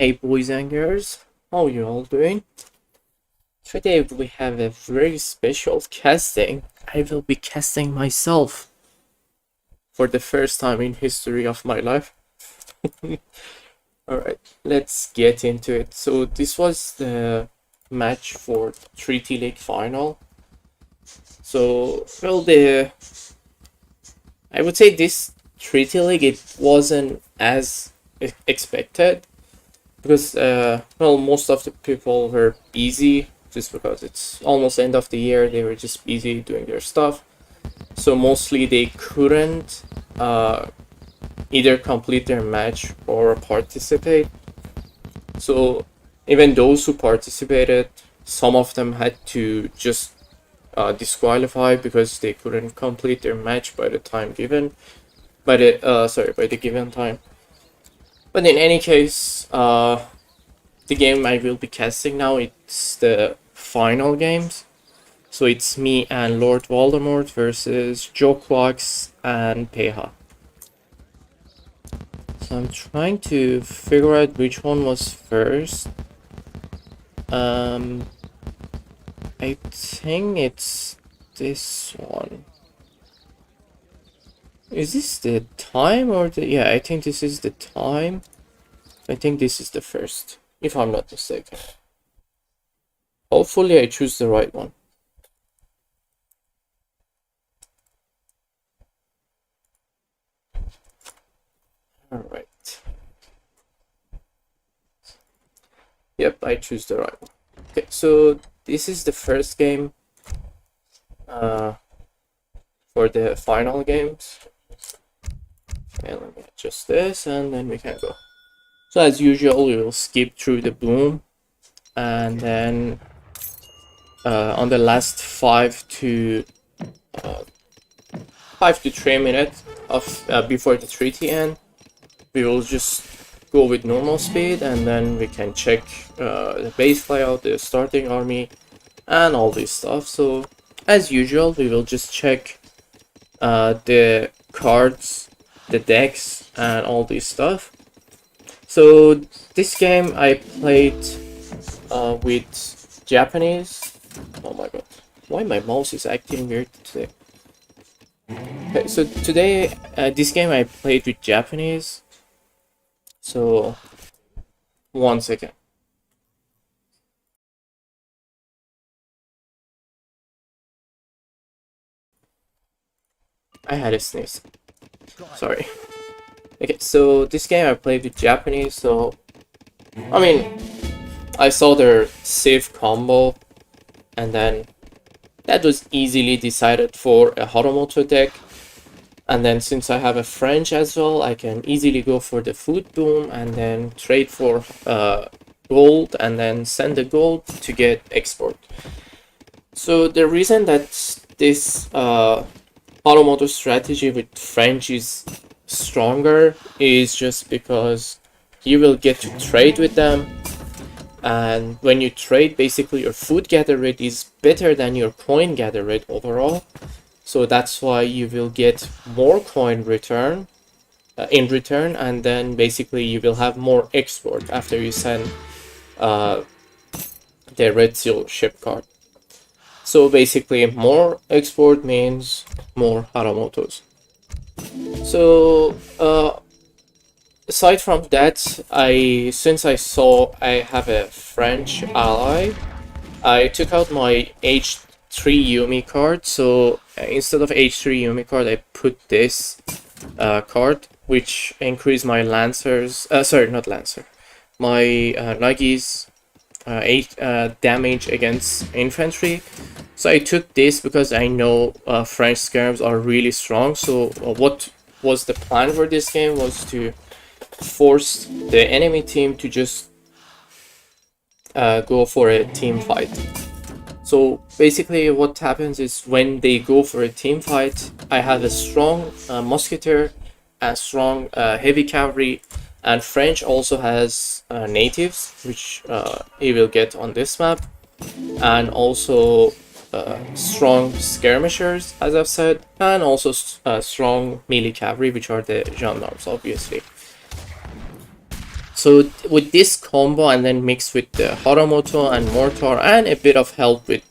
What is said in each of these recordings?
Hey boys and girls, how you all doing? Today we have a very special casting. I will be casting myself for the first time in history of my life. Alright, let's get into it. So this was the match for Treaty League final. So, well, I would say this Treaty League, it wasn't as expected. Because well, most of the people were busy just because it's almost end of the year. They were just busy doing their stuff, so mostly they couldn't either complete their match or participate. So even those who participated, some of them had to just disqualify because they couldn't complete their match by the time given, by the given time. But in any case, the game I will be casting now, it's the final games. So it's me and Lord Voldemort versus Jokebox and Peha. So I'm trying to figure out which one was first. I think it's this one. Is this the time or the... Yeah, I think this is the time. I think this is the first, if I'm not mistaken. Hopefully I choose the right one. Alright. Yep, I choose the right one. Okay, so this is the first game for the final games. Okay, let me adjust this and then we can go. So as usual, we will skip through the boom, and then on the last 5 to 3 minutes of before the treaty end, we will just go with normal speed, and then we can check the base layout, the starting army, and all this stuff. So as usual, we will just check the cards, the decks, and all this stuff. So this game I played with Japanese. Oh my god, why my mouse is acting weird today? Okay, so today this game I played with Japanese. So 1 second. I had a sneeze. Sorry. Okay, so this game I played with Japanese, so I mean, I saw their safe combo, and then that was easily decided for a Horomoto deck. And then since I have a French as well, I can easily go for the food boom and then trade for gold and then send the gold to get export. So the reason that this Horomoto strategy with French is stronger is just because you will get to trade with them, and when you trade, basically your food gather rate is better than your coin gather rate overall. So that's why you will get more coin return in return, and then basically you will have more export after you send the red seal ship card. So basically more export means more Haramotos. So aside from that, since I saw I have a French ally, I took out my H3 Yumi card. So instead of H3 Yumi card, I put this card, which increased my Lancers, sorry, not Lancer, my Nagi's 8 damage against infantry. So I took this because I know French skirms are really strong. So what was the plan for this game was to force the enemy team to just go for a team fight. So basically what happens is when they go for a team fight, I have a strong musketeer and strong heavy cavalry, and French also has natives, which he will get on this map, and also strong skirmishers, as I've said, and also strong melee cavalry, which are the gendarmes, obviously. So with this combo and then mixed with the Haramoto and Mortar and a bit of help with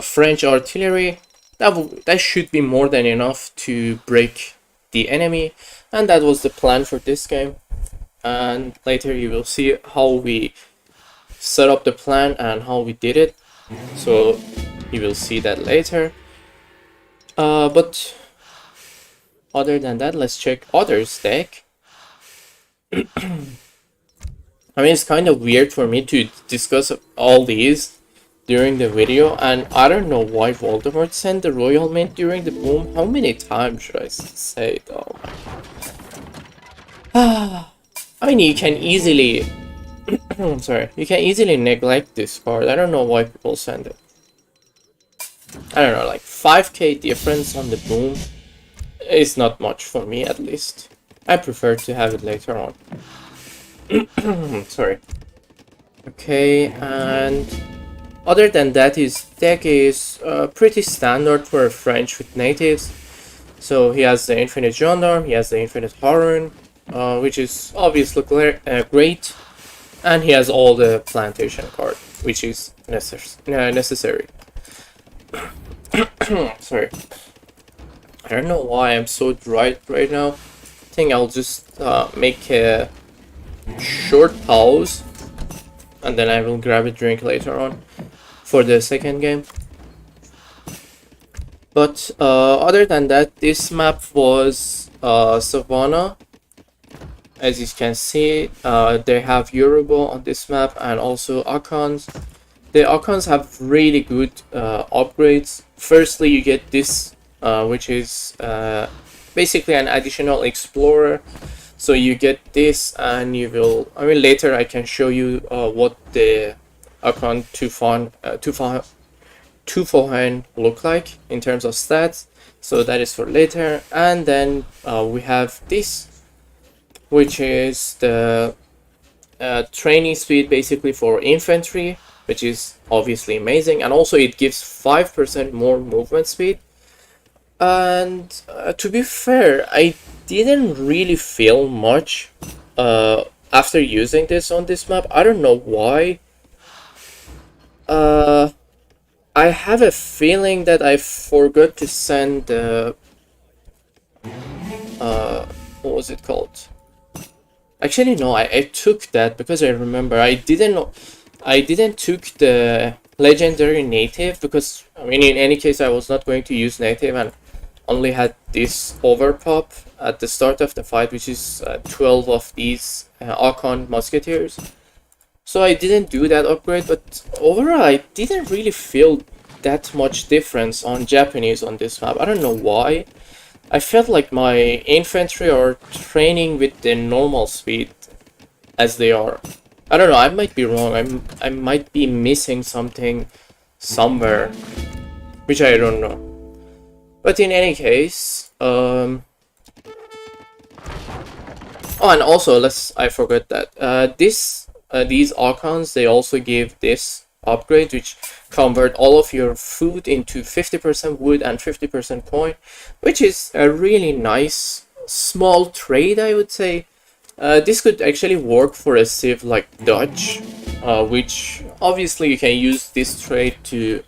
French artillery, that should be more than enough to break the enemy, and that was the plan for this game. And later you will see how we set up the plan and how we did it, so you will see that later. But other than that, let's check others deck. I mean, it's kind of weird for me to discuss all these during the video, and I don't know why Voldemort sent the Royal Mint during the boom. How many times should I say it? Oh my. I mean, you can easily... I'm sorry. You can easily neglect this card. I don't know why people send it. I don't know, like 5k difference on the boom is not much for me, at least. I prefer to have it later on. Sorry. Okay, and other than that, his deck is pretty standard for a French with natives. So he has the Infinite Gendarme, he has the Infinite Harun, which is obviously great, and he has all the plantation card, which is necessary. Sorry. I don't know why I'm so dry right now. I think I'll just make a short pause, and then I will grab a drink later on for the second game. But other than that, this map was Savannah. As you can see, they have Yoruba on this map and also Akans. The Akans have really good upgrades. Firstly, you get this, which is basically an additional explorer. So you get this, and you will... I mean, later I can show you what the Akan Tufohan look like in terms of stats. So that is for later. And then we have this, which is the training speed basically for infantry, which is obviously amazing, and also it gives 5% more movement speed. And to be fair, I didn't really feel much after using this on this map. I don't know why. I have a feeling that I forgot to send the what was it called? Actually, no, I took that because I remember I didn't took the legendary native because, I mean, in any case I was not going to use native and only had this overpop at the start of the fight, which is 12 of these Archon musketeers. So I didn't do that upgrade, but overall I didn't really feel that much difference on Japanese on this map. I don't know why. I felt like my infantry are training with the normal speed as they are. I don't know, I might be wrong. I might be missing something somewhere, which I don't know. But in any case, oh, and also I forgot that these Archons, they also give this upgrade, which convert all of your food into 50% wood and 50% coin, which is a really nice small trade, I would say. This could actually work for a civ like Dutch, which obviously you can use this trade to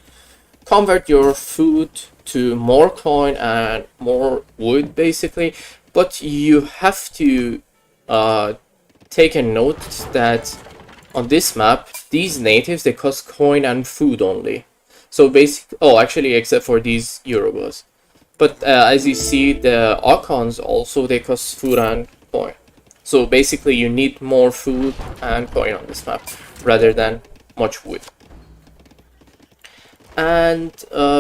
convert your food to more coin and more wood, basically. But you have to take a note that on this map, these natives, they cost coin and food only. So basically, oh, actually, except for these Eurobos. But as you see, the Archons also, they cost food and coin. So basically, you need more food and coin on this map rather than much wood. And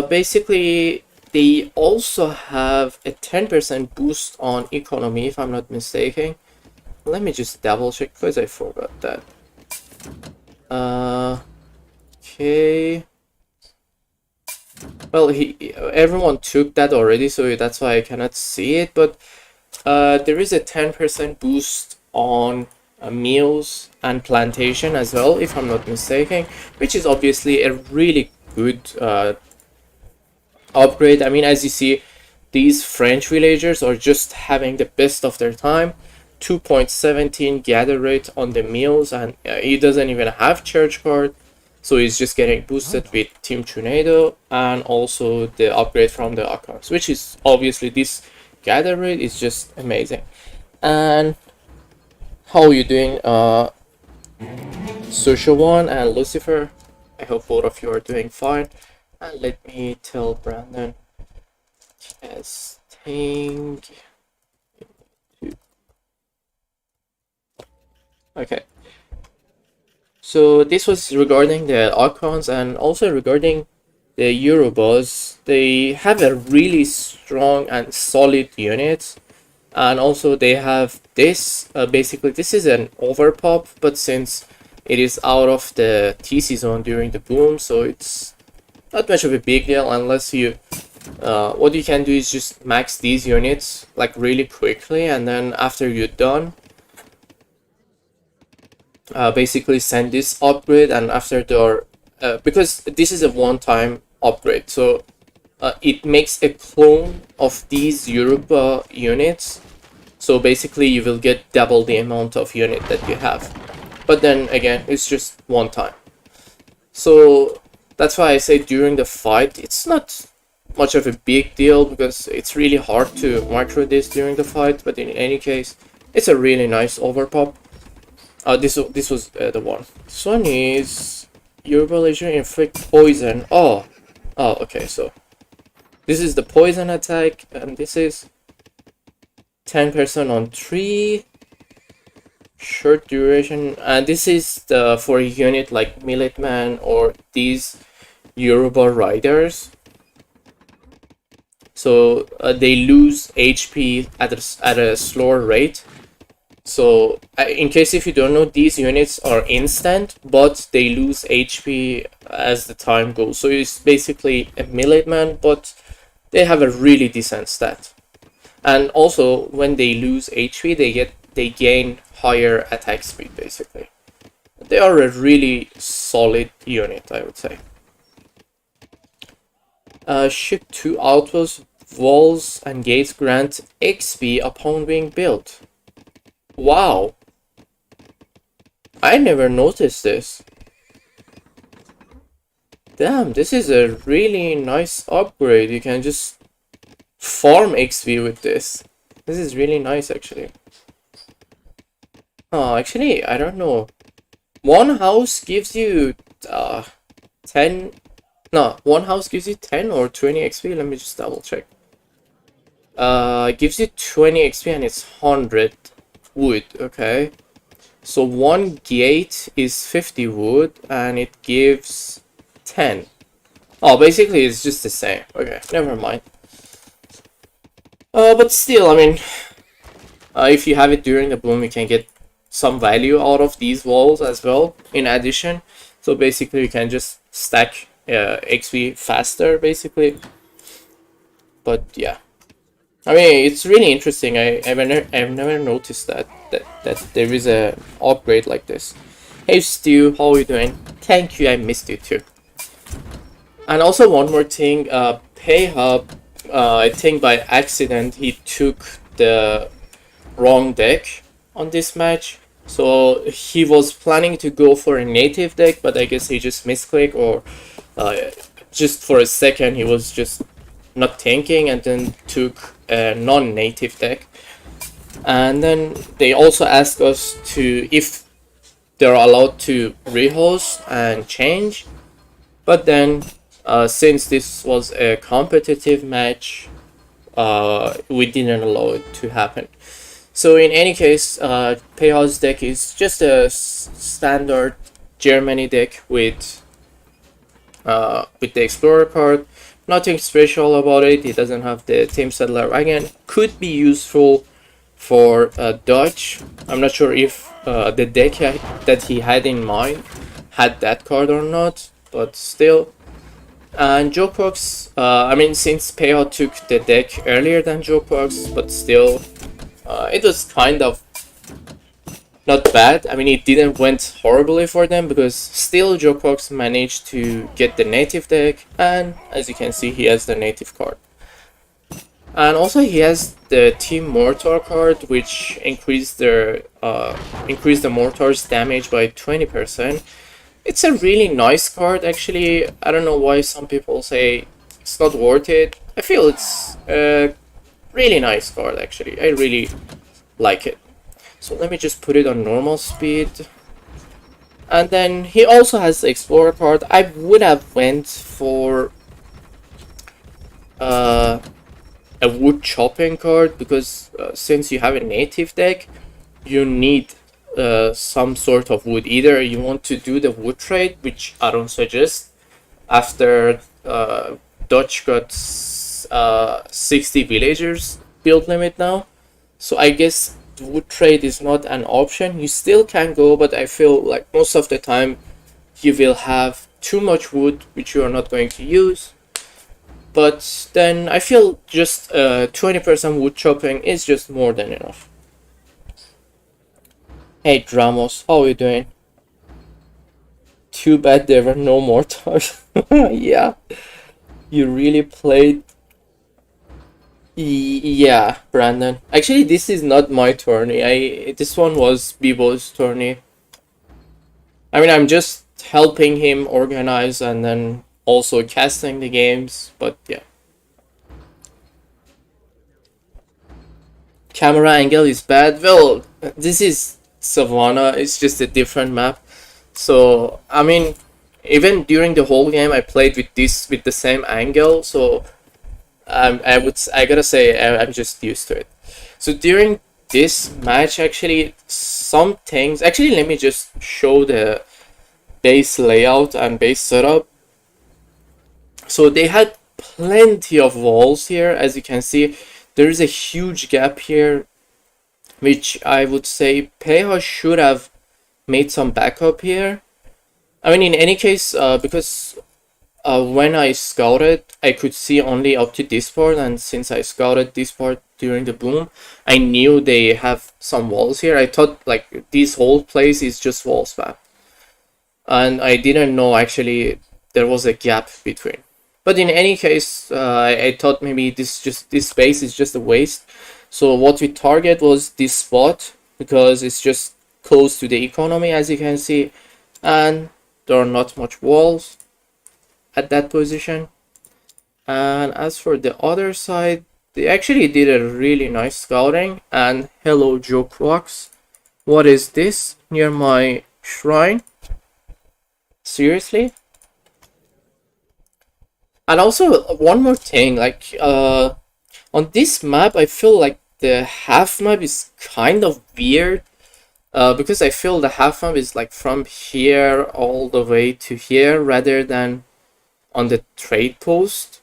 basically, they also have a 10% boost on economy, if I'm not mistaken. Let me just double check because I forgot that. Okay. Well, everyone took that already, so that's why I cannot see it. But there is a 10% boost on meals and plantation as well, if I'm not mistaken, which is obviously a really good upgrade. I mean, as you see, these French villagers are just having the best of their time. 2.17 gather rate on the meals, and he doesn't even have church card, so he's just getting boosted with Team Tornado and also the upgrade from the icons, which is obviously this gather rate is just amazing. And how are you doing, Social One and Lucifer? I hope both of you are doing fine. And let me tell Brandon, testing. Okay. So this was regarding the icons and also regarding the Eurobos. They have a really strong and solid unit, and also they have this. Basically, this is an overpop, but since it is out of the TC zone during the boom, so it's not much of a big deal unless you. What you can do is just max these units like really quickly, and then after you're done, basically send this upgrade, and after the because this is a one-time upgrade, so it makes a clone of these Europa units, so basically you will get double the amount of unit that you have, but then again it's just one time. So that's why I say during the fight it's not much of a big deal because it's really hard to micro this during the fight, but in any case it's a really nice overpop. This was the one. This one is Europa Legion inflict poison. Oh, okay. So this is the poison attack, and this is 10% on 3, short duration, and this is the for a unit like Militman or these Europa Riders. So they lose HP at a slower rate. So in case if you don't know, these units are instant, but they lose HP as the time goes. So it's basically a Militman, but they have a really decent stat. And also when they lose HP, they gain higher attack speed basically. They are a really solid unit, I would say. Ship 2 outposts, walls and gates grant XP upon being built. Wow, I never noticed this. Damn, this is a really nice upgrade. You can just farm XP with this. This is really nice actually. Oh, actually, I don't know. One house gives you 10. No, one house gives you 10 or 20 XP. Let me just double check. It gives you 20 XP and it's 100. Wood. Okay, so one gate is 50 wood and it gives 10. Oh, basically it's just the same. Okay, never mind. But still, I mean, if you have it during the boom, you can get some value out of these walls as well in addition. So basically you can just stack XP faster basically. But yeah, I mean, it's really interesting. I've never noticed that there is a upgrade like this. Hey Stu, how are you doing? Thank you, I missed you too. And also one more thing, PayHub, I think by accident he took the wrong deck on this match. So he was planning to go for a native deck, but I guess he just misclicked, or just for a second he was just not thinking and then took a non-native deck. And then they also asked us to if they're allowed to rehost and change, but then since this was a competitive match, we didn't allow it to happen. So in any case, Payhouse deck is just a standard Germany deck with the Explorer card. Nothing special about it. It doesn't have the Team Settler wagon. Could be useful for Dutch. I'm not sure if the deck that he had in mind had that card or not, but still. And Jokebox, I mean, since Payhot took the deck earlier than Jokebox, but still, it was kind of not bad. I mean, it didn't went horribly for them because still Jokebox managed to get the native deck, and as you can see, he has the native card. And also he has the Team Mortar card, which increased the mortar's damage by 20%. It's a really nice card, actually. I don't know why some people say it's not worth it. I feel it's a really nice card, actually. I really like it. So let me just put it on normal speed. And then he also has the Explorer card. I would have went for a wood chopping card, because since you have a native deck, you need some sort of wood. Either you want to do the wood trade, which I don't suggest after Dutch got 60 villagers build limit now, so I guess wood trade is not an option. You still can go, but I feel like most of the time you will have too much wood which you are not going to use. But then I feel just 20% wood chopping is just more than enough. Hey Dramos, how are you doing? Too bad there were no mortars. Yeah, you really played. Yeah, Brandon. Actually, this is not my tourney. This one was Bibo's tourney. I mean, I'm just helping him organize and then also casting the games, but yeah. Camera angle is bad. Well, this is Savannah. It's just a different map. So, I mean, even during the whole game, I played with the same angle. So, I gotta say, I'm just used to it. So during this match, actually, some things. Actually, let me just show the base layout and base setup. So they had plenty of walls here, as you can see. There is a huge gap here, which I would say Peha should have made some backup here. I mean, in any case, because when I scouted, I could see only up to this part, and since I scouted this part during the boom, I knew they have some walls here. I thought like this whole place is just wall spam, and I didn't know actually there was a gap between. But in any case, I thought maybe this space is just a waste. So what we target was this spot, because it's just close to the economy, as you can see, and there are not much walls at that position. And as for the other side, they actually did a really nice scouting. And hello Jokebox, what is this near my shrine? Seriously? And also one more thing, like on this map I feel like the half map is kind of weird, because I feel the half map is like from here all the way to here rather than on the trade post.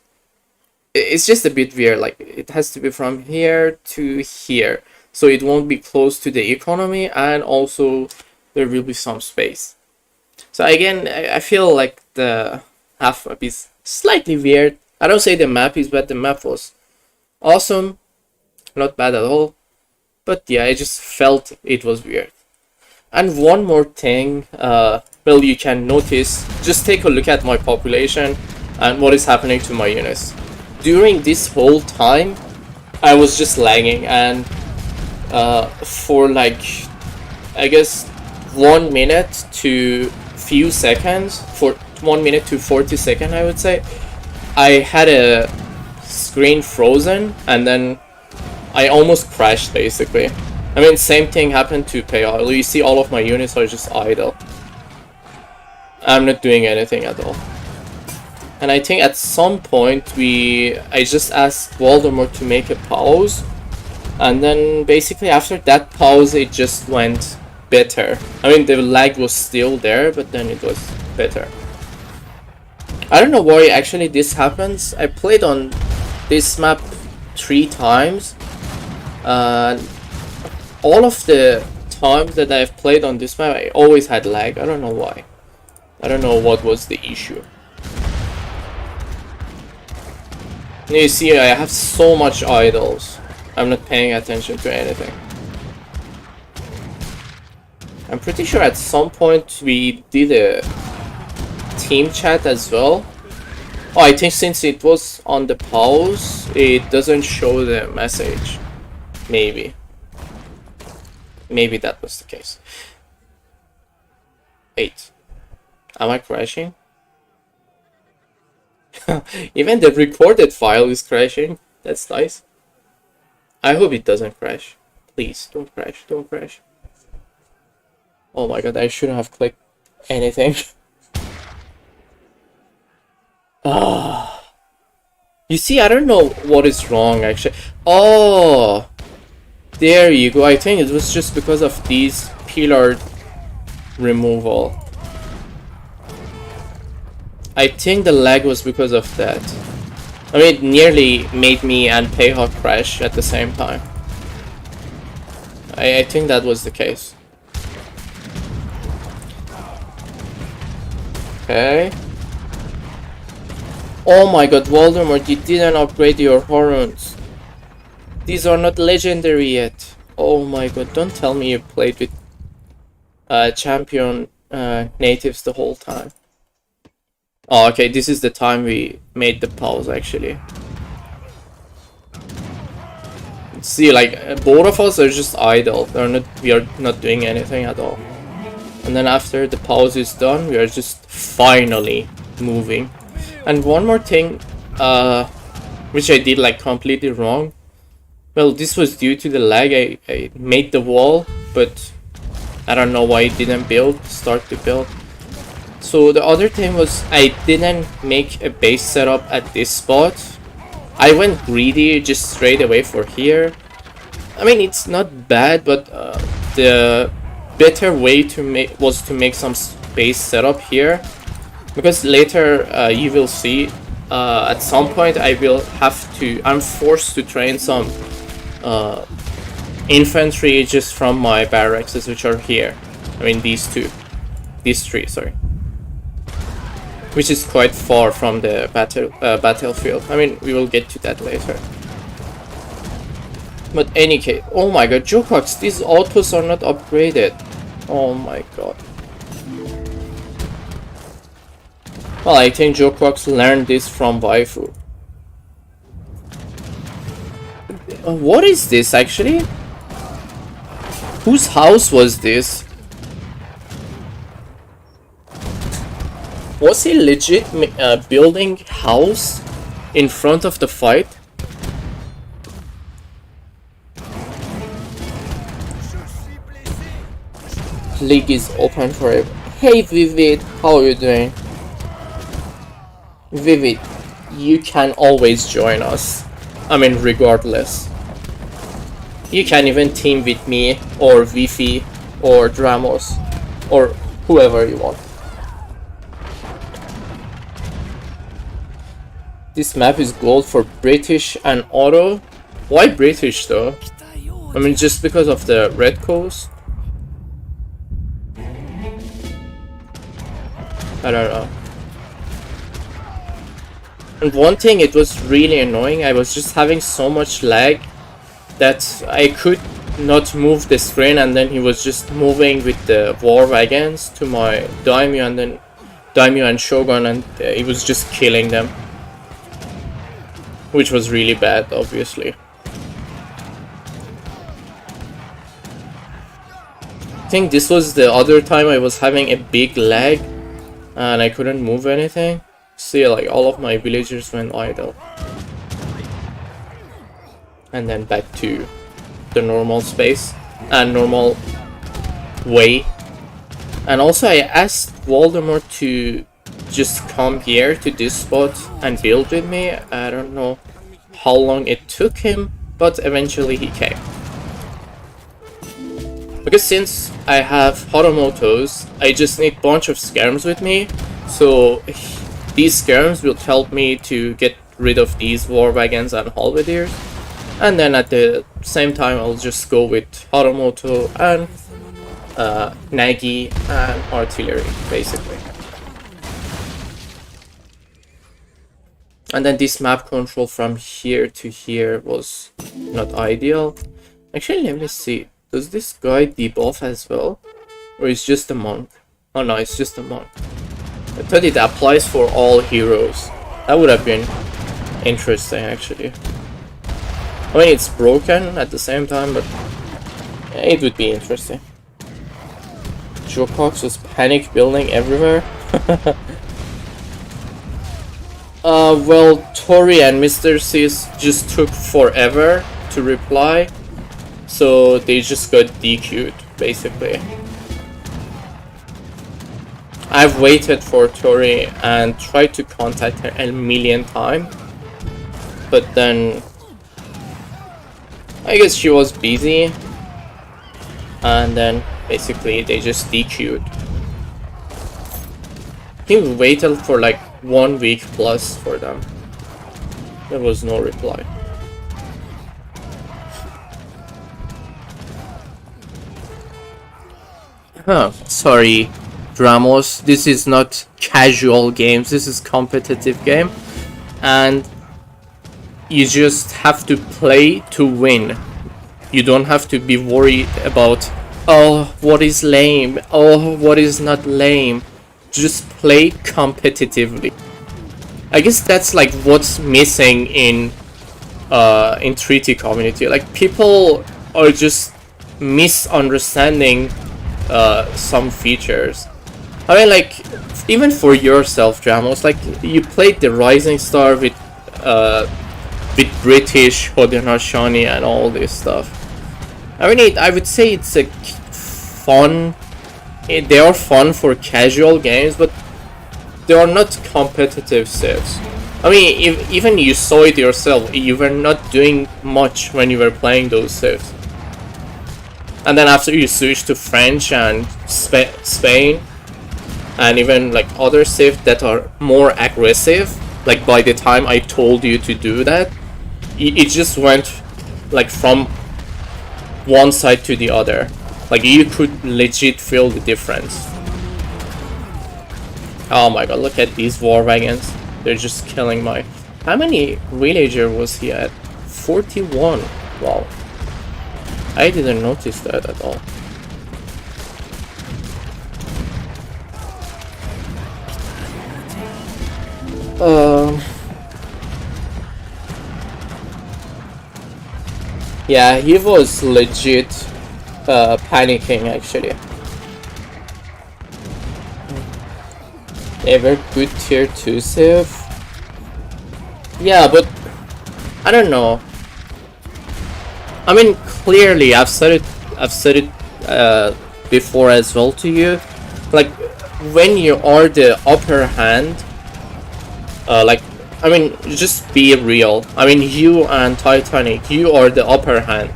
It's just a bit weird, like it has to be from here to here, so it won't be close to the economy, and also there will be some space. So again, I feel like the half map is slightly weird. I don't say the map is bad, the map was awesome, not bad at all, but yeah, I just felt it was weird. And one more thing, well, you can notice, just take a look at my population and what is happening to my units. During this whole time, I was just lagging, and for like, I guess 1 minute to few seconds, for 1 minute to 40 seconds, I would say, I had a screen frozen, and then I almost crashed basically. I mean, same thing happened to Payal. You see all of my units are just idle. I'm not doing anything at all. And I think at some point I just asked Voldemort to make a pause, and then basically after that pause it just went better. I mean, the lag was still there, but then it was better. I don't know why actually this happens. I played on this map 3 times, and all of the times that I've played on this map I always had lag. I don't know why. I don't know what was the issue. You see, I have so much idols. I'm not paying attention to anything. I'm pretty sure at some point we did a team chat as well. Oh, I think since it was on the pause, it doesn't show the message. Maybe. Maybe that was the case. Wait. Am I crashing? Even the recorded file is crashing. That's nice. I hope it doesn't crash. Please, don't crash. Don't crash. Oh my god, I shouldn't have clicked anything. Ah. You see, I don't know what is wrong actually. Oh, there you go. I think it was just because of these pillar removal. I think the lag was because of that. I mean, it nearly made me and Payhawk crash at the same time. I think that was the case. Okay. Oh my god, Voldemort, you didn't upgrade your horns. These are not legendary yet. Oh my god, don't tell me you played with champion natives the whole time. Oh, okay, this is the time we made the pause actually. See, like both of us are just idle. We are not doing anything at all. And then after the pause is done, we are just finally moving. And one more thing, which I did like completely wrong. Well, this was due to the lag. I made the wall, but I don't know why it didn't start to build. So the other thing was I didn't make a base setup at this spot. I went greedy just straight away for here. I mean, it's not bad, but the better way to make some base setup here, because later you will see at some point I'm forced to train some infantry just from my barracks, which are here. I mean these three, sorry. Which is quite far from the battlefield. I mean, we will get to that later. But any case, oh my god, Jokox, these autos are not upgraded. Oh my god. Well, I think Jokox learned this from Waifu. What is this actually? Whose house was this? Was he legit building house in front of the fight? League is open forever. Hey Vivid, how are you doing? Vivid, you can always join us. I mean, regardless. You can even team with me, or Vifi, or Dramos, or whoever you want. This map is gold for British and auto. Why British though? I mean, just because of the red coast? I don't know. And one thing, it was really annoying. I was just having so much lag that I could not move the screen, and then he was just moving with the war wagons to my daimyo, and then daimyo and shogun, and he was just killing them. Which was really bad, obviously. I think this was the other time I was having a big lag and I couldn't move anything. See, like all of my villagers went idle. And then back to the normal space and normal way. And also I asked Voldemort to just come here to this spot and build with me. I don't know how long it took him, but eventually he came. Because since I have Horomotos, I just need a bunch of skirms with me, so these skirms will help me to get rid of these war wagons and halberdiers, and then at the same time I'll just go with Horomoto and Nagi and artillery, basically. And then this map control from here to here was not ideal. Actually, let me see. Does this guy debuff as well? Or is just a monk? Oh no, it's just a monk. I thought it applies for all heroes. That would have been interesting, actually. I mean, it's broken at the same time, but it would be interesting. Jokox was panic building everywhere. Well, Tori and Mr. Sis just took forever to reply, so they just got DQ'd, basically. I've waited for Tori and tried to contact her a million times, but then I guess she was busy, and then basically they just DQ'd. I think we waited for like 1 week plus for them. There was no reply. Sorry, Ramos. This is not casual games. This is competitive game, and you just have to play to win. You don't have to be worried about, oh, what is lame, oh, what is not lame. Just play competitively. I guess that's like what's missing in treaty community. Like, people are just misunderstanding some features. I mean, like, even for yourself, Jamos, like, you played the Rising Star with British, Haudenosaunee and all this stuff. I mean, I would say it's a fun. They are fun for casual games, but they are not competitive civs. I mean, even you saw it yourself, you were not doing much when you were playing those civs. And then after you switch to French and Spain, and even like other civs that are more aggressive, like by the time I told you to do that, it just went like from one side to the other. Like, you could legit feel the difference. Oh my god, look at these war wagons. They're just killing my... How many villager was he at? 41. Wow. I didn't notice that at all. Yeah, he was legit panicking, actually. They were good tier 2 civ. Yeah, but I don't know. I mean, clearly, I've said it before as well to you. Like, when you are the upper hand, like, I mean, just be real. I mean, you and Titanic, you are the upper hand.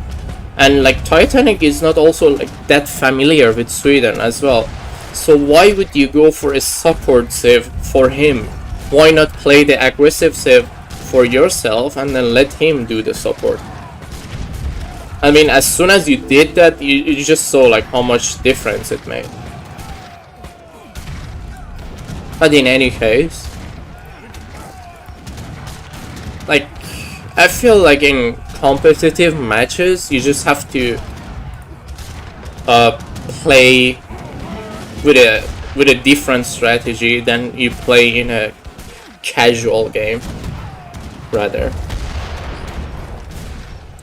And like, Titanic is not also like that familiar with Sweden as well. So why would you go for a support save for him? Why not play the aggressive save for yourself and then let him do the support? I mean, as soon as you did that, you just saw like how much difference it made. But in any case, like, I feel like in competitive matches, you just have to play with a different strategy than you play in a casual game, rather.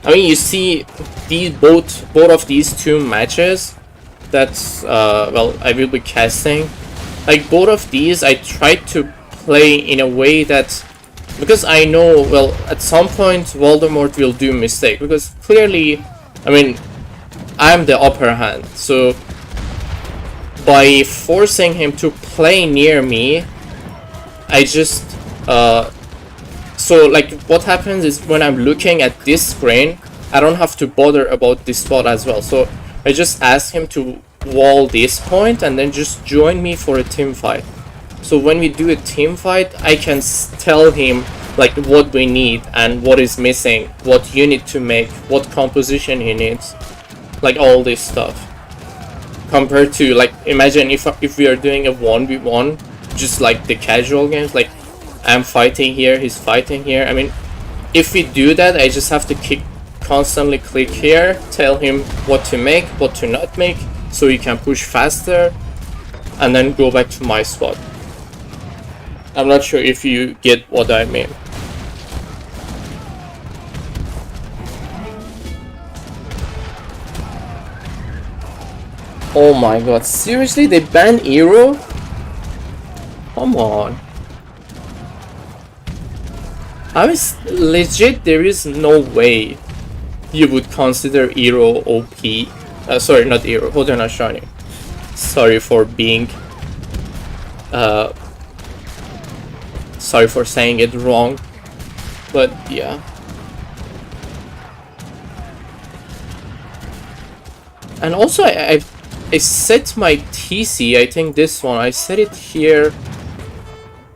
I mean, you see these both of these two matches that's well, I will be casting. Like, both of these, I tried to play in a way that, because I know, well, at some point Voldemort will do mistake, because clearly, I mean, I'm the upper hand, so by forcing him to play near me, I just so like, what happens is when I'm looking at this screen, I don't have to bother about this spot as well, so I just ask him to wall this point and then just join me for a team fight. So when we do a team fight, I can tell him like what we need and what is missing, what unit to make, what composition he needs, like all this stuff. Compared to, like, imagine if we are doing a 1v1, just like the casual games, like I'm fighting here, he's fighting here. I mean, if we do that, I just have to constantly click here, tell him what to make, what to not make, so he can push faster, and then go back to my spot. I'm not sure if you get what I mean. Oh my god, seriously? They banned Hero? Come on. I was legit, there is no way you would consider Hero OP. Sorry, not Hero, Hoden Ashani. Sorry for being... sorry for saying it wrong. But yeah. And also I set my TC, I think this one, I set it here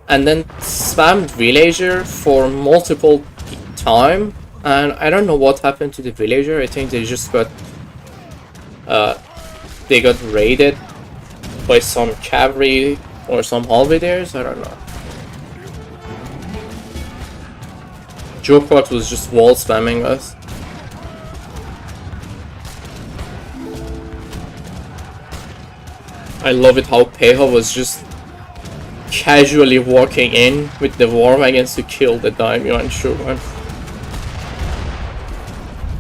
and then spammed villager for multiple time, and I don't know what happened to the villager. I think they just got raided by some cavalry or some halberdiers, I don't know. Jokrot was just wall spamming us. I love it how Peha was just casually walking in with the war wagons to kill the daimyo and shogun.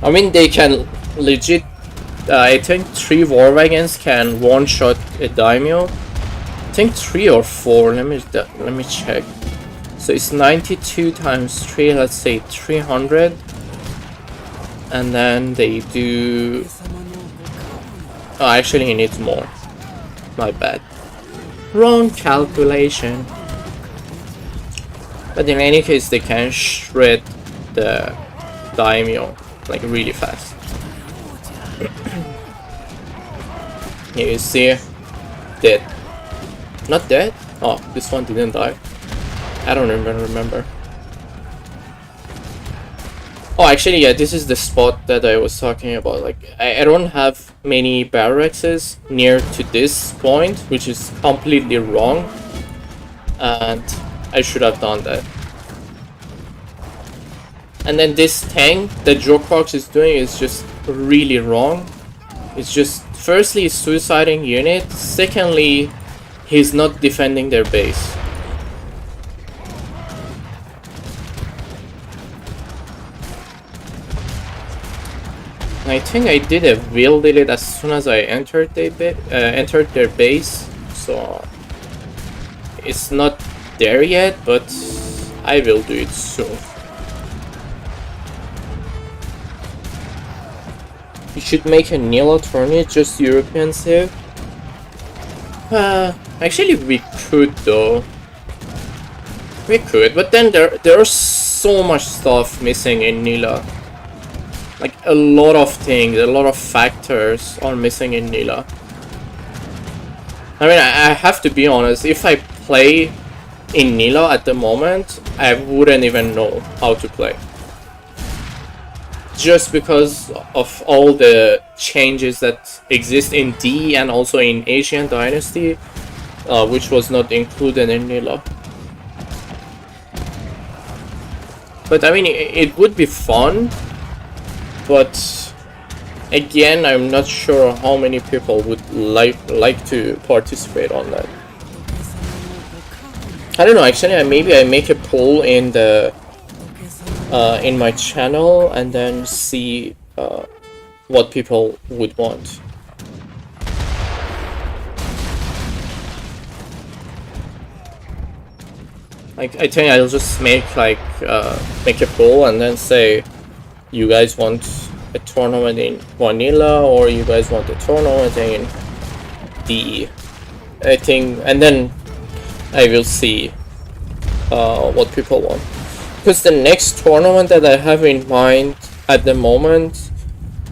I mean, they can legit... I think 3 war wagons can one-shot a daimyo. I think 3 or 4. Let me check. So it's 92 times 3. Let's say 300. And then they do... Oh, actually, he needs more. My bad. Wrong calculation. But in any case, they can shred the daimyo like really fast. Here you see, dead. Not dead? Oh, this one didn't die. I don't even remember. Oh, actually, yeah, this is the spot that I was talking about. Like, I don't have many barracks near to this point, which is completely wrong. And I should have done that. And then this tank that Jokrot is doing is just really wrong. It's just, firstly, he's suiciding unit. Secondly, he's not defending their base. I think I did a will delete as soon as I entered their base, so it's not there yet, but I will do it soon. You should make a Nila tournament, just European save. Actually we could though. We could, but then there's so much stuff missing in Nila. Like a lot of things, a lot of factors are missing in Nila. I mean, I have to be honest, if I play in Nila at the moment, I wouldn't even know how to play. Just because of all the changes that exist in D and also in Asian Dynasty, which was not included in Nila. But I mean, it would be fun. But again, I'm not sure how many people would like to participate on that. I don't know. Actually, maybe I make a poll in the in my channel and then see what people would want. Like, I think I'll just make like make a poll and then say, you guys want a tournament in Vanilla or you guys want a tournament in DE? I think, and then I will see what people want. Because the next tournament that I have in mind at the moment,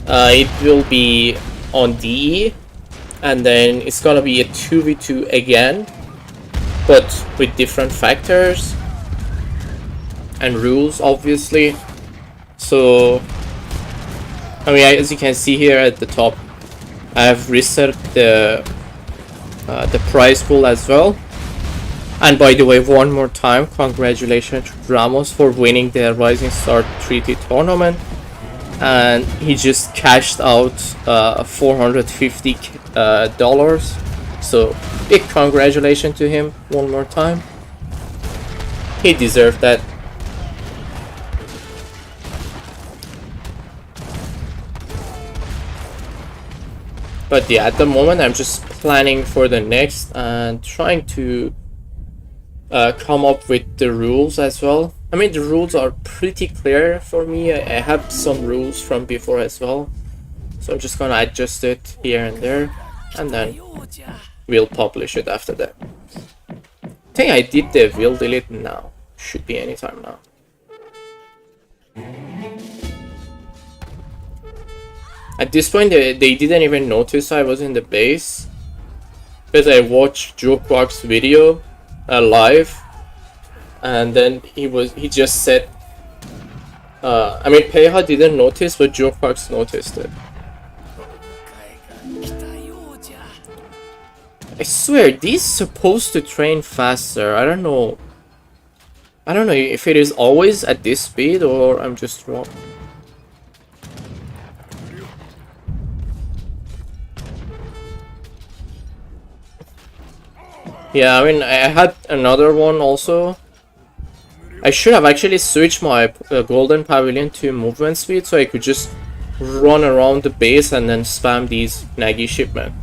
it will be on DE, and then it's gonna be a 2v2 again, but with different factors and rules, obviously. So, I mean, as you can see here at the top, I have reset the prize pool as well. And by the way, one more time, congratulations to Ramos for winning the Rising Star Treaty tournament. And he just cashed out $450. So big congratulations to him one more time. He deserved that. But yeah, at the moment I'm just planning for the next and trying to come up with the rules as well. I mean, the rules are pretty clear for me. I have some rules from before as well. So I'm just gonna adjust it here and there, and then we'll publish it after that. I think I did the will delete now. Should be anytime now. At this point, they didn't even notice I was in the base, because I watched Jokebox's video live, and then he just said, I mean, Peiha didn't notice, but Jokebox noticed it. I swear, these supposed to train faster. I don't know if it is always at this speed or I'm just wrong. Yeah, I mean, I had another one also. I should have actually switched my golden pavilion to movement speed so I could just run around the base and then spam these Nagi shipment.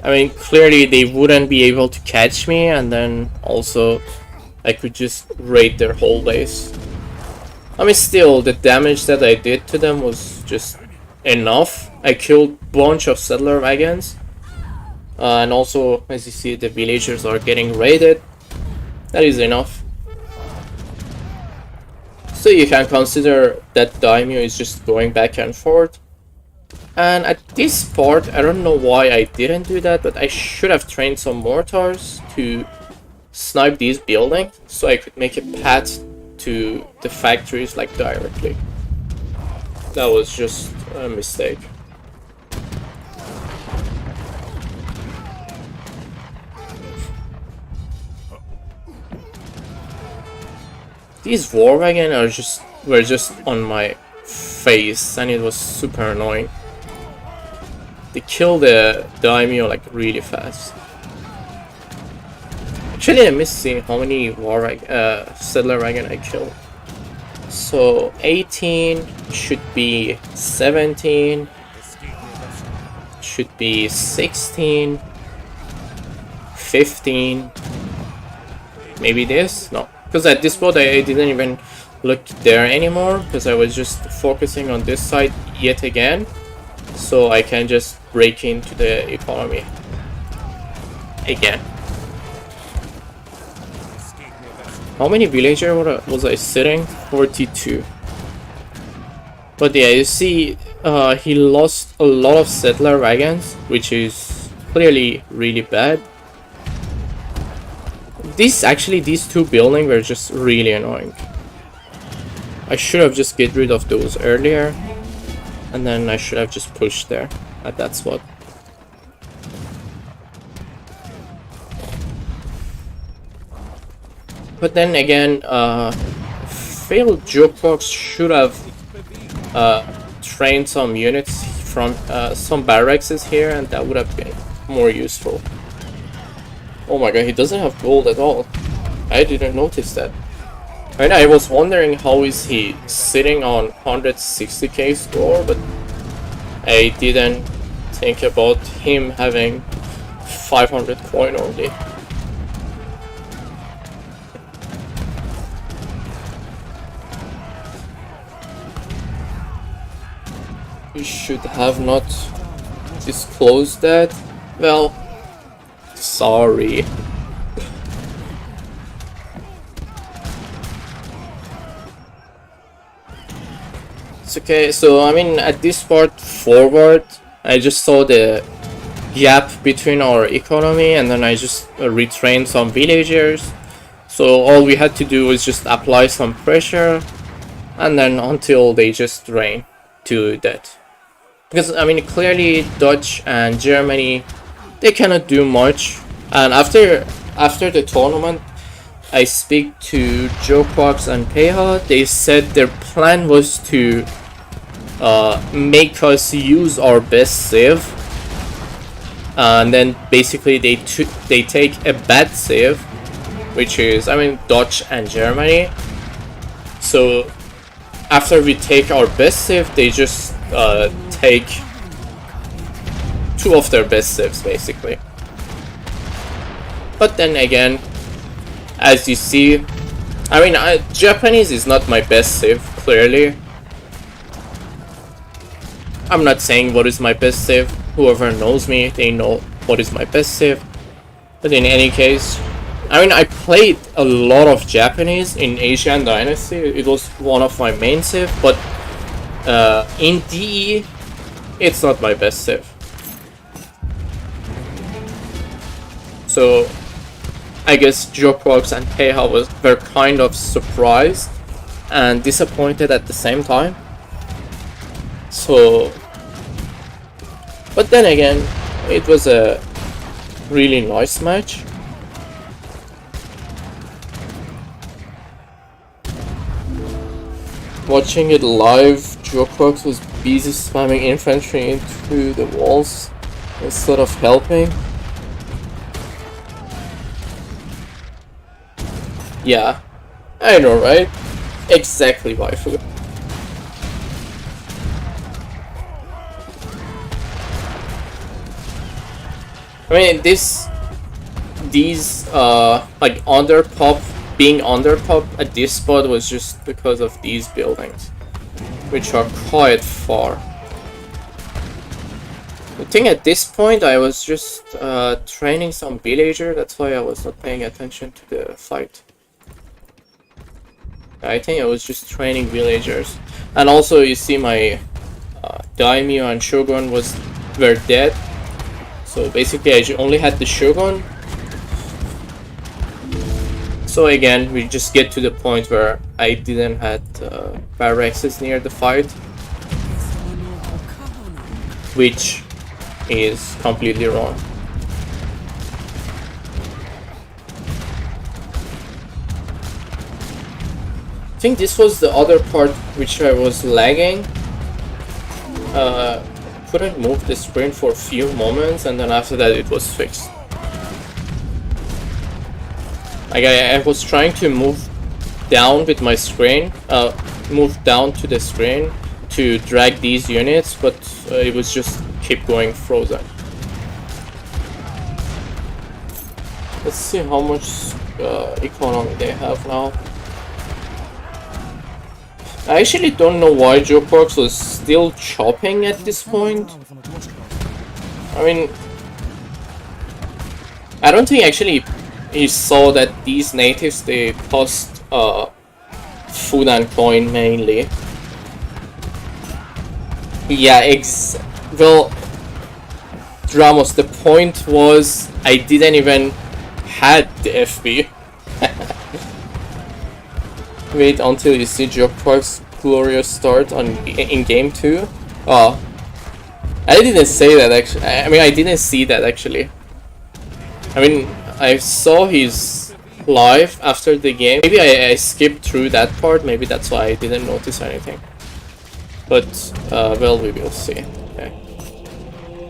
I mean, clearly they wouldn't be able to catch me, and then also I could just raid their whole base. I mean, still, the damage that I did to them was just enough. I killed a bunch of settler wagons. And also, as you see, the villagers are getting raided. That is enough. So you can consider that daimyo is just going back and forth. And at this part, I don't know why I didn't do that, but I should have trained some mortars to snipe these buildings so I could make a path to the factories like directly. That was just a mistake. These war wagons were just on my face, and it was super annoying. They kill the daimyo like really fast. Actually, let me see how many settler wagon I killed. So 18 should be 17, should be 16, 15. Maybe this? No. Because at this point I didn't even look there anymore, because I was just focusing on this side yet again, so I can just break into the economy again. How many villagers was I sitting? 42. But yeah, you see, he lost a lot of settler wagons, which is clearly really bad. These two buildings were just really annoying. I should have just get rid of those earlier, and then I should have just pushed there at that spot. But then again, failed Jokebox should have trained some units from some barracks here, and that would have been more useful. Oh my god, he doesn't have gold at all. I didn't notice that. And I was wondering how is he sitting on 160k score, but I didn't think about him having 500 coin only. We should have not disclosed that. Well, sorry. It's okay, so I mean, at this part forward, I just saw the gap between our economy, and then I just retrained some villagers. So all we had to do was just apply some pressure, and then until they just drain to death. Because I mean, clearly Dutch and Germany, they cannot do much. And after the tournament, I speak to Jokebox and Peiha. They said their plan was to make us use our best save, and then basically they take a bad save which is, I mean, Dutch and Germany. So after we take our best civ, they just take 2 of their best civs, basically. But then again, as you see, I mean, Japanese is not my best civ, clearly. I'm not saying what is my best civ. Whoever knows me, they know what is my best civ. But in any case, I mean, I played a lot of Japanese in Asian Dynasty. It was one of my main civ, but in DE, it's not my best civ. So I guess Joprox and Heiha were kind of surprised and disappointed at the same time. So, but then again, it was a really nice match. Watching it live, Joprox was busy spamming infantry into the walls instead of helping. Yeah, I know, right? Exactly, waifu. I mean, these like underpop, being underpop at this spot was just because of these buildings, which are quite far. I think at this point I was just training some villager, that's why I was not paying attention to the fight. I think I was just training villagers. And also you see my daimyo and shogun were dead. So basically I only had the shogun. So again, we just get to the point where I didn't have barracks near the fight, which is completely wrong. I think this was the other part which I was lagging. Couldn't move the screen for a few moments, and then after that it was fixed. Like I was trying to move down with my screen, move down to the screen to drag these units, but it was just keep going frozen. Let's see how much economy they have now. I actually don't know why Joprox was still chopping at this point. I mean, I don't think actually he saw that these natives, they cost food and coin mainly. Yeah, well, Dramos, the point was I didn't even had the FB. Wait until you see Joprox's glorious start in game 2. Oh, I didn't say that actually. I mean, I didn't see that actually. I mean, I saw his live after the game. Maybe I skipped through that part. Maybe that's why I didn't notice anything. But well, we will see. Okay.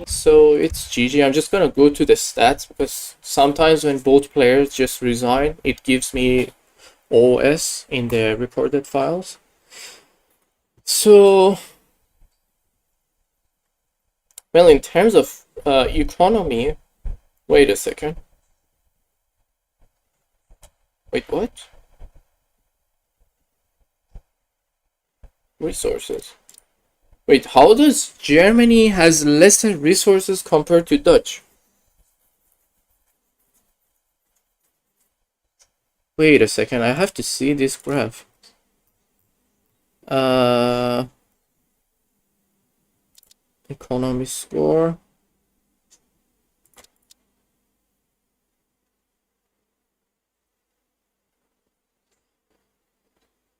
So it's GG. I'm just gonna go to the stats because sometimes when both players just resign, it gives me OS in the recorded files. So, well, in terms of economy, wait a second. Wait, what? Resources. Wait, how does Germany has lesser resources compared to Dutch? Wait a second, I have to see this graph. Economy score.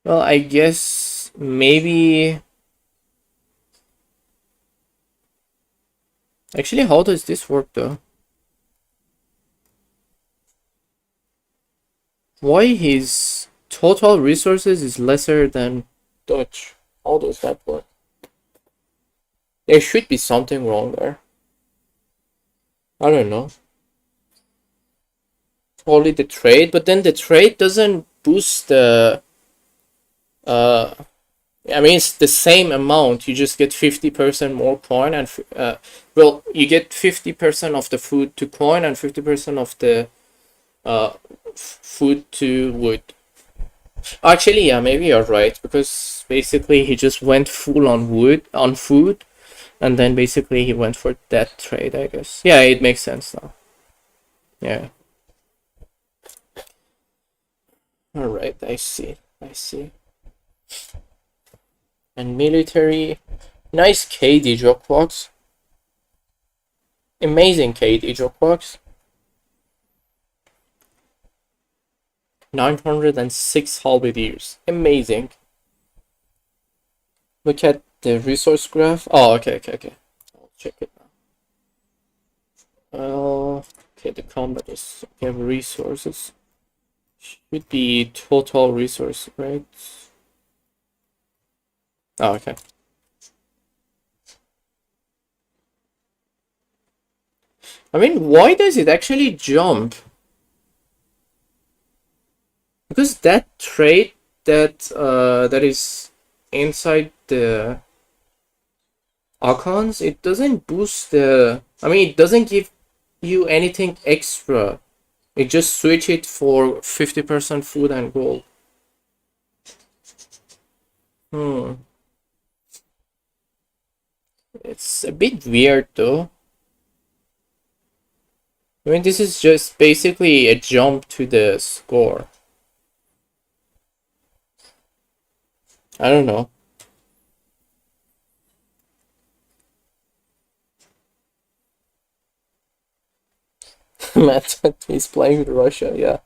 Well, I guess maybe... Actually, how does this work though? Why his total resources is lesser than Dutch? How does that work? There should be something wrong there. I don't know. only the trade, but then the trade doesn't boost the uh I mean, it's the same amount. You just get 50% more coin, and well, you get 50% of the food to coin and 50% of the uh food to wood. Actually, yeah, maybe you're right, because basically he just went full on wood on food, and then basically he went for that trade, I guess. Yeah, it makes sense now. Yeah. All right, I see. I see. And military, nice KD drop box. Amazing KD drop box. 906 halberdiers. Amazing. Look at the resource graph. Oh, okay. I'll check it now. Okay, the combat is okay, resources. Should be total resource, right? Oh, okay. I mean, why does it actually jump? Because that trait that is inside the icons, it doesn't boost the. I mean, it doesn't give you anything extra. It just switch it for 50% food and gold. It's a bit weird though. I mean, this is just basically a jump to the score. I don't know. Matt, he's playing with Russia, yeah.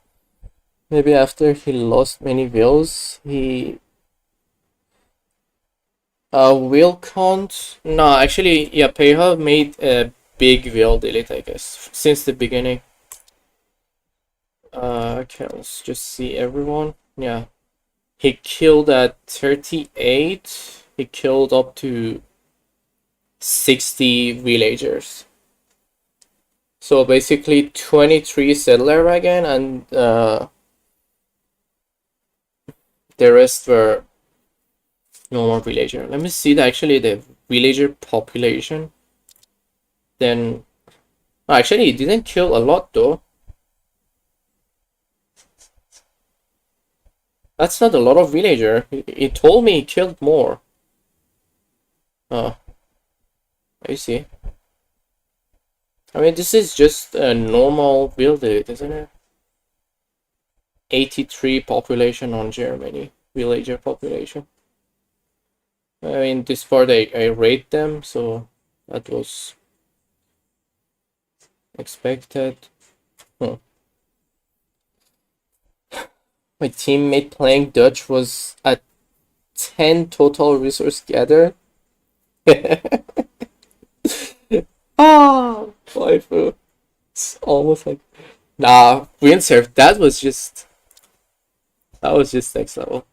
Maybe after he lost many wills, he will count. No, actually, yeah, Peha made a big will delete, I guess, since the beginning. Okay, let's just see everyone. Yeah, he killed at 38. He killed up to 60 villagers. So basically 23 settler wagon, and the rest were no more villager. Let me see actually the villager population. Then actually it didn't kill a lot though. That's not a lot of villager. He told me he killed more. Oh, I see. I mean, this is just a normal build, isn't it? 83 population on Germany, villager population. I mean, this part I rate them, so that was expected. Hmm. My teammate playing Dutch was at 10 total resource gathered. Ah, waifu. It's almost like windsurf. That was just next level.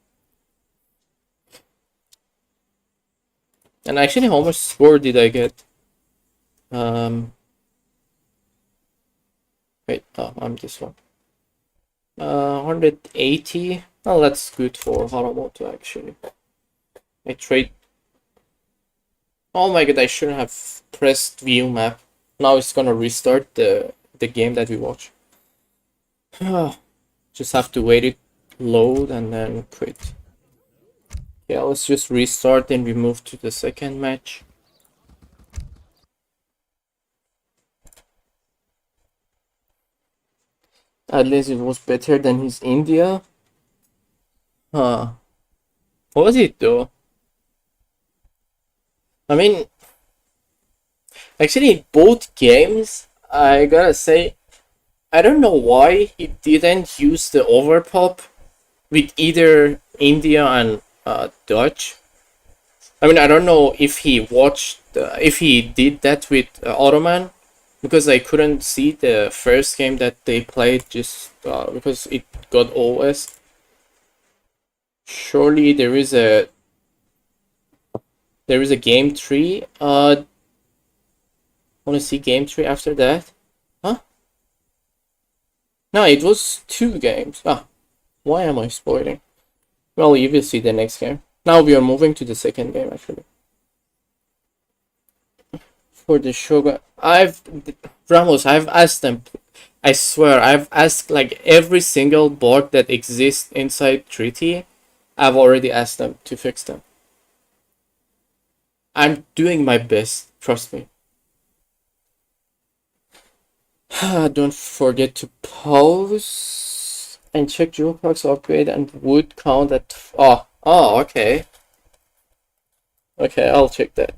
And actually, how much score did I get? Wait, oh, I'm this one. 180. Oh, that's good for Haramoto actually. I trade. Oh my god, I shouldn't have pressed view map. Now it's gonna restart the game that we watch. Just have to wait it load and then quit. Yeah, let's just restart and we move to the second match. At least it was better than his India. Huh. What was it though? I mean, actually, both games, I gotta say, I don't know why he didn't use the overpop with either India and Dutch. I mean, I don't know if if he did that with Ottoman, because I couldn't see the first game that they played just because it got OS. Surely there is a game 3. Want to see game 3 after that? Huh? No, it was 2 games. Ah, why am I spoiling? Well, you will see the next game. Now we are moving to the second game, actually. For the Shogun, Ramos, I've asked them. I swear, I've asked like every single bug that exists inside Treaty. I've already asked them to fix them. I'm doing my best, trust me. Don't forget to pause and check jewel clocks upgrade and would count at. Oh, okay. Okay, I'll check that.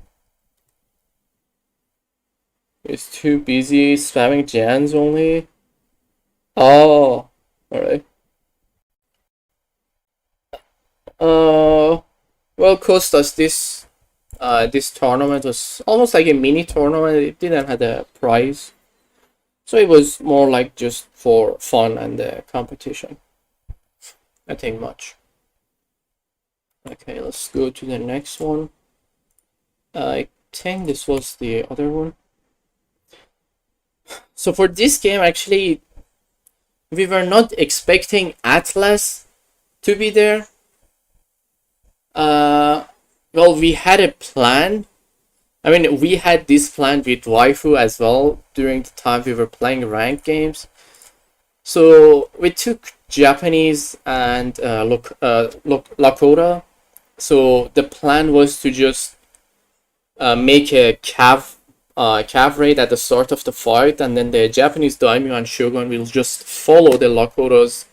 It's too busy spamming Jans only. Oh, alright. Well, Costas, this tournament was almost like a mini tournament. It didn't have a prize, so it was more like just for fun and competition. Nothing much. Okay, let's go to the next one. I think this was the other one. So for this game, actually, we were not expecting Atlas to be there. Well, we had a plan. I mean, we had this plan with Waifu as well during the time we were playing ranked games. So we took Japanese and Lakota. So the plan was to just make a cav raid at the start of the fight, and then the Japanese daimyo and shogun will just follow the Lakota's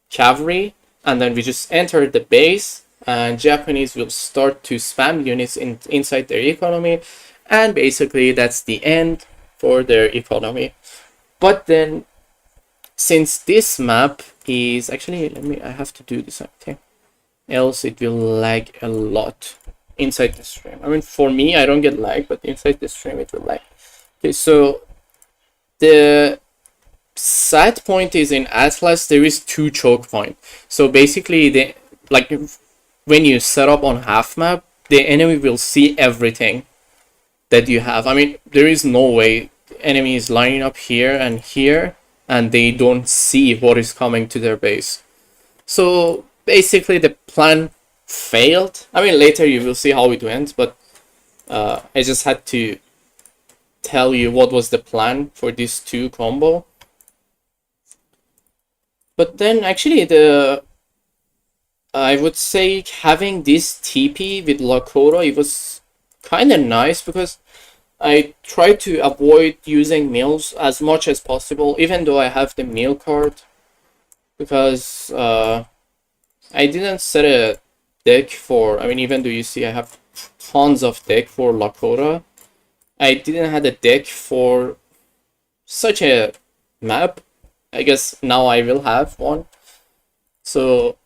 cavalry, and then we just enter the base, and Japanese will start to spam units inside their economy, and basically that's the end for their economy. But then, since this map is actually, I have to do this, okay, else it will lag a lot inside the stream. I mean, for me, I don't get lag, but inside the stream it will lag. Okay, so the sad point is in Atlas there is 2 choke point. So basically, when you set up on half map, the enemy will see everything that you have. I mean, there is no way the enemy is lining up here, and they don't see what is coming to their base. So basically, the plan failed. I mean, later you will see how it went, but I just had to tell you what was the plan for this 2 combo. But then actually I would say having this TP with Lakota, it was kind of nice because I tried to avoid using meals as much as possible, even though I have the meal card, because I didn't set a deck for, I mean, even though you see I have tons of deck for Lakota, I didn't have a deck for such a map. I guess now I will have one. So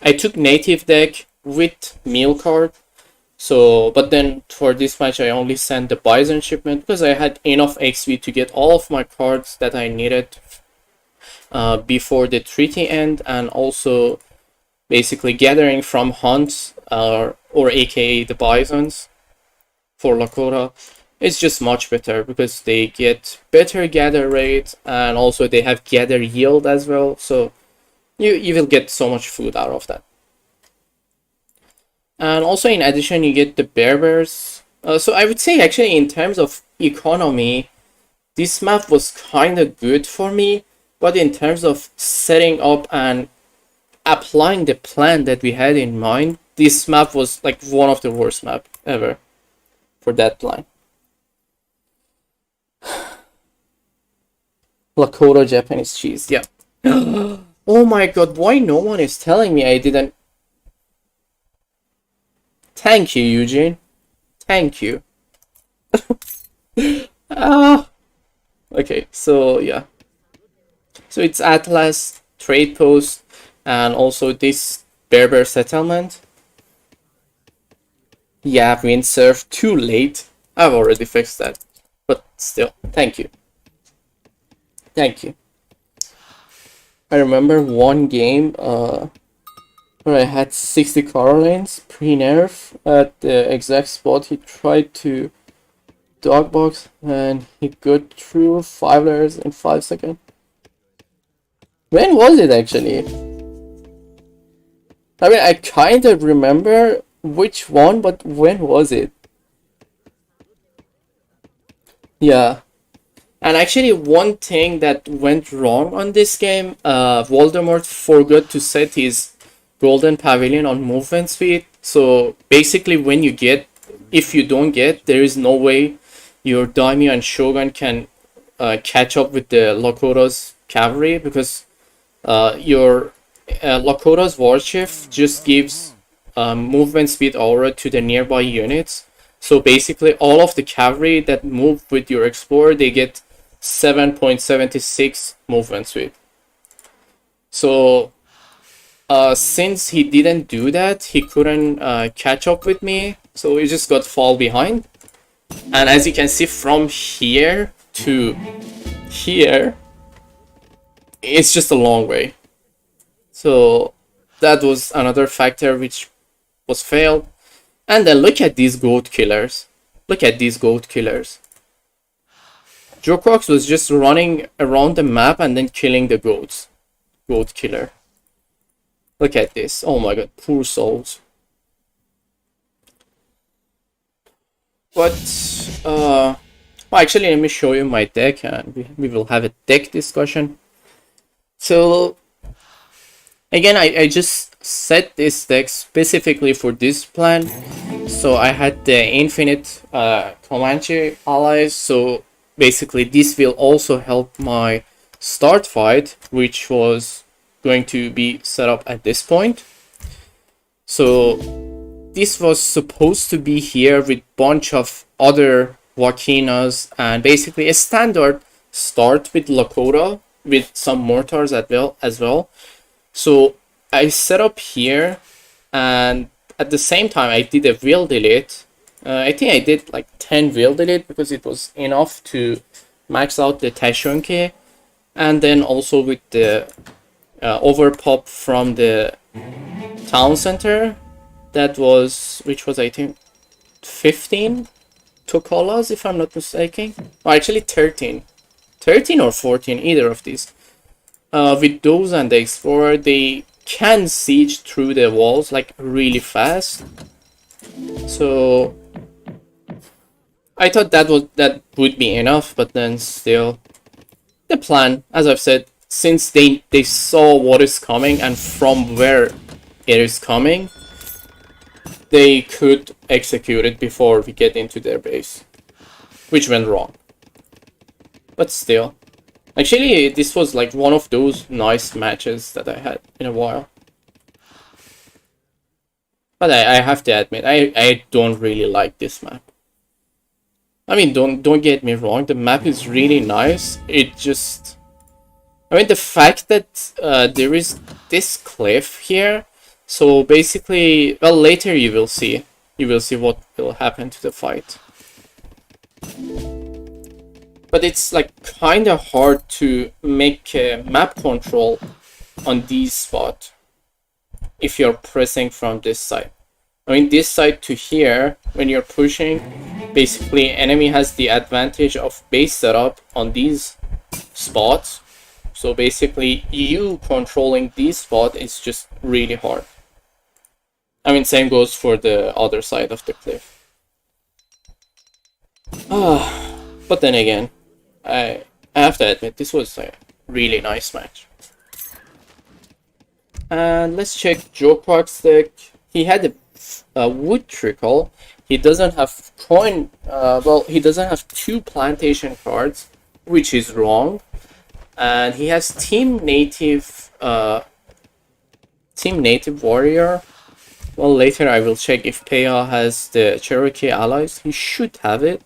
I took native deck with meal card. So, but then for this match I only sent the Bison shipment because I had enough XP to get all of my cards that I needed before the treaty end, and also basically gathering from hunts or aka the Bisons for Lakota. It's just much better because they get better gather rate, and also they have gather yield as well, so you will get so much food out of that. And also in addition you get the bears. So I would say actually in terms of economy, this map was kind of good for me, but in terms of setting up and applying the plan that we had in mind, this map was like one of the worst map ever for that plan. Lakota Japanese cheese, yeah. Oh my god, why no one is telling me I didn't? Thank you, Eugene. Thank you. Okay, so yeah. So it's Atlas, trade post, and also this Berber settlement. Yeah, windsurf, too late. I've already fixed that. But still, thank you. Thank you. I remember one game where I had 60 Carolines pre-nerf at the exact spot he tried to dog box and he got through 5 layers in 5 seconds. When was it actually? I mean, I kind of remember which one, but when was it? Yeah. And actually, one thing that went wrong on this game, Voldemort forgot to set his Golden Pavilion on movement speed. So basically, when you get, if you don't get, there is no way your daimyo and shogun can catch up with the Lakota's cavalry, because your Lakota's warchief just gives movement speed aura to the nearby units. So basically, all of the cavalry that move with your explorer, they get 7.76 movement speed. So since he didn't do that, he couldn't catch up with me. So he just got fall behind. And as you can see, from here to here, it's just a long way. So that was another factor which was failed. And then look at these goat killers. Look at these goat killers. Jokrox was just running around the map and then killing the goats. Goat killer. Look at this. Oh my god, poor souls. But, well, actually, let me show you my deck and we will have a deck discussion. So, again, I just set this deck specifically for this plan. So I had the infinite Comanche allies. So basically this will also help my start fight, which was going to be set up at this point. So this was supposed to be here with bunch of other Wakinas and basically a standard start with Lakota with some mortars as well. So I set up here, and at the same time I did a wheel delete. I think I did like 10 wheel delete because it was enough to max out the Tashunki, and then also with the overpop from the town center, that was, which was I think 15 Tokolas if I'm not mistaken, or actually 13 or 14, either of these. With those and the explorer, they can siege through the walls like really fast. So I thought that would be enough, but then still the plan, as I've said, since they saw what is coming and from where it is coming, they could execute it before we get into their base, which went wrong. But still, actually, this was like one of those nice matches that I had in a while. But I have to admit, I don't really like this map. I mean, don't get me wrong, the map is really nice. It just, I mean, the fact that there is this cliff here. So basically, well, later you will see what will happen to the fight. But it's like kind of hard to make a map control on these spots if you're pressing from this side. I mean, this side to here, when you're pushing, basically enemy has the advantage of base setup on these spots. So basically, you controlling these spots is just really hard. I mean, same goes for the other side of the cliff. But then again, I have to admit, this was a really nice match. And let's check Jokrox's deck. He had a wood trickle. He doesn't have coin. Well, he doesn't have 2 plantation cards, which is wrong. And he has team native warrior. Well, later I will check if Peha has the Cherokee allies. He should have it.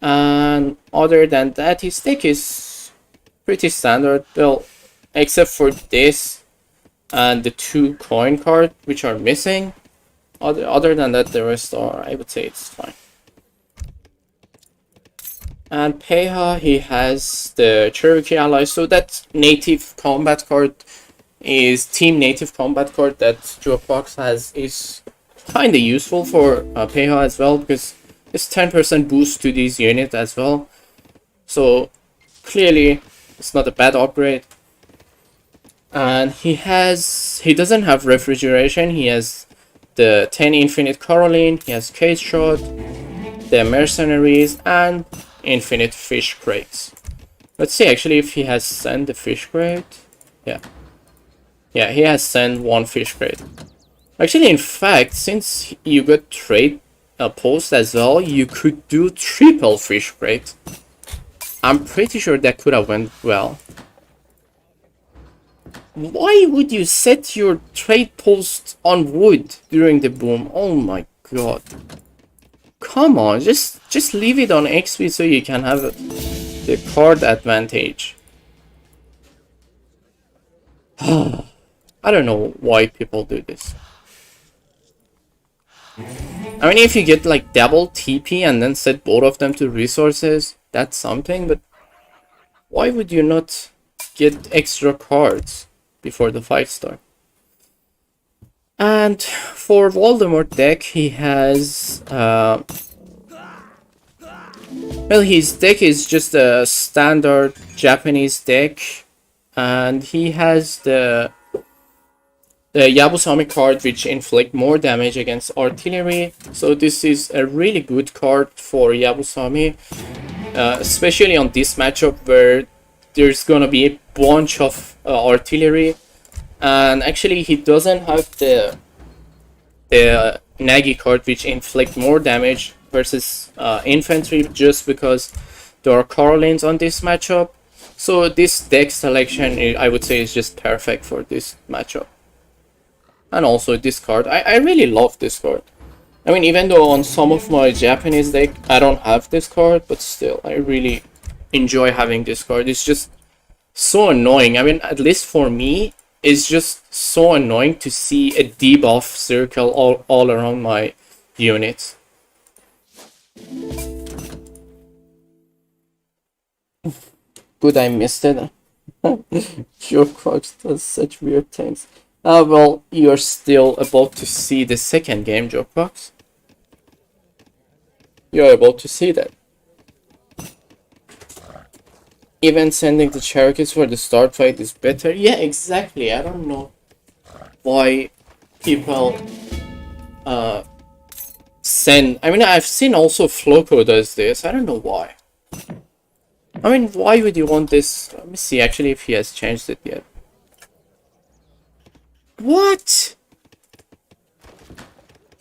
And other than that, his deck is pretty standard. Well, except for this and the 2 coin cards which are missing. Other than that, the rest are, I would say it's fine. And Peha, he has the Cherokee allies. So that native combat card is team native combat card that Jokrox has, is kind of useful for Peha as well, because It's 10% boost to these units as well. So clearly it's not a bad upgrade. And he doesn't have refrigeration. He has the 10 infinite Caroline, he has case shot, the mercenaries, and infinite fish crates. Let's see actually if he has sent the fish crate. Yeah, he has sent one fish crate. Actually, in fact, since you got trade post as well, you could do triple fish crate. I'm pretty sure that could have went well. Why would you set your trade post on wood during the boom? Oh my god. Come on, just leave it on XP so you can have the card advantage. I don't know why people do this. I mean, if you get like double TP and then set both of them to resources, that's something, but why would you not get extra cards before the fight starts? And for Voldemort deck, he has well, his deck is just a standard Japanese deck, and he has the Yabusame card, which inflict more damage against artillery. So this is a really good card for Yabusame, especially on this matchup where there's gonna be a bunch of artillery. And actually he doesn't have the Nagi card, which inflict more damage versus infantry, just because there are Carolines on this matchup. So this deck selection, I would say, is just perfect for this matchup. And also this card, I really love this card. I mean, even though on some of my Japanese deck I don't have this card, but still I really enjoy having this card. It's just so annoying. I mean, at least for me, it's just so annoying to see a debuff circle all around my units. Good, I missed it. Jokefox does such weird things. Well, you're still about to see the second game, Jokefox. You're about to see that. Even sending the Cherokees for the start fight is better. Yeah, exactly. I don't know why people send. I mean, I've seen also Floco does this. I don't know why. I mean, why would you want this? Let me see actually if he has changed it yet. What?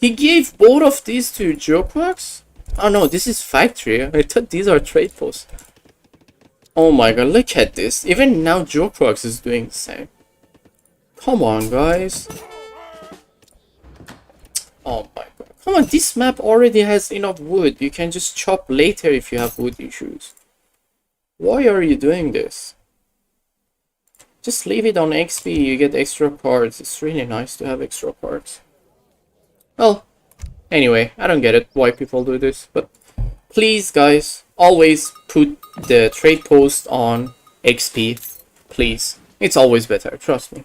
He gave both of these to Jokefox? Oh no, this is factory. I thought these are trade posts. Oh my god, look at this. Even now Jokefox is doing the same. Come on, guys. Oh my god. Come on, this map already has enough wood. You can just chop later if you have wood issues. Why are you doing this? Just leave it on XP, you get extra cards. It's really nice to have extra cards. Well, anyway, I don't get it why people do this, but please guys, always put the trade post on XP, please. It's always better, trust me.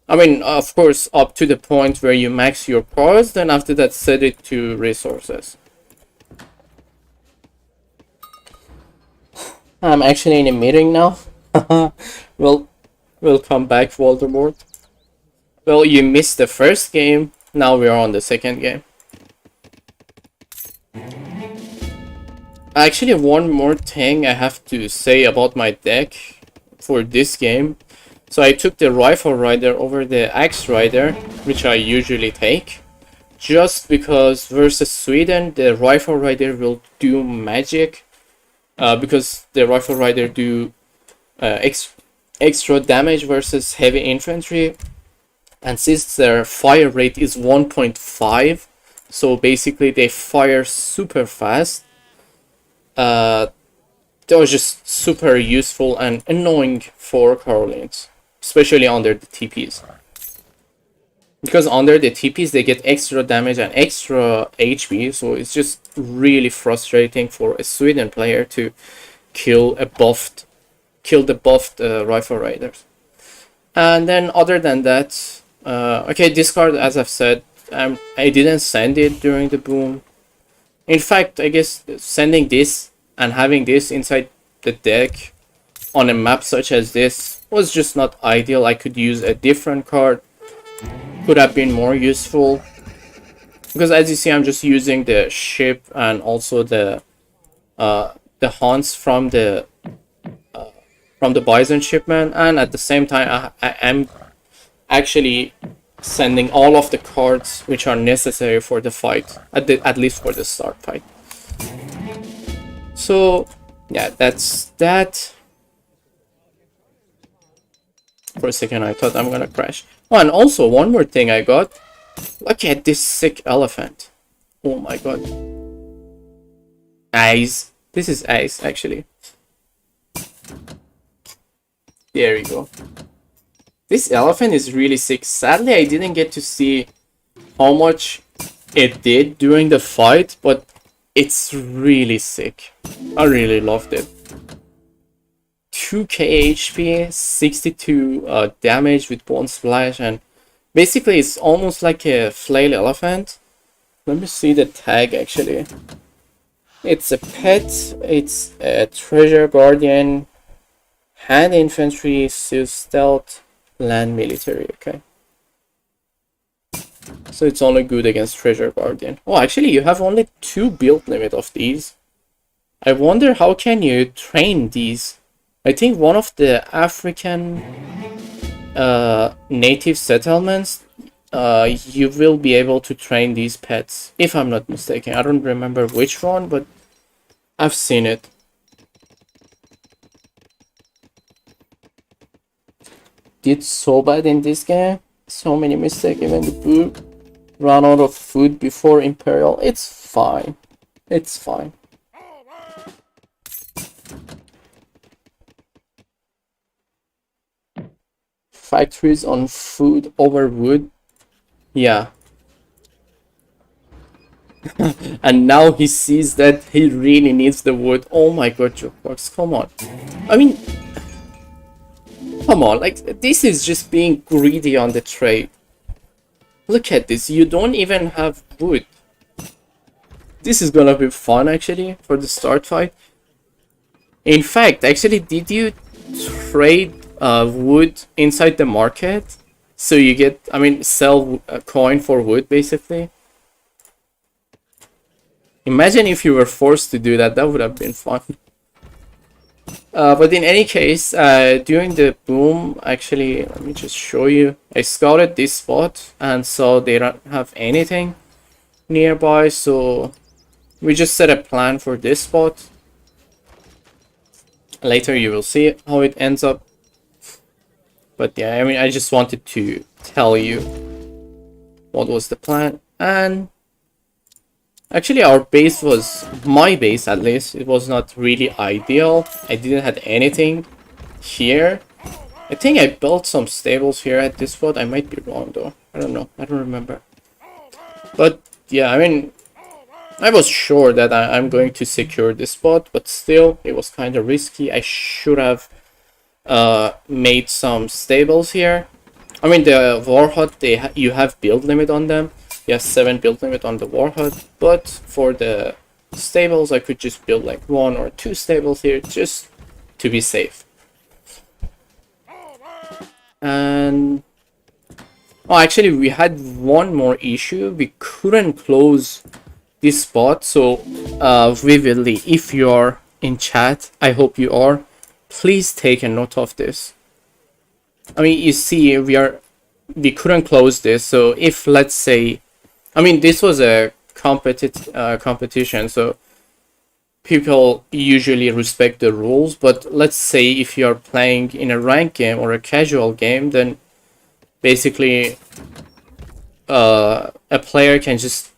I mean, of course, up to the point where you max your cards, then after that set it to resources. I'm actually in a meeting now. Well, we'll come back, Voldemort. Well, you missed the first game. Now we are on the second game. Actually, one more thing I have to say about my deck for this game. So I took the Rifle Rider over the Axe Rider, which I usually take. Just because versus Sweden, the Rifle Rider will do magic. Because the Rifle Rider do extra damage versus heavy infantry, and since their fire rate is 1.5, so basically they fire super fast, that was just super useful and annoying for Carolines, especially under the TPs. Because under the TPs they get extra damage and extra HP, so it's just really frustrating for a Sweden player to kill the buffed Rifle Riders. And then other than that, okay, this card, as I've said, I didn't send it during the boom. In fact, I guess sending this and having this inside the deck on a map such as this was just not ideal. I could use a different card, could have been more useful. Because as you see, I'm just using the ship and also the haunts from the bison shipment, and at the same time I am actually sending all of the cards which are necessary for the fight, at least for the start fight. So yeah, that's that. For a second I thought I'm gonna crash. Oh, and also one more thing I got. Look at this sick elephant. Oh my god. Eyes. This is eyes actually. There we go. This elephant is really sick. Sadly, I didn't get to see how much it did during the fight, but it's really sick. I really loved it. 2k HP, 62 damage with bone splash, and basically it's almost like a flail elephant. Let me see the tag actually. It's a pet, it's a treasure guardian, hand infantry, stealth, land military, okay. So it's only good against treasure guardian. Oh, actually you have only 2 build limit of these. I wonder how can you train these. I think one of the African native settlements, you will be able to train these pets, if I'm not mistaken. I don't remember which one, but I've seen it. Did so bad in this game. So many mistakes. Even the boot ran out of food before Imperial. It's fine. It's fine. Factories on food over wood. Yeah. And now he sees that he really needs the wood. Oh my god, Jukebox, come on. I mean, come on, like, this is just being greedy on the trade. Look at this, you don't even have wood. This is gonna be fun, actually, for the start fight. In fact, actually, did you trade wood inside the market? So you get, I mean, sell a coin for wood, basically. Imagine if you were forced to do that, that would have been fun. But in any case, during the boom, actually, let me just show you. I scouted this spot and saw they don't have anything nearby, so we just set a plan for this spot. Later you will see how it ends up. But yeah, I mean, I just wanted to tell you what was the plan. And actually, our base was, my base at least, it was not really ideal. I didn't have anything here. I think I built some stables here at this spot. I might be wrong though. I don't know. I don't remember. But yeah, I mean, I was sure that I'm going to secure this spot, but still, it was kind of risky. I should have made some stables here. I mean, the war hut, you have build limit on them. You have 7 build limit on the war hut, but for the stables I could just build like 1 or 2 stables here just to be safe. And oh, actually we had one more issue. We couldn't close this spot, so vividly, if you're in chat, I hope you are, please take a note of this. I mean, you see, we couldn't close this, so if, let's say, I mean, this was a competition, so people usually respect the rules, but let's say if you're playing in a ranked game or a casual game, then basically a player can just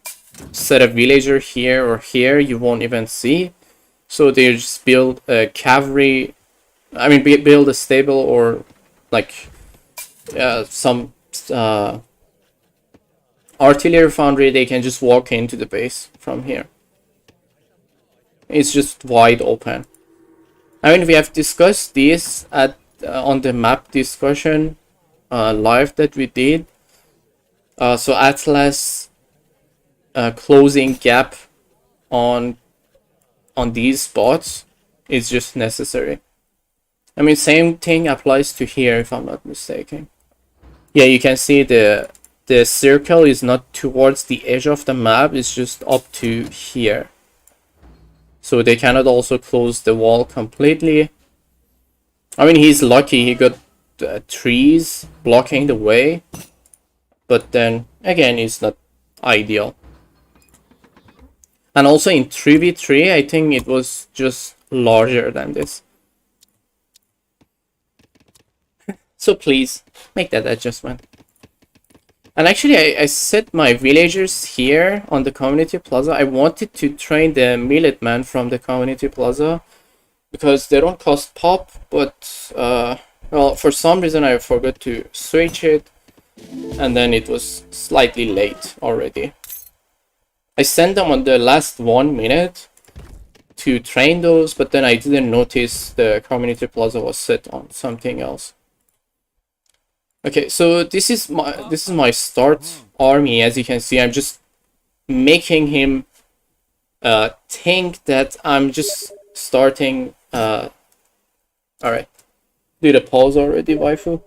set a villager here or here, you won't even see. So they just build a cavalry, I mean, build a stable or like some artillery foundry. They can just walk into the base from here. It's just wide open. I mean, we have discussed this at on the map discussion live that we did. So Atlas closing gap on these spots is just necessary. I mean, same thing applies to here if I'm not mistaken. Yeah, you can see the circle is not towards the edge of the map, it's just up to here. So they cannot also close the wall completely. I mean, he's lucky he got trees blocking the way, but then again, it's not ideal. And also in 3v3, I think it was just larger than this. So please, make that adjustment. And actually, I set my villagers here on the community plaza. I wanted to train the millet man from the community plaza because they don't cost pop, but well, for some reason I forgot to switch it, and then it was slightly late already. I sent them on the last 1 minute to train those, but then I didn't notice the community plaza was set on something else. Okay, so this is my start army. As you can see, I'm just making him think that I'm just starting. All right, do the pause already, waifu.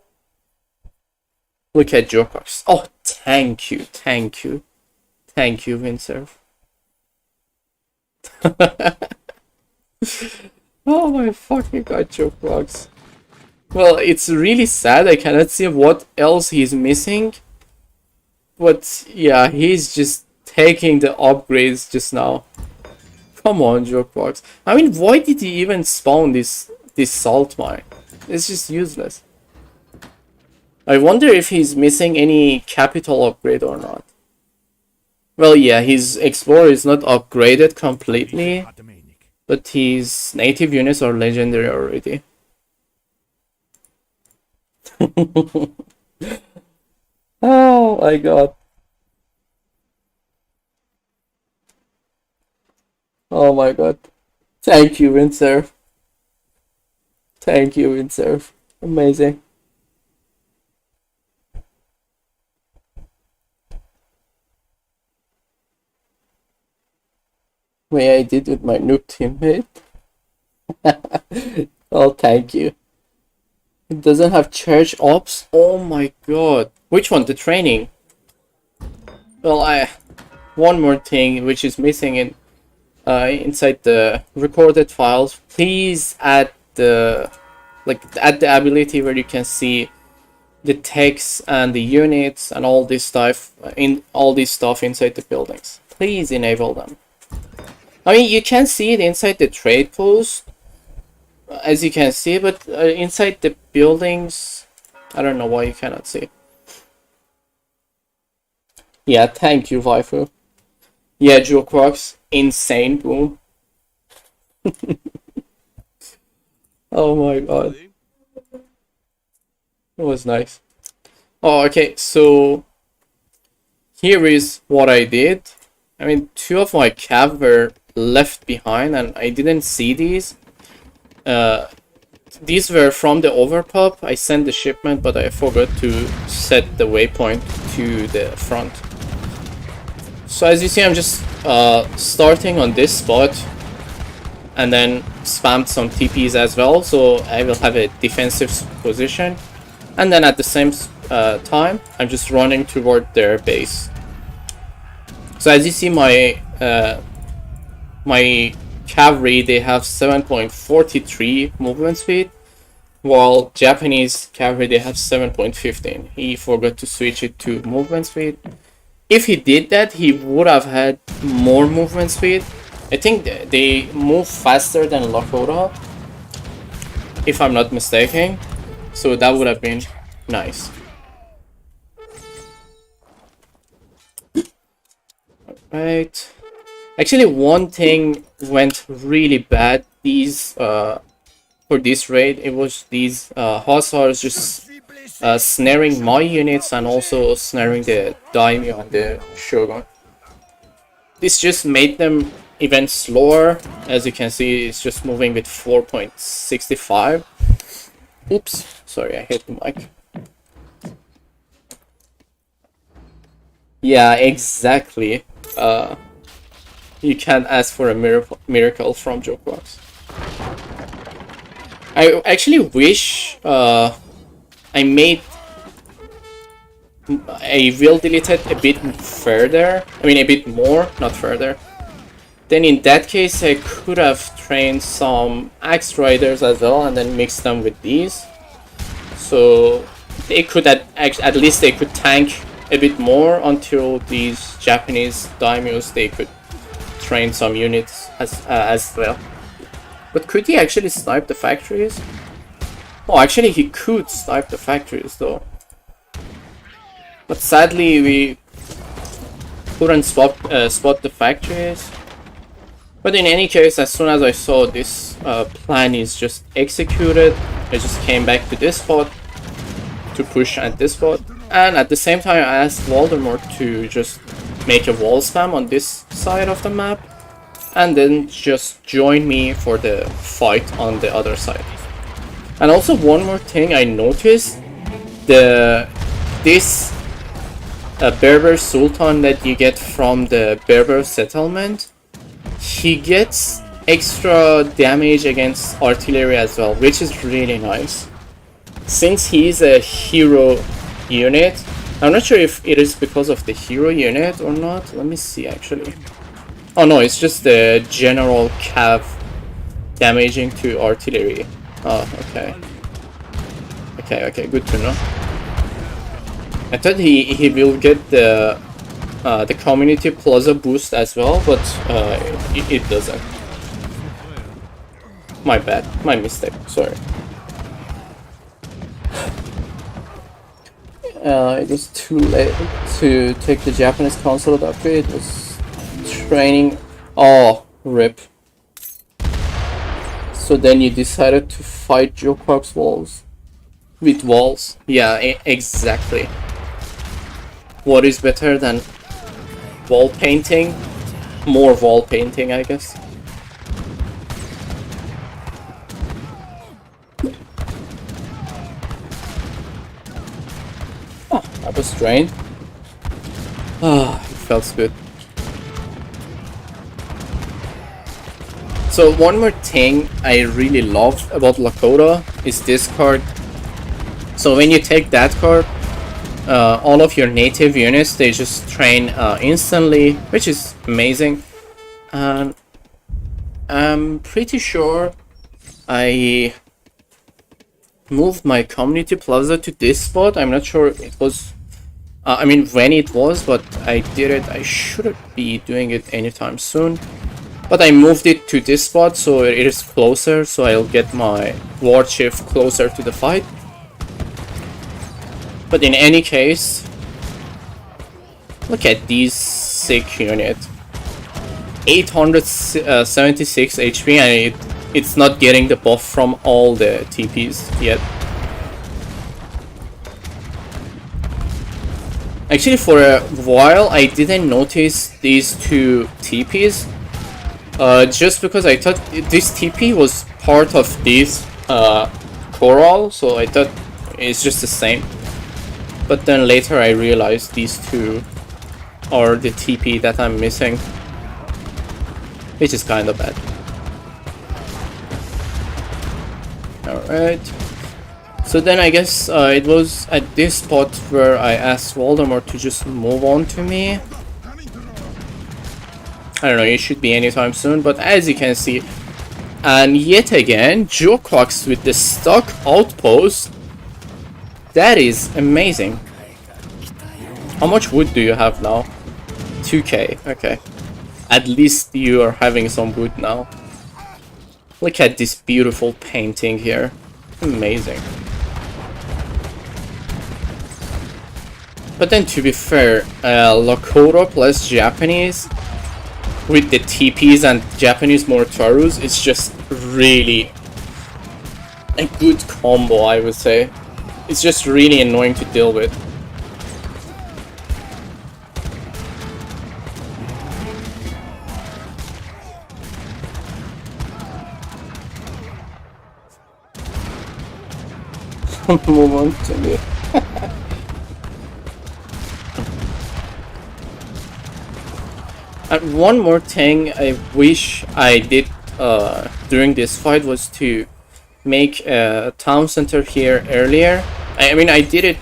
Look at Jokox. Oh, thank you, Windsurf. Oh my fucking god, Jokox. Well, it's really sad. I cannot see what else he's missing. But yeah, he's just taking the upgrades just now. Come on, Jokebox. I mean, why did he even spawn this salt mine? It's just useless. I wonder if he's missing any capital upgrade or not. Well, yeah, his explorer is not upgraded completely, but his native units are legendary already. Oh my god. Oh my god. Thank you, Windsurf. Thank you, Windsurf. Amazing. Way I did with my noob teammate. Oh, thank you. It doesn't have church ops? Oh my god. Which one? The training? Well, one more thing which is missing in inside the recorded files. Please add the ability where you can see the text and the units and all this stuff inside the buildings. Please enable them. I mean, you can see it inside the trade post, as you can see, but inside the buildings, I don't know why you cannot see. Yeah, thank you, waifu. Yeah, Jukebox, insane boom. Oh my god. It was nice. Oh, okay, so here is what I did. I mean, 2 of my cav were left behind and I didn't see these. These were from the overpop. I sent the shipment, but I forgot to set the waypoint to the front. So as you see, I'm just starting on this spot and then spammed some TPs as well, so I will have a defensive position. And then at the same time, I'm just running toward their base. So as you see, my cavalry, they have 7.43 movement speed, while Japanese cavalry, they have 7.15. He forgot to switch it to movement speed. If he did that, he would have had more movement speed. I think they move faster than Lakota, if I'm not mistaken. So that would have been nice. Right. Actually, one thing went really bad. These for this raid, it was these hussars just snaring my units and also snaring the daimyo and the shogun. This just made them even slower. As you can see, it's just moving with 4.65. Oops, sorry, I hit the mic. Yeah, exactly. You can't ask for a miracle from Jokebox. I actually wish I made I will delete it a bit further. I mean a bit more, not further. Then in that case I could have trained some axe riders as well and then mixed them with these. So they could at least they could tank a bit more until these Japanese daimyos they could train some units as well. But could he actually snipe the factories? Oh, actually he could snipe the factories though. But sadly we couldn't spot the factories. But in any case, as soon as I saw this plan is just executed, I just came back to this spot to push at this spot. And at the same time I asked Voldemort to just make a wall spam on this side of the map. And then just join me for the fight on the other side. And also one more thing I noticed, this Berber Sultan that you get from the Berber settlement, he gets extra damage against artillery as well, which is really nice. Since he's a hero unit, I'm not sure if it is because of the hero unit or not. Let me see actually. Oh no, it's just the general cav damaging to artillery. Oh, okay. Okay, good to know. I thought he will get the community plaza boost as well, but it doesn't. My bad, my mistake, sorry. It was too late to take the Japanese consulate upgrade. It was training. Oh, rip. So then you decided to fight Jokwak's walls? With walls? Yeah, exactly. What is better than wall painting? More wall painting, I guess. Oh, that was drained. Ah, it felt good. So one more thing I really love about Lakota is this card. So when you take that card, all of your native units, they just train instantly, which is amazing. And I'm pretty sure I moved my community plaza to this spot. I'm not sure it was, I mean when it was, but I did it. I shouldn't be doing it anytime soon. But I moved it to this spot so it is closer, so I'll get my war chief closer to the fight. But in any case, look at these sick unit. 876 HP and it's not getting the buff from all the TPs yet. Actually, for a while I didn't notice these two TPs. Just because I thought this TP was part of this coral, so I thought it's just the same. But then later I realized these two are the TP that I'm missing, which is kind of bad. Alright. So then I guess it was at this spot where I asked Voldemort to just move on to me. I don't know, it should be anytime soon, but as you can see, and yet again, Jokwaks with the stock outpost. That is amazing. How much wood do you have now? 2k, okay. At least you are having some wood now. Look at this beautiful painting here. Amazing. But then to be fair, Lakota plus Japanese with the TPs and Japanese Mortarus, it's just really a good combo, I would say. It's just really annoying to deal with. Move on to me. And one more thing I wish I did during this fight was to make a town center here earlier. I mean, I did it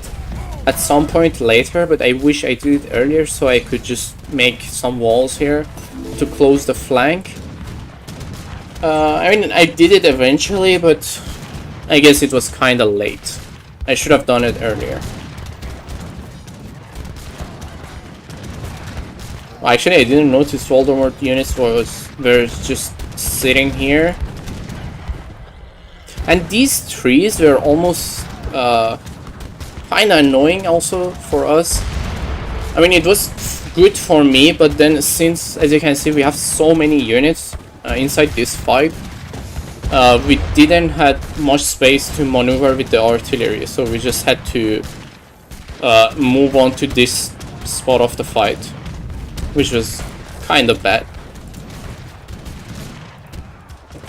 at some point later, but I wish I did it earlier so I could just make some walls here to close the flank. I mean, I did it eventually, but I guess it was kind of late. I should have done it earlier. Actually, I didn't notice Voldemort units were just sitting here. And these trees were almost kind of annoying also for us. I mean, it was good for me, but then since, as you can see, we have so many units inside this fight, we didn't have much space to maneuver with the artillery, so we just had to move on to this spot of the fight, which was kind of bad.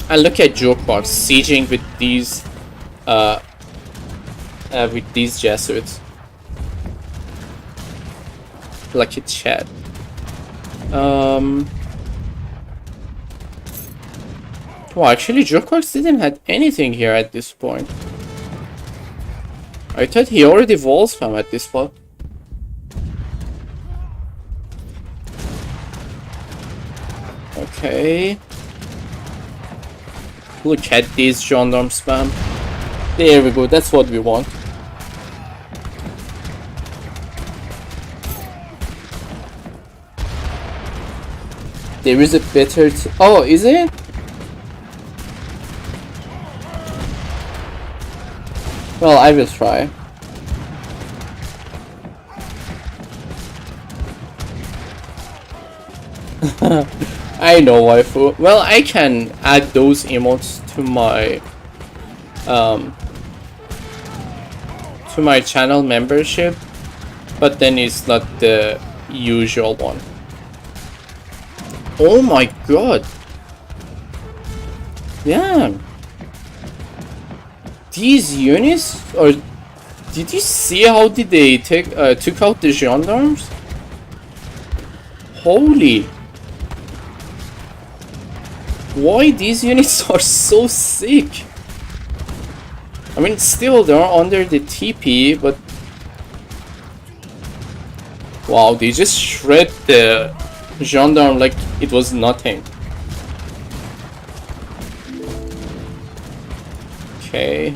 And look at Jokebox sieging with these Jesuits. Lucky Chad. Well, actually, Jokebox didn't have anything here at this point. I thought he already wall spam at this spot. Okay. Look at these gendarme spam. There we go, that's what we want. There is a better oh, is it? Well, I will try. I know, waifu. Well, I can add those emotes to my channel membership, but then it's not the usual one. Oh my god! Yeah. These units, or did you see how did they took out the gendarmes? Holy! Why these units are so sick? I mean, still they're under the TP, but wow, they just shred the gendarme like it was nothing. Okay.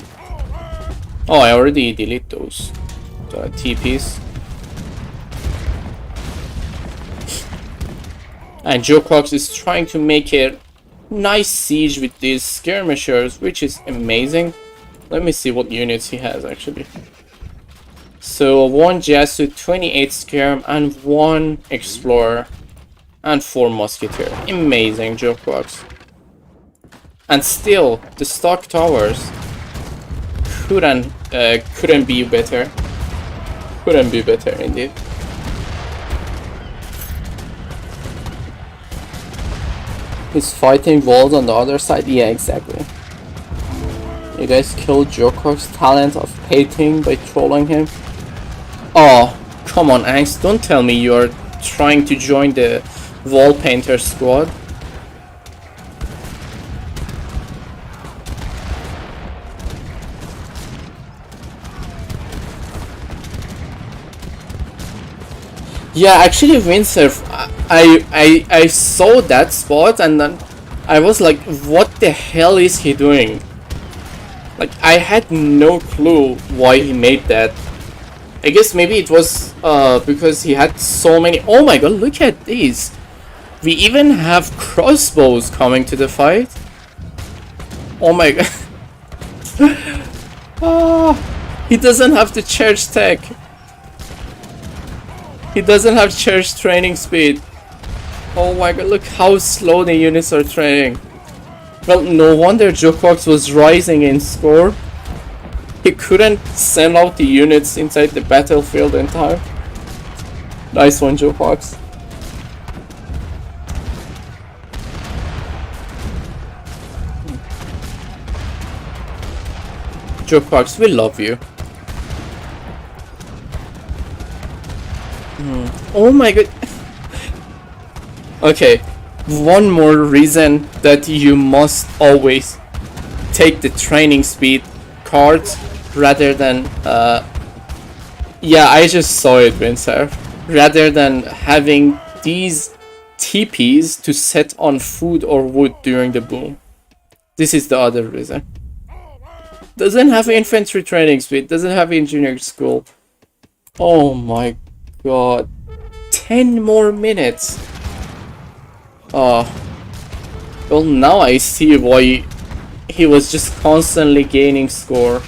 Oh, I already delete those TPs. And Jokox is trying to make a nice siege with these skirmishers, which is amazing. Let me see what units he has actually. So 1 Jesuit, 28 skirm, and 1 explorer, and 4 musketeer. Amazing Jokox. And still, the stock towers couldn't be better. Couldn't be better indeed. He's fighting walls on the other side. Yeah, exactly. You guys killed Joker's talent of hating by trolling him. Oh, come on, Angst. Don't tell me you're trying to join the wall painter squad. Yeah, actually, Windsurf, I saw that spot and then I was like, what the hell is he doing? Like, I had no clue why he made that. I guess maybe it was because he had so many. Oh my god, look at these. We even have crossbows coming to the fight. Oh my god. Oh, he doesn't have the charge tech. He doesn't have charge training speed. Oh my god, look how slow the units are training. Well, no wonder Jokox was rising in score. He couldn't send out the units inside the battlefield in time. Nice one, Jokox. Jokox, we love you. Oh my god. Okay, one more reason that you must always take the training speed cards rather than yeah, I just saw it, Windsor. Rather than having these TPs to set on food or wood during the boom. This is the other reason. Doesn't have infantry training speed, doesn't have engineering school. Oh my god. 10 more minutes. Oh. Well, now I see why he was just constantly gaining score.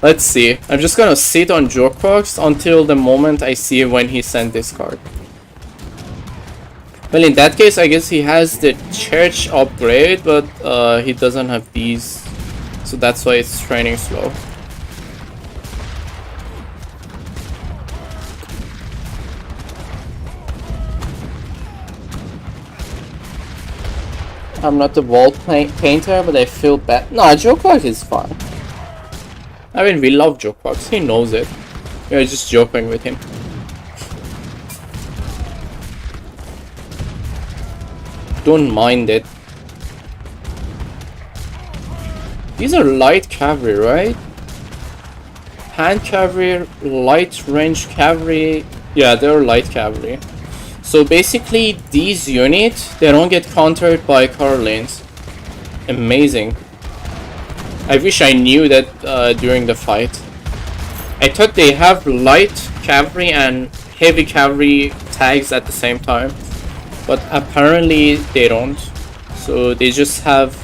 Let's see. I'm just gonna sit on Jokox until the moment I see when he sent this card. Well, in that case, I guess he has the church upgrade, but he doesn't have these. So that's why it's training slow. I'm not the wall painter, but I feel bad. No, Jokox is fine. I mean, we love Jokox. He knows it. We're just joking with him. Don't mind it. These are light cavalry, right? Hand cavalry, light range cavalry. Yeah, they're light cavalry. So basically, these units, they don't get countered by Carlins. Amazing. I wish I knew that during the fight. I thought they have light cavalry and heavy cavalry tags at the same time. But apparently they don't. So they just have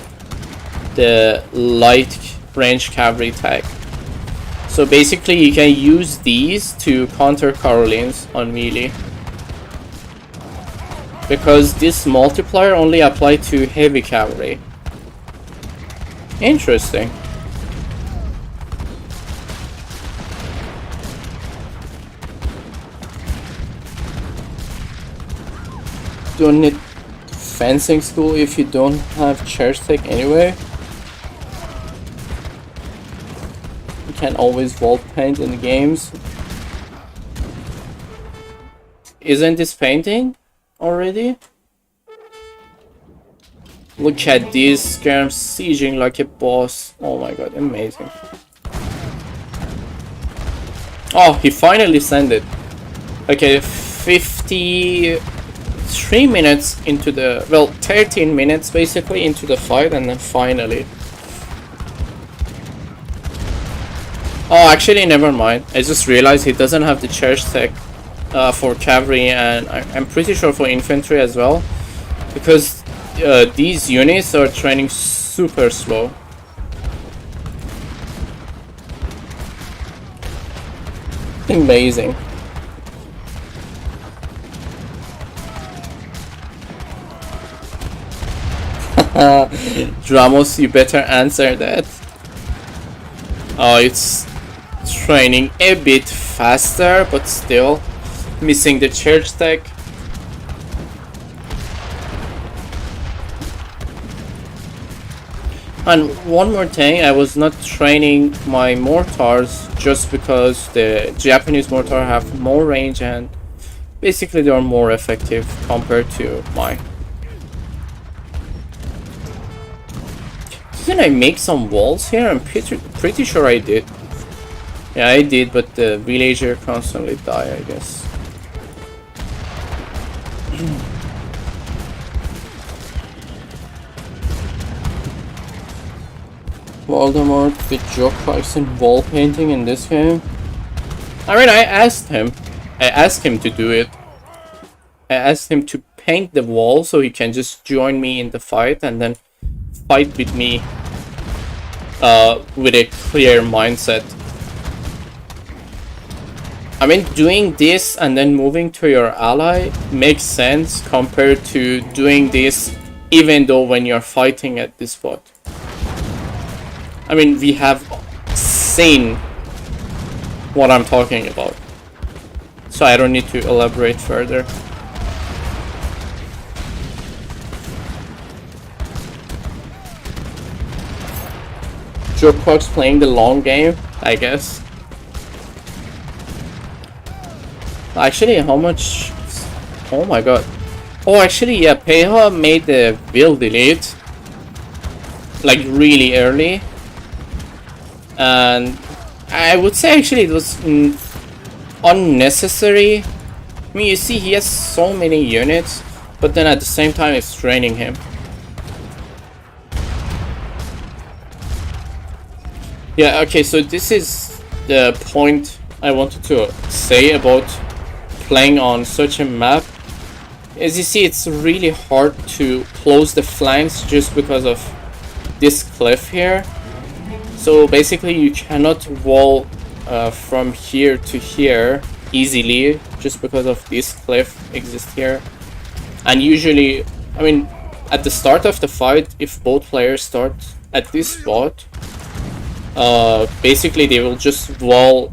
the light range cavalry tag. So basically you can use these to counter Carolines on melee. Because this multiplier only applies to heavy cavalry. Interesting. Don't need fencing school if you don't have church tech anyway. You can always vault paint in the games. Isn't this painting already? Look at this, Skirm sieging like a boss. Oh my god, amazing. Oh, he finally sent it. Okay, 53 minutes into the, well, 13 minutes basically into the fight, and then finally. Oh, actually, never mind. I just realized he doesn't have the church tech for cavalry, and I'm pretty sure for infantry as well, because these units are training super slow. Amazing. Dramos, you better answer that. Oh, it's training a bit faster, but still missing the church tech. And one more thing, I was not training my mortars just because the Japanese mortar have more range and basically they are more effective compared to mine. Didn't I make some walls here? I'm pretty sure I did. Yeah, I did, but the villager constantly die, I guess. Voldemort with Jokox and wall painting in this game. I mean, I asked him to do it. I asked him to paint the wall so he can just join me in the fight and then fight with me with a clear mindset. I mean, doing this and then moving to your ally makes sense compared to doing this even though when you're fighting at this spot. I mean, we have seen what I'm talking about, so I don't need to elaborate further. Jokox playing the long game, I guess. Actually, how much? Oh my god. Oh, actually, yeah, Peha made the build delete like really early, and I would say actually it was unnecessary. I mean, you see, he has so many units, but then at the same time, it's draining him. Yeah, okay, so this is the point I wanted to say about playing on such a map. As you see, it's really hard to close the flanks just because of this cliff here. So basically you cannot wall from here to here easily just because of this cliff exists here. And usually, I mean, at the start of the fight, if both players start at this spot, basically they will just wall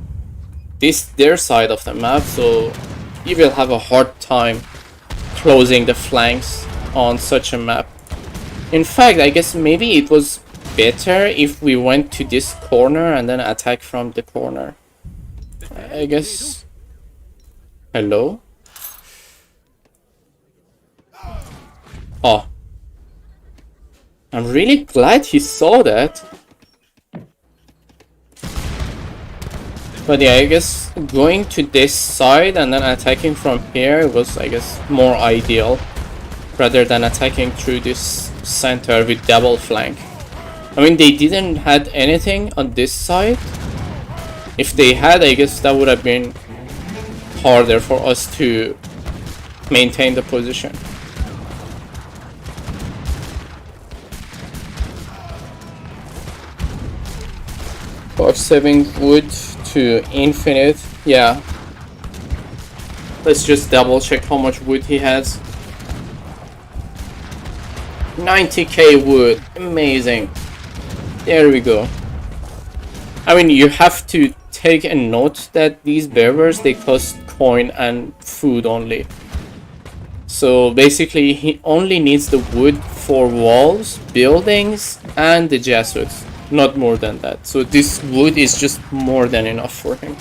their side of the map, so you will have a hard time closing the flanks on such a map. In fact, I guess maybe it was better if we went to this corner and then attack from the corner. I guess. Hello? Oh. I'm really glad he saw that. But yeah, I guess going to this side and then attacking from here was, I guess, more ideal, rather than attacking through this center with double flank. I mean, they didn't had anything on this side. If they had, I guess that would have been harder for us to maintain the position. Box saving wood to infinite. Yeah. Let's just double check how much wood he has. 90k wood. Amazing. There we go. I mean, you have to take a note that these bearers, they cost coin and food only. So basically he only needs the wood for walls, buildings, and the Jesuits. Not more than that. So this wood is just more than enough for him.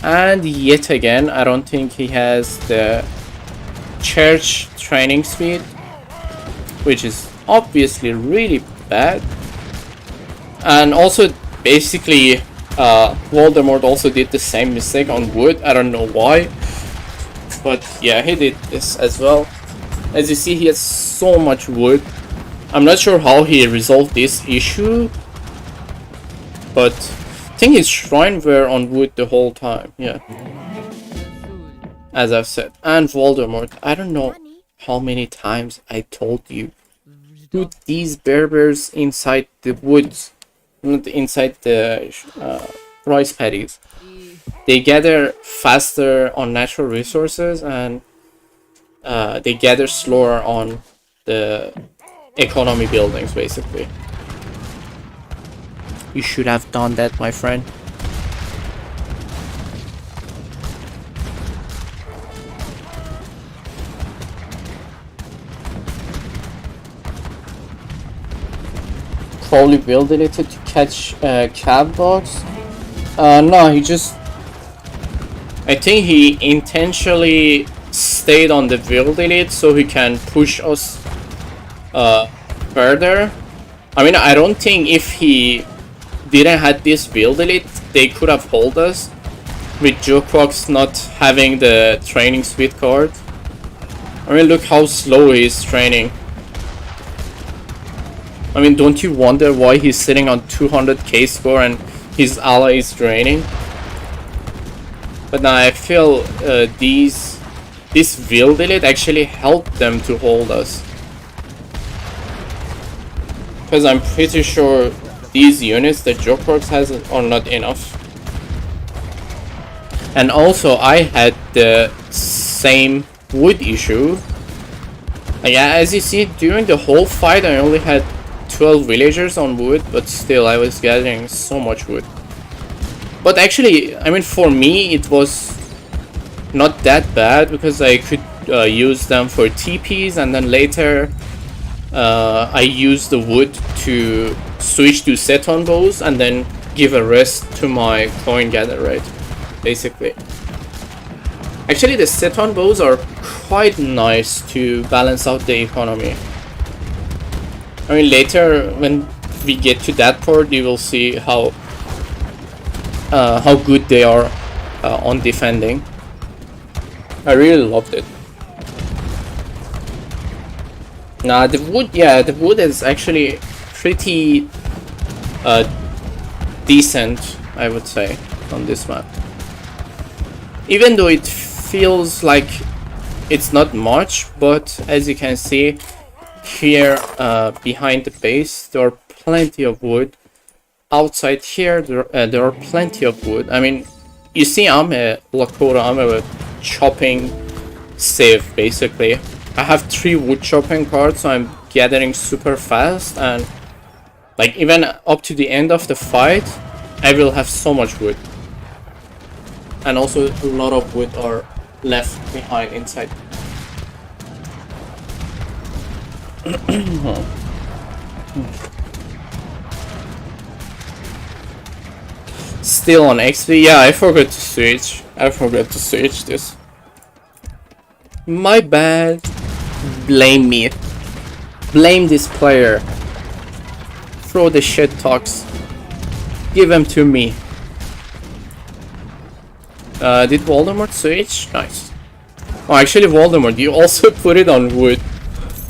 And yet again, I don't think he has the church training speed, which is obviously really bad. And also basically Voldemort also did the same mistake on wood. I don't know why, but yeah, he did this as well. As you see, he has so much wood. I'm not sure how he resolved this issue, but I think his shrine were on wood the whole time. Yeah, as I've said. And Voldemort, I don't know how many times I told you, put these bearers inside the woods, not inside the rice paddies. They gather faster on natural resources, and they gather slower on the economy buildings, basically. You should have done that, my friend. Probably building it to catch cab box. No, he just, I think he intentionally stayed on the build elite so he can push us further. I mean, I don't think if he didn't have this build elite, they could have hold us with Jokrox not having the training speed card. I mean, look how slow he is training. I mean, don't you wonder why he's sitting on 200k score and his ally is draining? But now I feel this build elite actually helped them to hold us. Because I'm pretty sure these units that Jokrox has are not enough. And also I had the same wood issue. Yeah, as you see, during the whole fight I only had 12 villagers on wood, but still I was gathering so much wood. But actually, I mean, for me it was not that bad because I could use them for TPs, and then later I used the wood to switch to Seton bows and then give a rest to my coin gather rate. basically. Actually, the set-on bows are quite nice to balance out the economy. I mean, later when we get to that part, you will see how good they are on defending. I really loved it. Nah, the wood, yeah, the wood is actually pretty decent, I would say, on this map. Even though it feels like it's not much, but as you can see here behind the base, there are plenty of wood. Outside here, there are plenty of wood. I mean, you see, I'm a Lakota, I'm a chopping save basically. I have 3 wood chopping cards, so I'm gathering super fast, and like even up to the end of the fight, I will have so much wood. And also a lot of wood are left behind inside. Still on XP? Yeah, I forgot to switch. I forgot to switch this. My bad. Blame me. Blame this player. Throw the shit talks. Give them to me. Did Voldemort switch? Nice. Oh, actually, Voldemort, you also put it on wood.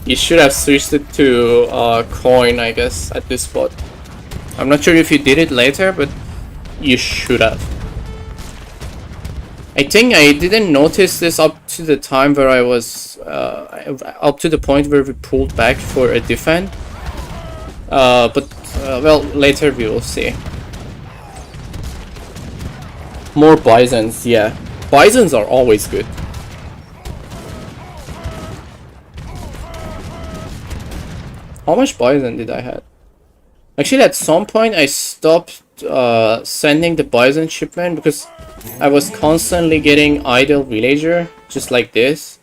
You should have switched it to coin, I guess, at this spot. I'm not sure if you did it later, but you should have. I think I didn't notice this up to the time where I was up to the point where we pulled back for a defend. But well, later we will see. More bisons, yeah. Bisons are always good. How much bison did I have? Actually, at some point I stopped sending the bison shipment because I was constantly getting idle villager, just like this.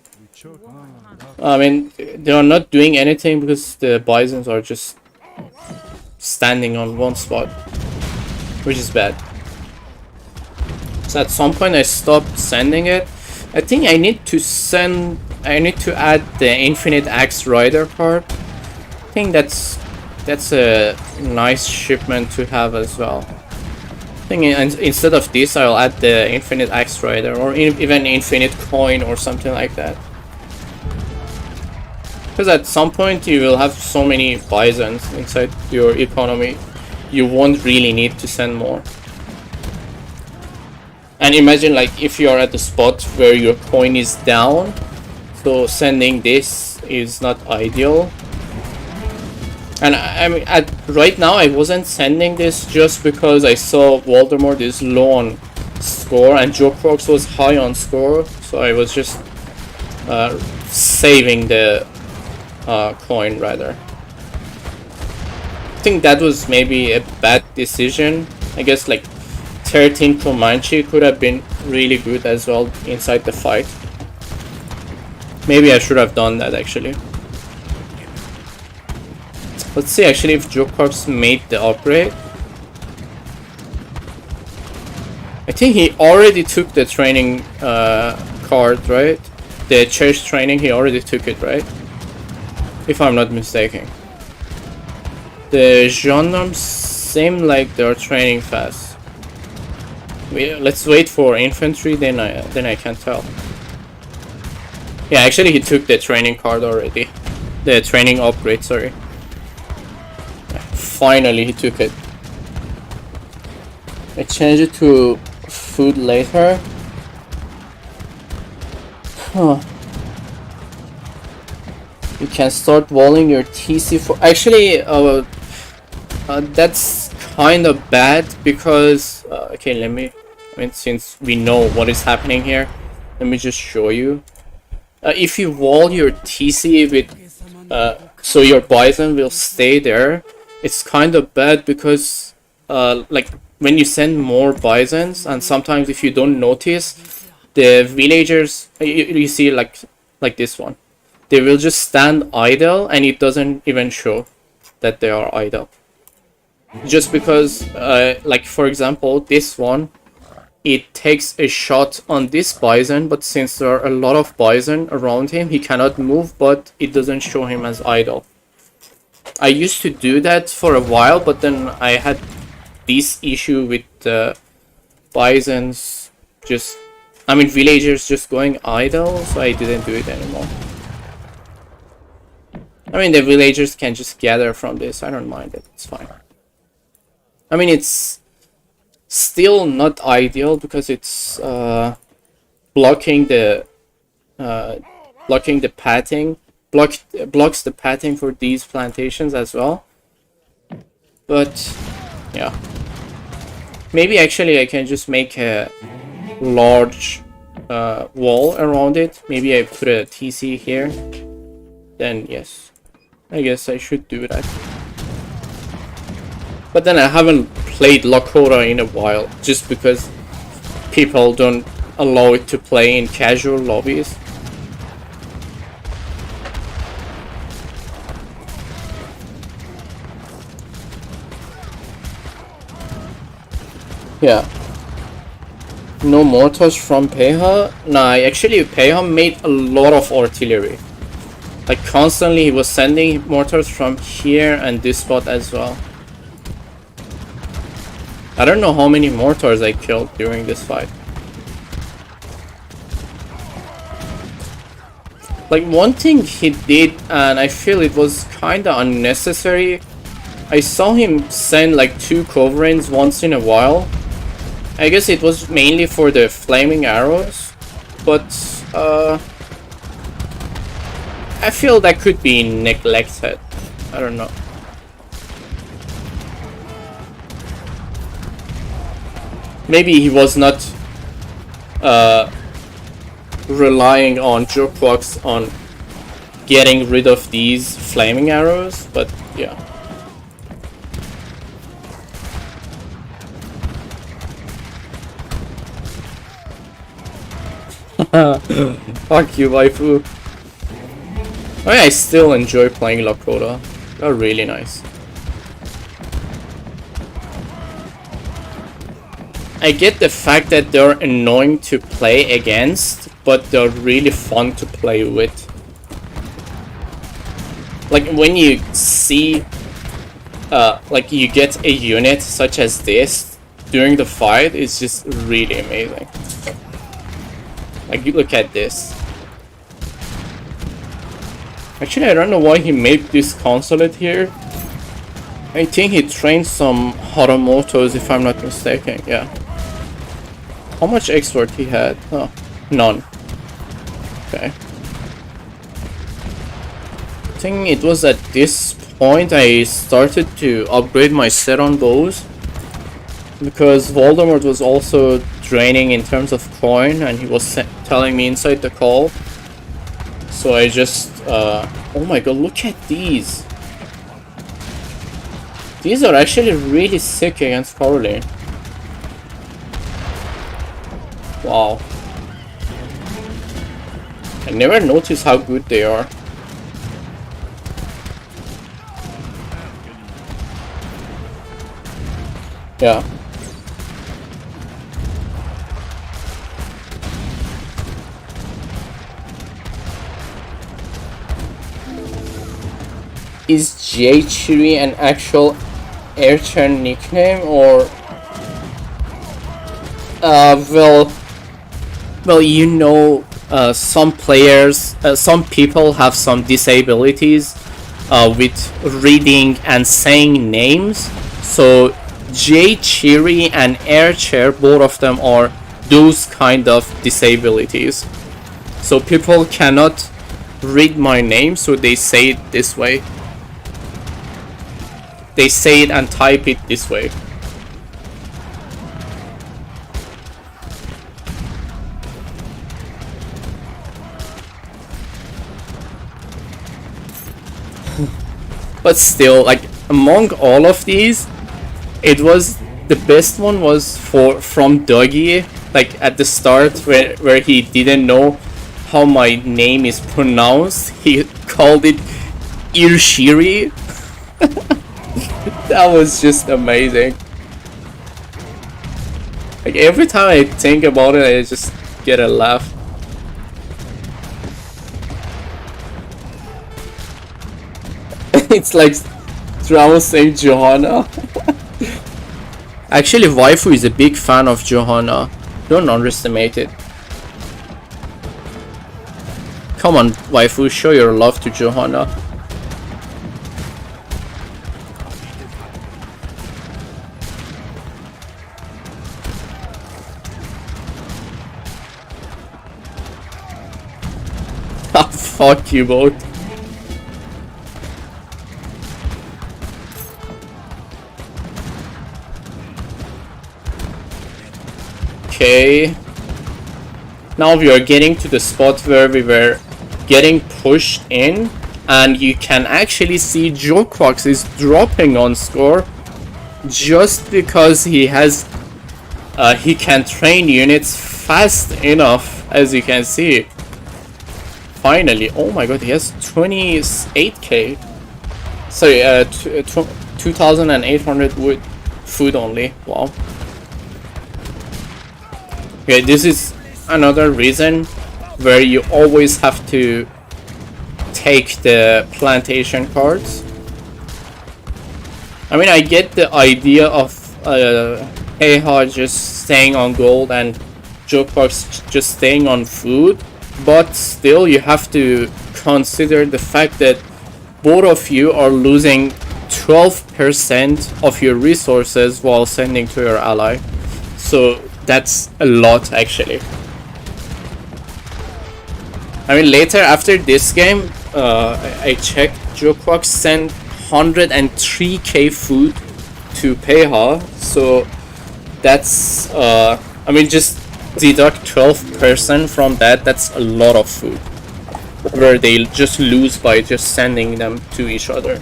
I mean, they are not doing anything because the bisons are just standing on one spot, which is bad. So at some point I stopped sending it. I think I need to add the Infinite Axe Rider card. I think that's a nice shipment to have as well. I think instead of this, I'll add the Infinite Axe Rider or even Infinite Coin or something like that. Because at some point you will have so many bisons inside your economy, you won't really need to send more. And imagine, like, if you are at the spot where your coin is down, so sending this is not ideal. And I mean, right now I wasn't sending this just because I saw Voldemort is low on score and Joe Crocs was high on score, so I was just saving the coin rather. I think that was maybe a bad decision. I guess like 13 Comanche could have been really good as well inside the fight. Maybe I should have done that actually. Let's see actually if Joe made the upgrade. I think he already took the training card, right? The church training, he already took it, right? If I'm not mistaken. The gendarmes seem like they're training fast. Let's wait for infantry, then I can tell. Yeah, actually he took the training card already. The training upgrade, sorry. Finally he took it. I changed it to food later. Huh. You can start walling your TC for... Actually, that's kind of bad because... okay, let me... I mean, since we know what is happening here, let me just show you. If you wall your TC with... so your bison will stay there, it's kind of bad because... like, when you send more bisons, and sometimes if you don't notice, the villagers... you see, like this one. They will just stand idle and it doesn't even show that they are idle. Just because, like for example, this one, it takes a shot on this bison, but since there are a lot of bison around him, he cannot move, but it doesn't show him as idle. I used to do that for a while, but then I had this issue with bisons just, I mean villagers just going idle, so I didn't do it anymore. I mean, the villagers can just gather from this, I don't mind it, it's fine. I mean, it's still not ideal because it's blocking the pathing, blocks the pathing for these plantations as well. But yeah, maybe actually I can just make a large wall around it. Maybe I put a TC here. Then yes, I guess I should do that. But then I haven't played Lakota in a while, just because people don't allow it to play in casual lobbies. Yeah. No mortars from Peha? Nah, actually Peha made a lot of artillery. Like constantly he was sending mortars from here and this spot as well. I don't know how many mortars I killed during this fight. Like one thing he did, and I feel it was kinda unnecessary. I saw him send like 2 coverings once in a while. I guess it was mainly for the flaming arrows, but I feel that could be neglected. I don't know. Maybe he was not relying on Jukebox on getting rid of these flaming arrows, but yeah. Fuck you, waifu. Oh yeah, I still enjoy playing Lakota. They're really nice. I get the fact that they're annoying to play against, but they're really fun to play with. Like when you see, like you get a unit such as this during the fight, it's just really amazing. Like you look at this. Actually, I don't know why he made this consulate here. I think he trained some Haramotos if I'm not mistaken, yeah. How much export he had? Oh, none. Okay. I think it was at this point I started to upgrade my set on bows. Because Voldemort was also draining in terms of coin and he was telling me inside the call. So I just, oh my god, look at these. These are actually really sick against Caroline. Wow. I never noticed how good they are. Yeah. Is Jaegerchere an actual Airchan nickname or well, you know, some players, some people have some disabilities with reading and saying names. So Jaegerchere and Airchere, both of them are those kind of disabilities. So people cannot read my name, so they say it this way. They say it and type it this way. But still, like among all of these, it was the best one was from Dougie, like at the start where he didn't know how my name is pronounced. He called it Irshiri. That was just amazing. Like every time I think about it, I just get a laugh. It's like drama saying Johanna. Actually, Waifu is a big fan of Johanna. Don't underestimate it. Come on, Waifu, show your love to Johanna. Fuck you both. Okay. Now we are getting to the spot where we were getting pushed in, and you can actually see Joquox is dropping on score just because he has he can train units fast enough, as you can see. Finally, oh my god, he has 28k. Sorry, 2,800 wood food only. Wow. Okay, this is another reason where you always have to take the plantation cards. I mean, I get the idea of Heiha just staying on gold and Jokebox just staying on food, but still you have to consider the fact that both of you are losing 12% of your resources while sending to your ally. So that's a lot, actually. I mean, later after this game, I checked, Jokebox sent 103k food to Heiha, so that's I mean, just deduct 12% from that, that's a lot of food where they just lose by just sending them to each other.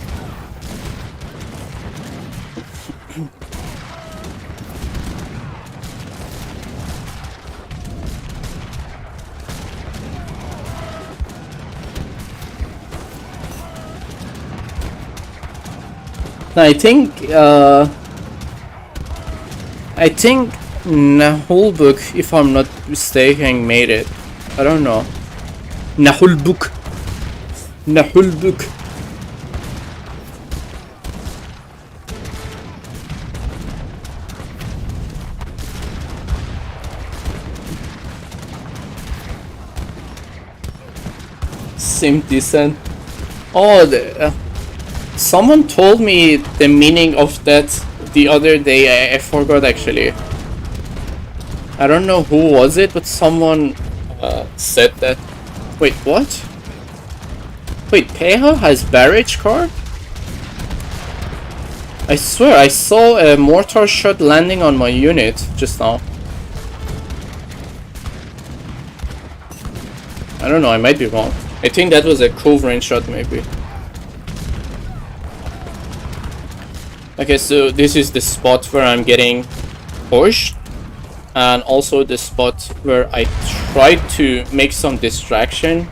I think Nahulbuk, if I'm not mistaken, made it. I don't know. Nahulbuk. Sim descent. Oh, someone told me the meaning of that the other day. I forgot, actually. I don't know who was it, but someone said that. Wait, what? Wait, Heiha has barrage card? I swear I saw a mortar shot landing on my unit just now. I don't know, I might be wrong. I think that was a covering shot, maybe. Okay, so this is the spot where I'm getting pushed, and also the spot where I tried to make some distraction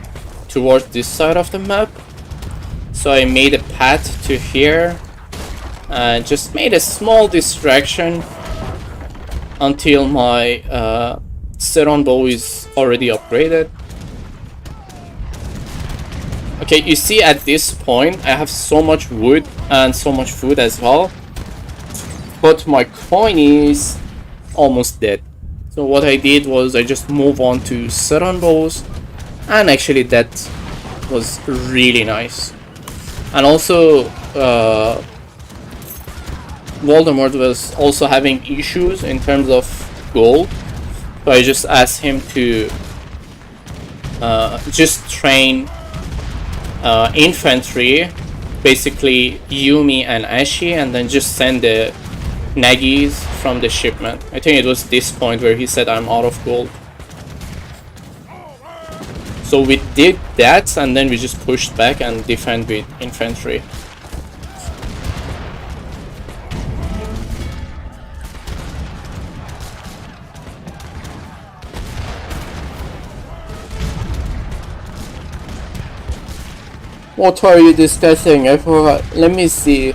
towards this side of the map. So I made a path to here and just made a small distraction until my Seron bow is already upgraded. Okay, you see, at this point I have so much wood and so much food as well, but my coin is almost dead. So what I did was I just moved on to Seron bows, and actually that was really nice. And also Voldemort was also having issues in terms of gold, so I just asked him to just train infantry, basically Yumi and Ashi, and then just send the Nagis from the shipment. I think it was this point where he said I'm out of gold. So we did that, and then we just pushed back and defend with infantry. What are you discussing? I forgot. Let me see.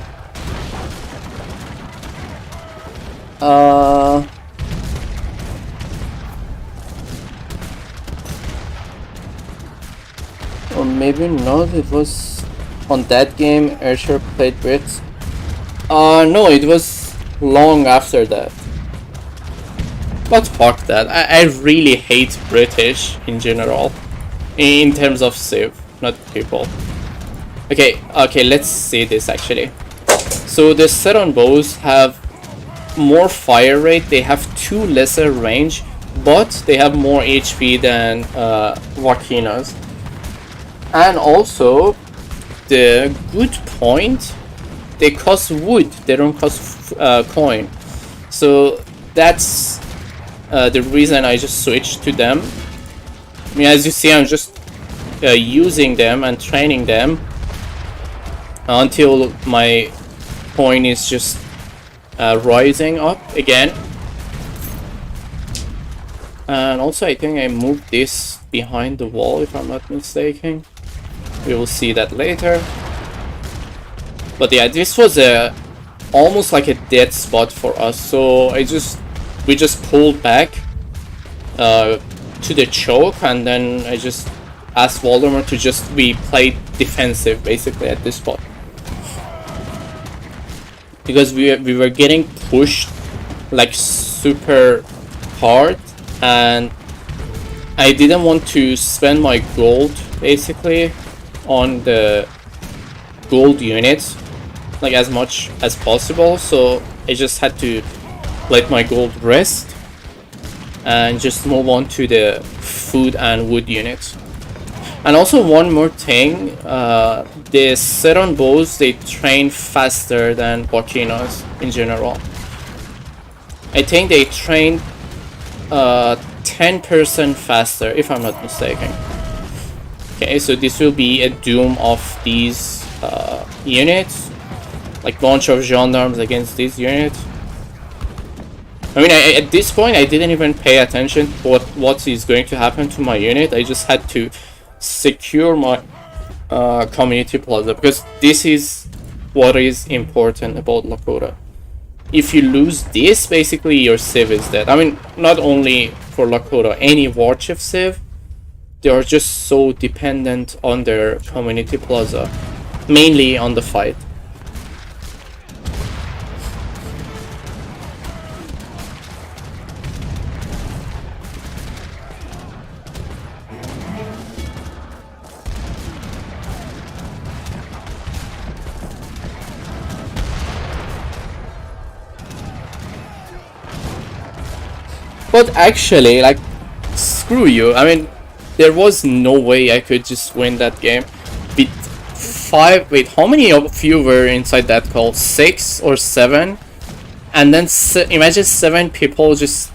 or maybe not. It was on that game Ayrshire played Brits. No, it was long after that. But fuck that. I really hate British in general. In terms of Civ, not people. Okay, let's see this actually. So the Seron bows have more fire rate, they have 2 lesser range, but they have more HP than Wakinas. And also, the good point, they cost wood, they don't cost coin. So that's the reason I just switched to them. I mean, as you see, I'm just using them and training them until my coin is just rising up again. And also I think I moved this behind the wall, if I'm not mistaken. We will see that later. But yeah, this was almost like a dead spot for us, so we just pulled back to the choke, and then I just asked Voldemort to be played defensive basically at this spot. Because we were getting pushed like super hard, and I didn't want to spend my gold basically on the gold units like as much as possible, so I just had to let my gold rest and just move on to the food and wood units. And also one more thing, the Seron bows, they train faster than Wakinas in general. I think they train 10% faster, if I'm not mistaken. Okay, so this will be a doom of these units, like bunch of gendarmes against these units. I mean, at this point I didn't even pay attention to what is going to happen to my unit. I just had to secure my community plaza, because this is what is important about Lakota. If you lose this, basically your civ is dead. I mean, not only for Lakota, any Warchief civ, they are just so dependent on their community plaza, mainly on the fight. But actually, like, screw you. I mean, there was no way I could just win that game. With 5... Wait, how many of you were inside that call? 6 or 7? And then imagine 7 people just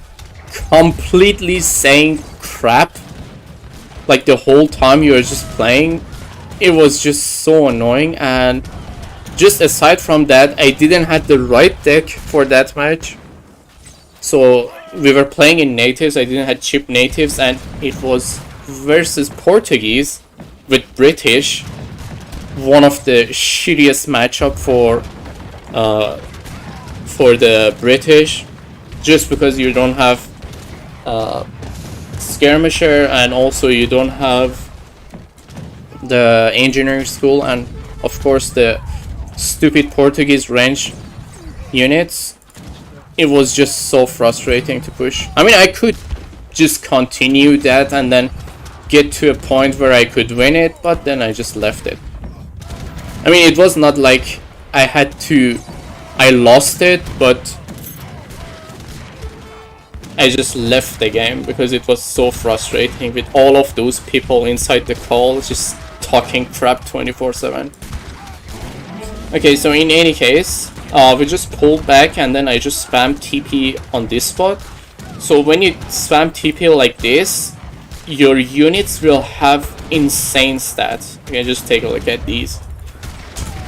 completely saying crap. Like, the whole time you were just playing. It was just so annoying. And just aside from that, I didn't have the right deck for that match. So we were playing in natives, I didn't have cheap natives, and it was versus Portuguese with British. One of the shittiest matchup for the British, just because you don't have skirmisher, and also you don't have the engineering school, and of course the stupid Portuguese range units. It was just so frustrating to push. I mean, I could just continue that and then get to a point where I could win it, but then I just left it. I mean, it was not like I lost it, but I just left the game because it was so frustrating with all of those people inside the call just talking crap 24/7. Okay, so in any case, we just pulled back, and then I just spammed TP on this spot. So when you spam TP like this, your units will have insane stats. You can just take a look at these.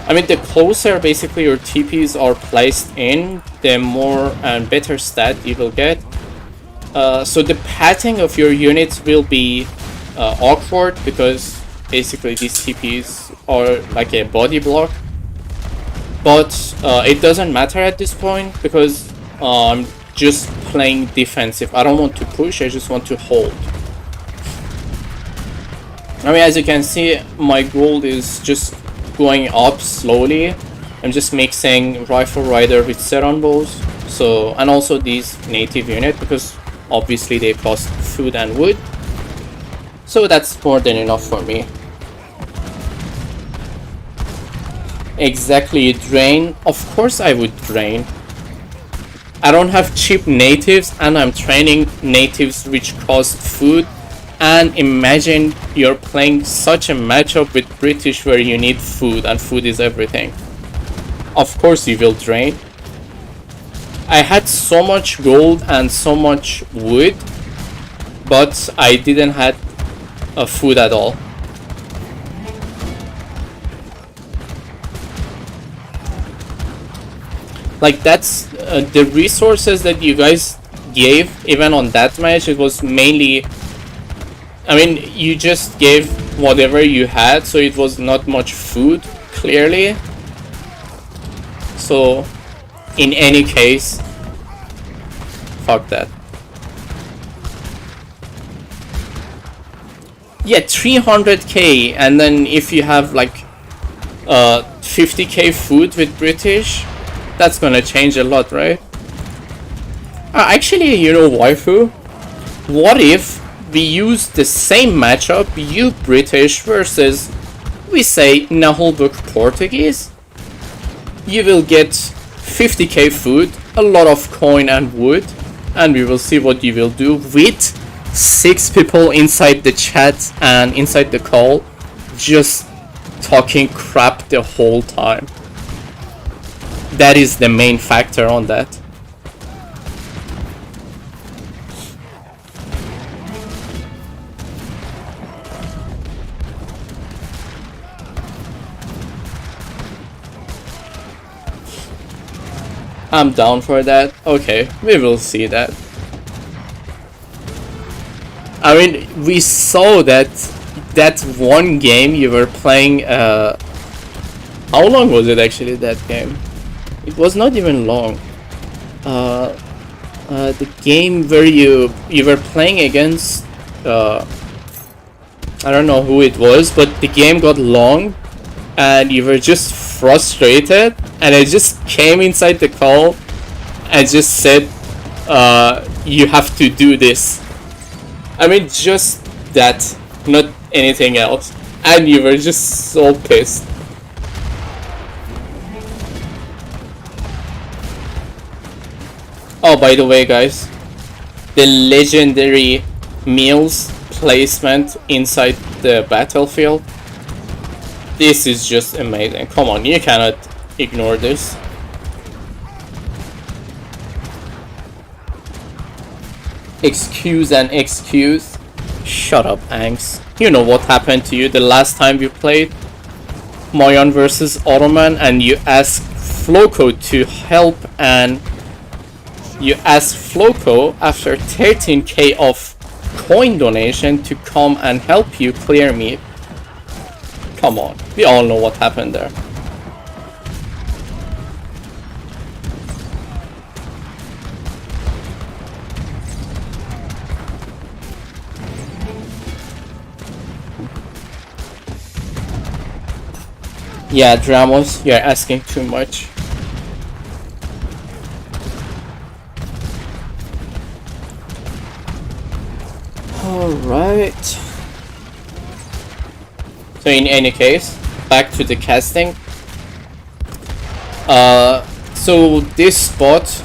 I mean, the closer basically your TPs are placed in, the more and better stat you will get. So the pathing of your units will be awkward, because basically these TPs are like a body block. But it doesn't matter at this point, because I'm just playing defensive. I don't want to push, I just want to hold. I mean, as you can see, my gold is just going up slowly. I'm just mixing Rifle Rider with Seron bows. So, and also these native unit, because obviously they cost food and wood. So that's more than enough for me. Exactly, drain. Of course I would drain. I don't have cheap natives and I'm training natives which cost food. And imagine you're playing such a matchup with British where you need food and food is everything. Of course you will drain. I had so much gold and so much wood, but I didn't have food at all. Like that's the resources that you guys gave even on that match. It was mainly, I mean, you just gave whatever you had, so it was not much food, clearly. So, in any case, fuck that. Yeah, 300k, and then if you have like 50k food with British, that's gonna change a lot, right? Actually, you know, waifu, what if we use the same matchup, you British versus, we say, Nahulbuk Portuguese? You will get 50k food, a lot of coin and wood, and we will see what you will do with 6 people inside the chat and inside the call, just talking crap the whole time. That is the main factor on that. I'm down for that. Okay, we will see that. I mean, we saw that one game you were playing. How long was it actually, that game? It was not even long. The game where you were playing against, I don't know who it was, but the game got long and you were just frustrated, and I just came inside the call and just said, you have to do this. I mean, just that, not anything else. And you were just so pissed. Oh, by the way, guys, the legendary meals placement inside the battlefield, this is just amazing. Come on, you cannot ignore this. Excuse and excuse. Shut up, Angs. You know what happened to you the last time you played Mayan versus Ottoman and you asked Floco to help, and you asked Floco after 13k of coin donation to come and help you clear me. Come on, we all know what happened there. Yeah, Dramos, you're asking too much. Alright. So in any case, back to the casting. So this spot,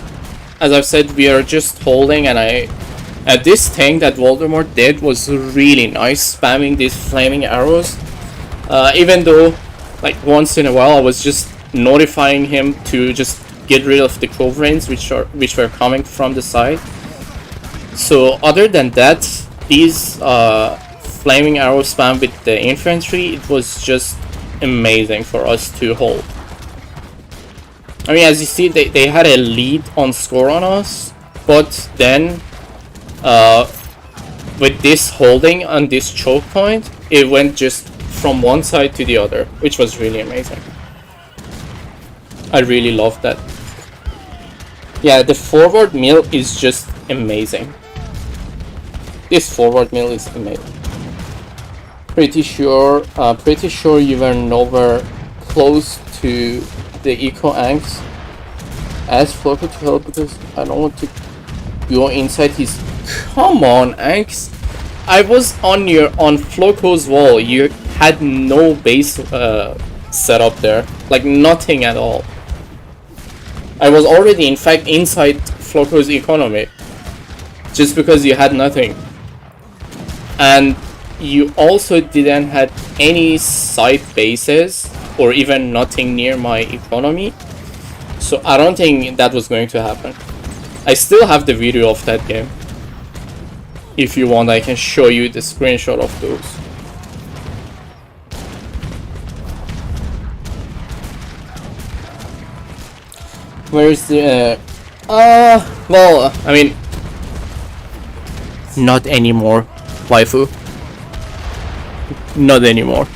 as I've said, we are just holding, and this thing that Voldemort did was really nice, spamming these flaming arrows. Even though, like, once in a while I was just notifying him to just get rid of the Coverings which were coming from the side. So other than that, these flaming arrow spam with the infantry, it was just amazing for us to hold. I mean, as you see, they had a lead on score on us, but then with this holding on this choke point, it went just from one side to the other, which was really amazing. I really loved that. Yeah, the forward mill is just amazing. This forward mill is amazing. pretty sure you were nowhere close to the eco anks. Ask Floco to help because I don't want to go inside his. Come on, Anks. I was on Floco's wall. You had no base set up there, like nothing at all. I was already, in fact, inside Floco's economy, just because you had nothing, and you also didn't have any side bases or even nothing near my economy. So I don't think that was going to happen. I still have the video of that game. If you want, I can show you the screenshot of those. Where's the well, I mean, not anymore, waifu. Not anymore.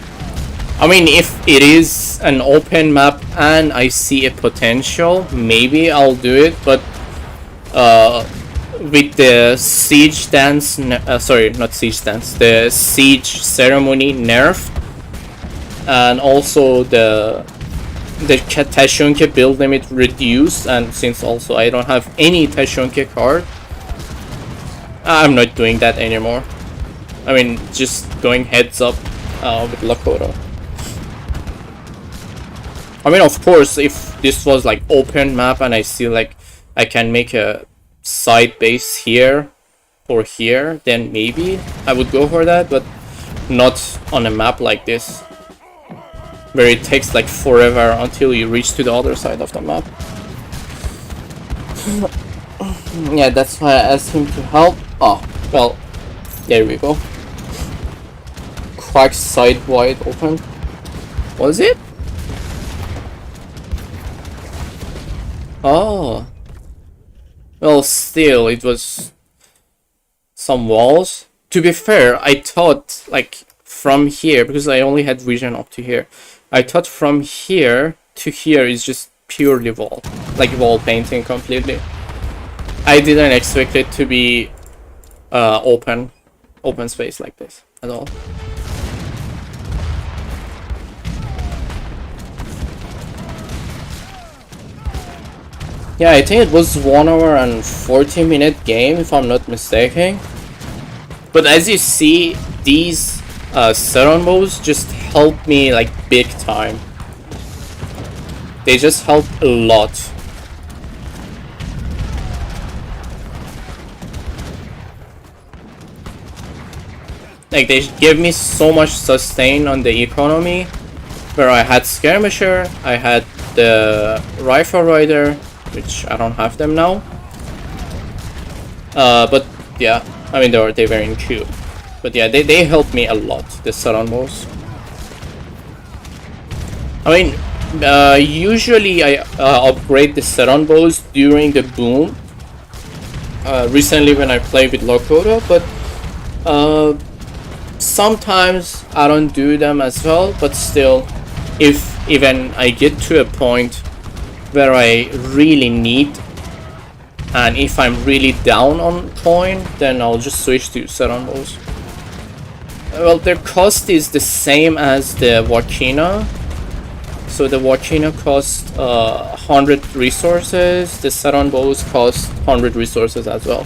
I mean, if it is an open map and I see a potential, maybe I'll do it, but with the siege dance, sorry, not siege dance, the siege ceremony nerf, and also the Tashunke build limit reduced, and since also I don't have any Tashunke card, I'm not doing that anymore. I mean, just going heads up with Lakota. I mean, of course, if this was like open map and I see like I can make a side base here or here, then maybe I would go for that, but not on a map like this, where it takes like forever until you reach to the other side of the map. Yeah, that's why I asked him to help. Oh, well, there we go. Crack side wide open. Was it? Oh. Well, still, it was some walls. To be fair, I thought, like, from here, because I only had vision up to here, I thought from here to here is just purely wall. Like, wall painting completely. I didn't expect it to be open space like this at all. Yeah, I think it was 1 hour and 40-minute game, if I'm not mistaken. But as you see, these Seron moves just help me like big time. They just help a lot. Like, they give me so much sustain on the economy, where I had Skirmisher, I had the Rifle Rider, which I don't have them now. But yeah, I mean, they were in queue. But yeah, they helped me a lot, the Saran moves. I mean, usually I upgrade the Saran bows during the boom. Recently when I play with Lakota, but sometimes I don't do them as well. But still, if even I get to a point where I really need, and if I'm really down on coin, then I'll just switch to Saran bows. Well, their cost is the same as the Wakina. So the Wakina cost 100 resources, the Saran bows cost 100 resources as well.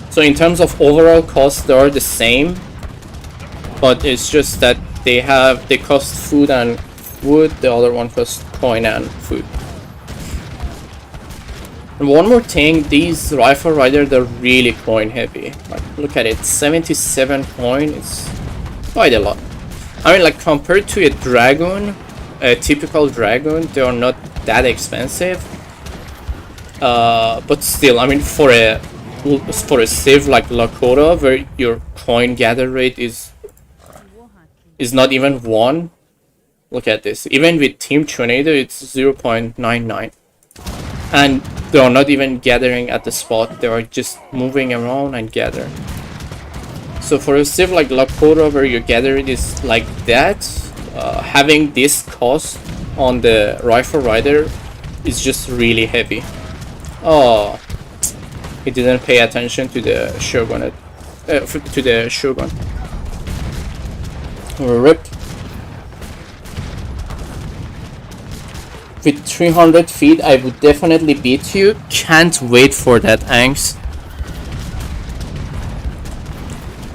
So in terms of overall cost, they are the same, but it's just that they cost food and wood, the other one costs coin and food. And one more thing, these Rifle Rider, they're really coin heavy. Like, look at it, 77 coin, it's quite a lot. I mean, like, compared to a dragon, a typical dragon, they are not that expensive. But still, I mean, for a civ like Lakota, where your coin gather rate is not even 1. Look at this. Even with Team Tornado, it's 0.99. And they are not even gathering at the spot. They are just moving around and gather. So for a civ like Lakota, where your gather rate is like that, having this cost on the Rifle Rider is just really heavy. Oh, he didn't pay attention to the Shogun. Rip. With 300 feet, I would definitely beat you. Can't wait for that, Angs.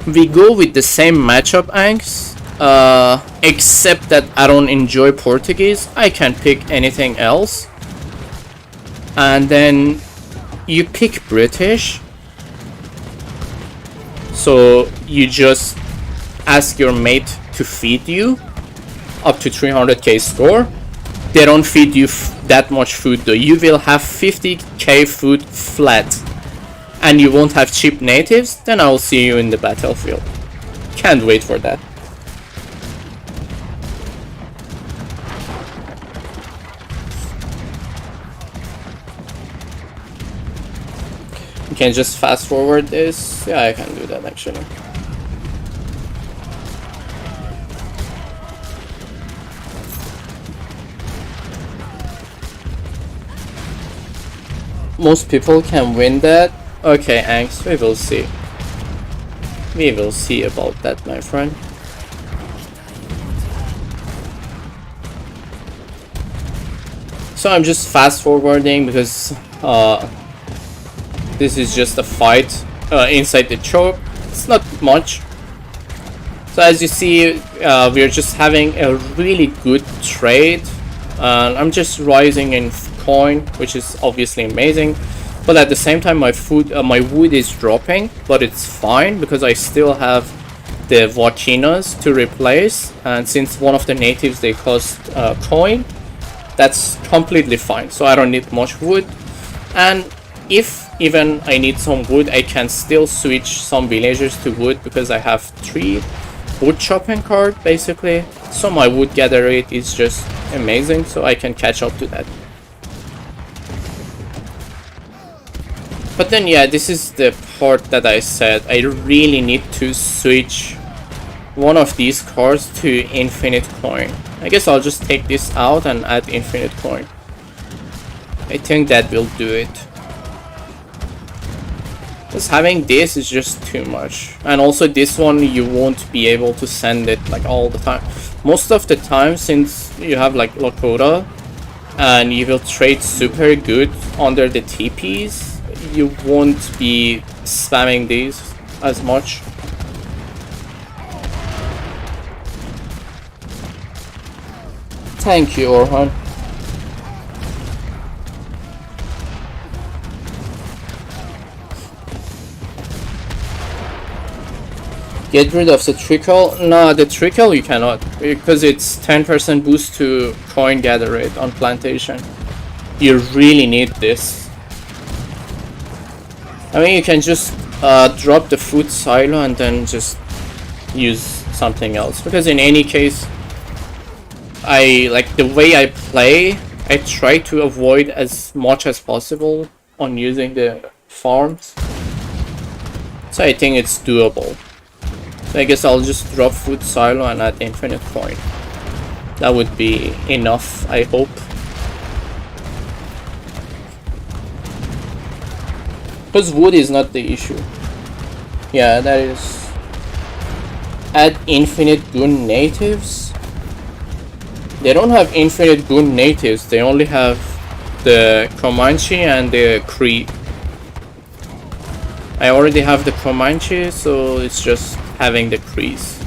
We go with the same matchup, Angs. Except that I don't enjoy Portuguese. I can pick anything else. And then you pick British. So you just ask your mate to feed you up to 300k score. They don't feed you that much food though. You will have 50k food flat. And you won't have cheap natives. Then I'll see you in the battlefield. Can't wait for that. You can just fast forward this. Yeah, I can do that actually. Most people can win that. Okay, Angs, we will see. We will see about that, my friend. So I'm just fast forwarding because this is just a fight inside the choke. It's not much. So as you see, we're just having a really good trade. I'm just rising in coin, which is obviously amazing. But at the same time, my wood is dropping, but it's fine because I still have the volcanoes to replace. And since one of the natives they cost coin, that's completely fine. So I don't need much wood. And if even I need some wood, I can still switch some villagers to wood because I have 3 wood chopping card basically. So my wood gather rate is just amazing. So I can catch up to that. But then yeah, this is the part that I said I really need to switch one of these cards to infinite coin. I guess I'll just take this out and add infinite coin. I think that will do it. Because having this is just too much. And also this one you won't be able to send it like all the time. Most of the time, since you have like Lakota and you will trade super good under the TPs, you won't be spamming these as much. Thank you, Orhan. Get rid of the trickle? No, the trickle you cannot, because it's 10% boost to coin gather rate on plantation. You really need this. I mean, you can just drop the food silo and then just use something else. Because in any case, I like the way I play, I try to avoid as much as possible on using the farms. So I think it's doable. So I guess I'll just drop food silo and add infinite coin. That would be enough, I hope. Because wood is not the issue. Yeah, that is. Add infinite goon natives. They don't have infinite goon natives. They only have the Comanche and the Cree. I already have the Comanche, so it's just having the Crees.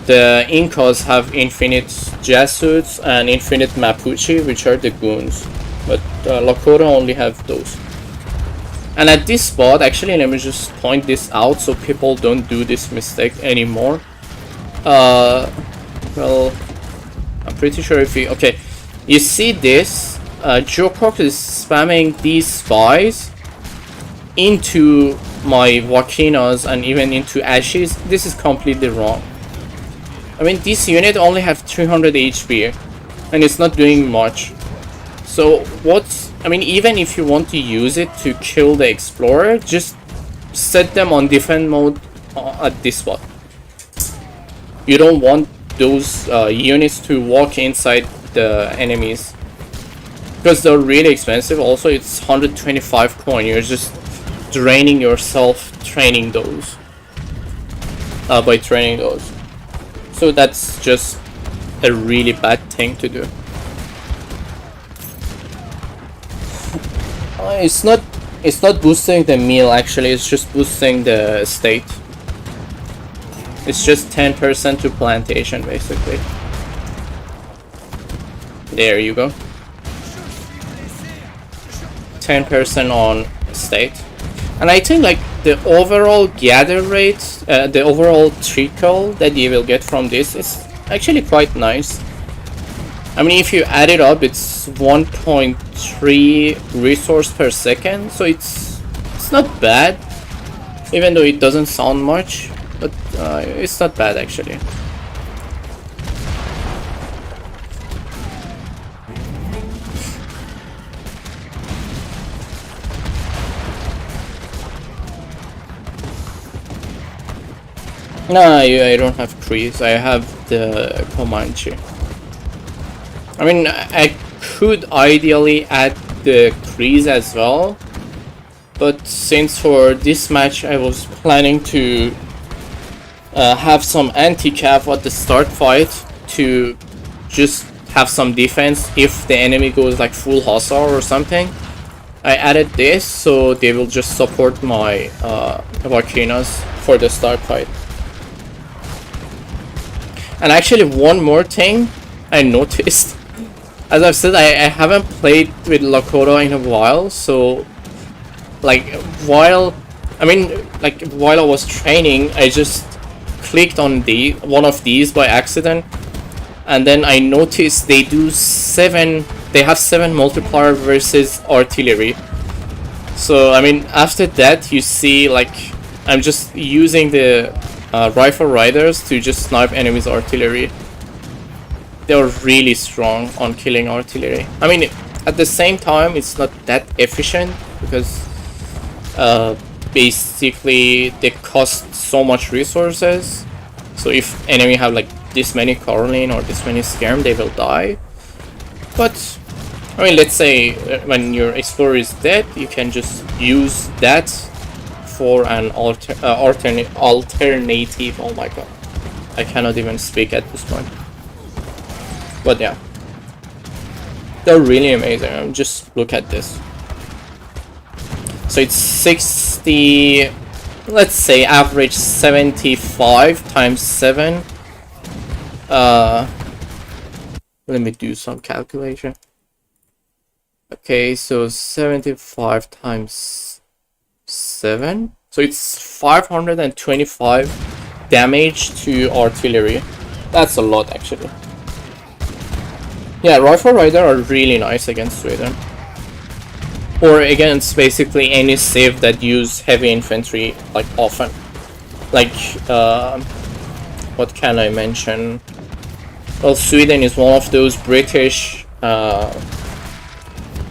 The Incas have infinite Jesuits and infinite Mapuche, which are the goons. But Lakota only have those. And at this spot, actually, let me just point this out so people don't do this mistake anymore. Well, I'm pretty sure if you... Okay, you see this? Jokok is spamming these spies into my volcanoes and even into ashes. This is completely wrong. I mean, this unit only have 300 HP and it's not doing much. So what's... I mean, even if you want to use it to kill the explorer, just set them on defense mode at this spot. You don't want those units to walk inside the enemies because they're really expensive. Also, it's 125 coin. You're just draining yourself training those by training those. So that's just a really bad thing to do. It's not boosting the meal actually, it's just boosting the state. It's just 10% to plantation basically. There you go. 10% on state. And I think like the overall gather rate, the overall trickle that you will get from this is actually quite nice. I mean, if you add it up, it's 1.3 resource per second, so it's not bad, even though it doesn't sound much, but it's not bad actually. No, I don't have trees. I have the Comanche. I mean, I could ideally add the trees as well, but since for this match I was planning to have some anti-cav at the start fight to just have some defense if the enemy goes like full hussar or something, I added this so they will just support my volcanoes for the start fight. And actually one more thing I noticed, as I've said, I haven't played with Lakota in a while, so like while I was training, I just clicked on one of these by accident, and then I noticed they have 7 multiplier versus artillery. So I mean, after that you see like I'm just using the rifle riders to just snipe enemies' artillery. They're really strong on killing artillery. I mean, at the same time it's not that efficient because basically they cost so much resources, so if enemy have like this many Caroline or this many Skirm, they will die. But I mean, let's say when your explorer is dead, you can just use that for an alternative. Oh my god, I cannot even speak at this point. But yeah, they're really amazing. Just look at this. So it's 60, let's say average 75 times 7. Let me do some calculation. Okay, so 75 times 7, so it's 525 damage to artillery. That's a lot actually. Yeah, rifle rider are really nice against Sweden, or against basically any civ that use heavy infantry like often. Like what can I mention? Well, Sweden is one of those. British.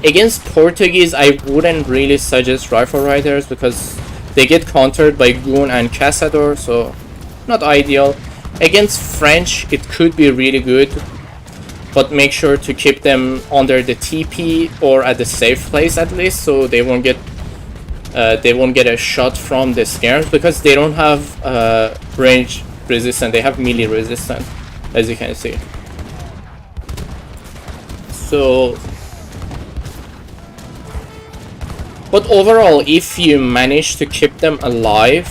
Against Portuguese, I wouldn't really suggest rifle riders because they get countered by Goon and Cazador, so not ideal. Against French, it could be really good, but make sure to keep them under the TP or at the safe place at least, so they won't get a shot from the Skirms, because they don't have range resistant, they have melee resistant, as you can see. So, but overall, if you manage to keep them alive,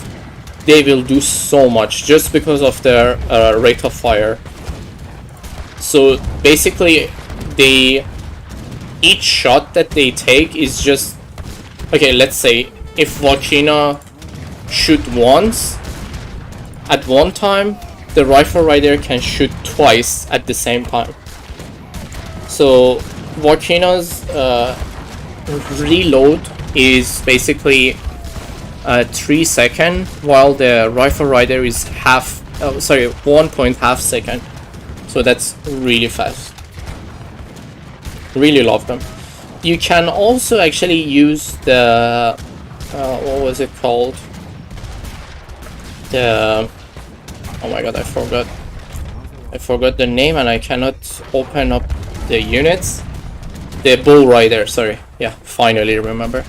they will do so much just because of their rate of fire. So basically, each shot that they take is just, okay, let's say if Volcano shoot once at one time, the rifle rider can shoot twice at the same time. So Volcano's reload is basically 3 seconds, while the rifle rider is 1.5 seconds. So that's really fast. Really love them. You can also actually use the what was it called? The, oh my god, I forgot the name, and I cannot open up the units. The bull rider, sorry. Yeah, finally remember.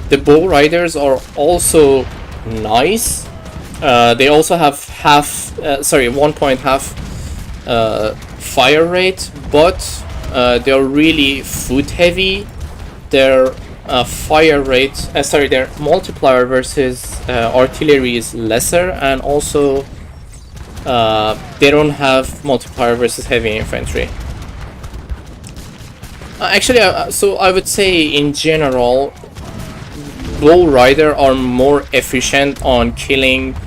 The bull riders are also nice. They also have 1.5 fire rate, but they're really food heavy. Their fire rate, sorry, their multiplier versus artillery is lesser, and also they don't have multiplier versus heavy infantry. Actually, so I would say in general, bow rider are more efficient on killing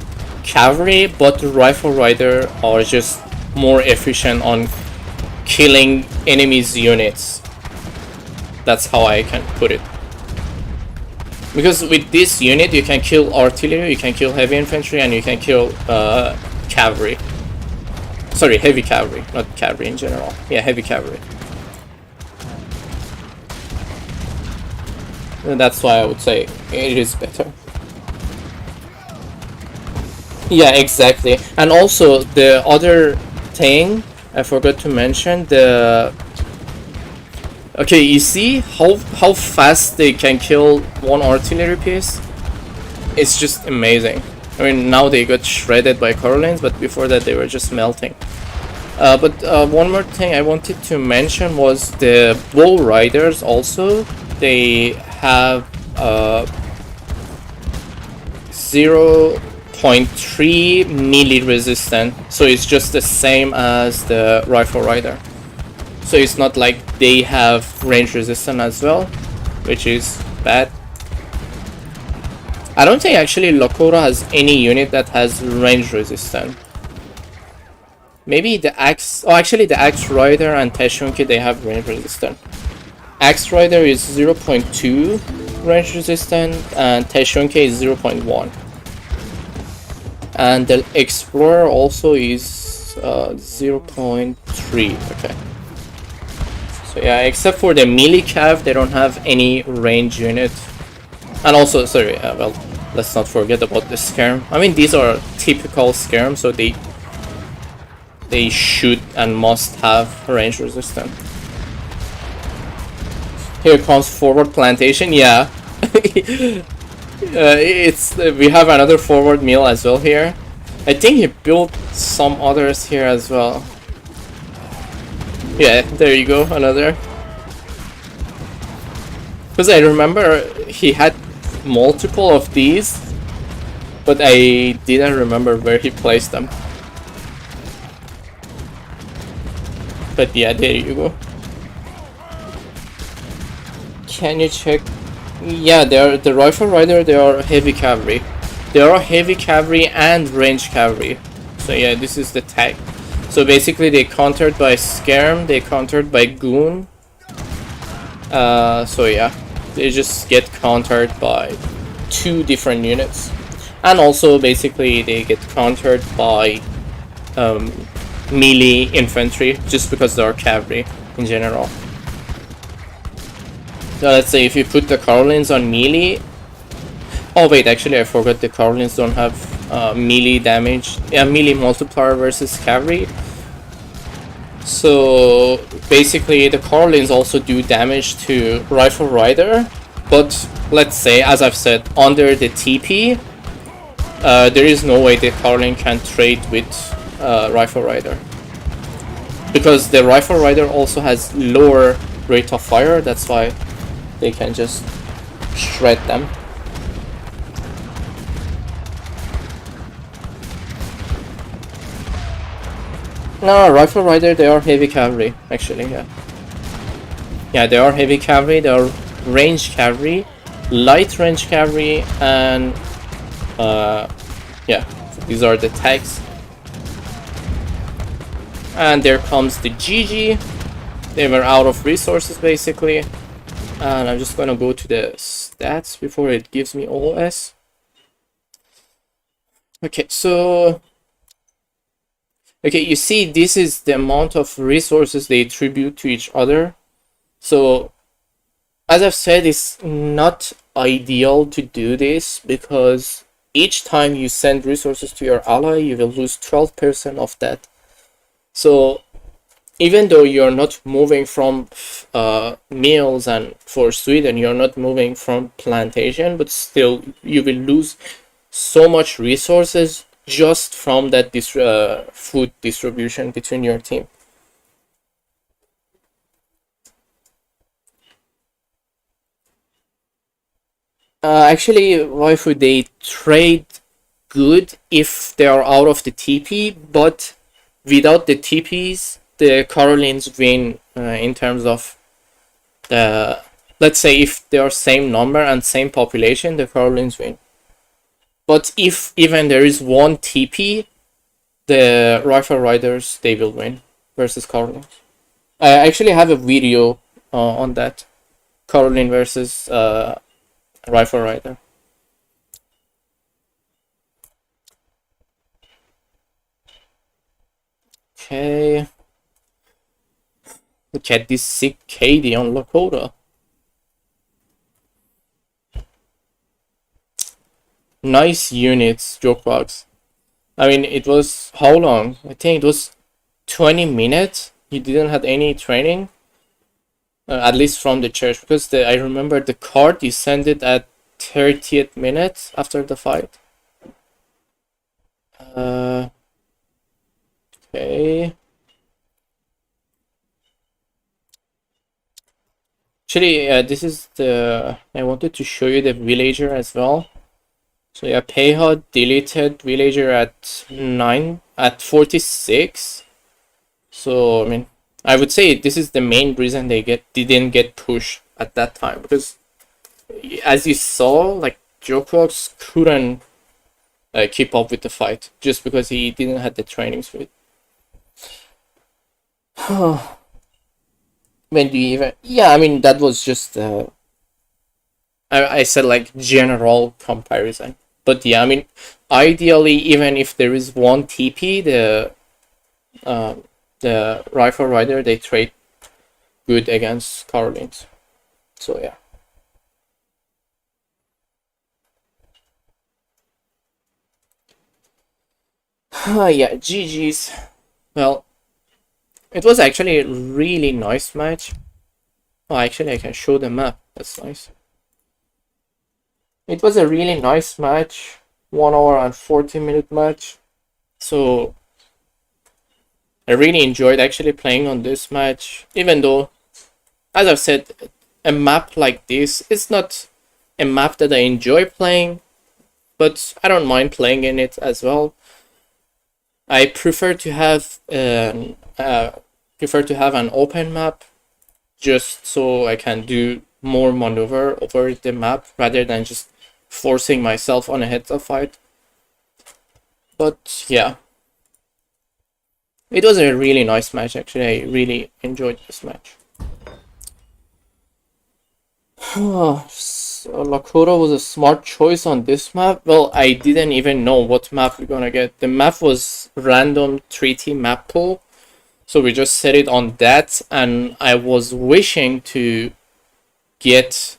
cavalry, but rifle rider are just more efficient on killing enemies' units. That's how I can put it. Because with this unit, you can kill artillery, you can kill heavy infantry, and you can kill cavalry. Sorry, heavy cavalry, not cavalry in general. Yeah, heavy cavalry. And that's why I would say it is better. Yeah, exactly. And also the other thing I forgot to mention, the okay, you see how fast they can kill one artillery piece? It's just amazing. I mean, now they got shredded by Carolines, but before that they were just melting. But one more thing I wanted to mention was the bow riders also. They have 0.3 melee resistance, so it's just the same as the rifle rider. So it's not like they have range resistance as well, which is bad. I don't think actually Lakota has any unit that has range resistance. Maybe the Axe, oh actually the Axe Rider and Teshunki, they have range resistance. Axe Rider is 0.2 range resistant and Teshunki is 0.1. And the Explorer also is 0.3. Okay. So yeah, except for the melee cav, they don't have any range unit. And also, sorry, well, let's not forget about the skirm. I mean, these are typical skirm, so they should and must have range resistance. Here comes forward plantation. Yeah, it's we have another forward mill as well here. I think he built some others here as well. Yeah, there you go, another. Because I remember he had multiple of these, but I didn't remember where he placed them. But yeah, there you go. Can you check? Yeah, they are the rifle rider. They are heavy cavalry. They are heavy cavalry and range cavalry. So yeah, this is the tag. So basically, they countered by skirm. They countered by goon. So yeah, they just get countered by 2 different units, and also basically they get countered by melee infantry just because they are cavalry in general. So let's say if you put the Carolines on melee. Oh wait, actually I forgot the Carolines don't have melee damage. Yeah, melee multiplier versus cavalry. So basically the Carolines also do damage to rifle rider, but let's say, as I've said, under the TP, there is no way the Caroline can trade with rifle rider, because the rifle rider also has lower rate of fire. That's why they can just shred them. No, rifle rider, they are heavy cavalry, actually, yeah. Yeah, they are heavy cavalry, they are range cavalry, light range cavalry, and yeah, these are the tags. And there comes the GG. They were out of resources, basically. And I'm just gonna go to the stats before it gives me OS. Okay, so okay, you see, this is the amount of resources they attribute to each other. So, as I've said, it's not ideal to do this, because each time you send resources to your ally, you will lose 12% of that. So, even though you're not moving from mills, and for Sweden, you're not moving from plantation, but still, you will lose so much resources just from that food distribution between your team. Actually, waifu, they trade good if they are out of the TP, but without the TPs, the Carolines win in terms of the. Let's say if they are same number and same population, the Carolines win. But if even there is one TP, the Rifle Riders, they will win versus Carolines. I actually have a video on that. Caroline versus Rifle Rider. Okay. Look at this sick KD on Lakota. Nice units, Jokebox. I mean, it was how long? I think it was 20 minutes. You didn't have any training, at least from the church, because I remember the card you sent it at 30th minute after the fight. Okay. Actually, this is the. I wanted to show you the villager as well. So yeah, Payhod deleted villager at 46. So I mean, I would say this is the main reason they didn't get pushed at that time, because as you saw, like Jokox couldn't keep up with the fight just because he didn't have the trainings for it. When do you even? Yeah, I mean that was just I said like general comparison, but yeah, I mean ideally even if there is one TP, the Rifle Rider, they trade good against Carolines. So yeah. Yeah, GG's. Well, it was actually a really nice match. Oh, actually I can show the map. That's nice. It was a really nice match. 1 hour and 40-minute match. So I really enjoyed actually playing on this match, even though, as I've said, a map like this is not a map that I enjoy playing, but I don't mind playing in it as well. I prefer to have an open map, just so I can do more maneuver over the map rather than just forcing myself on a heads-up fight. But yeah, it was a really nice match actually. I really enjoyed this match. So Lakota was a smart choice on this map. Well, I didn't even know what map we're gonna get. The map was random treaty map pool, so we just set it on that, and I was wishing to get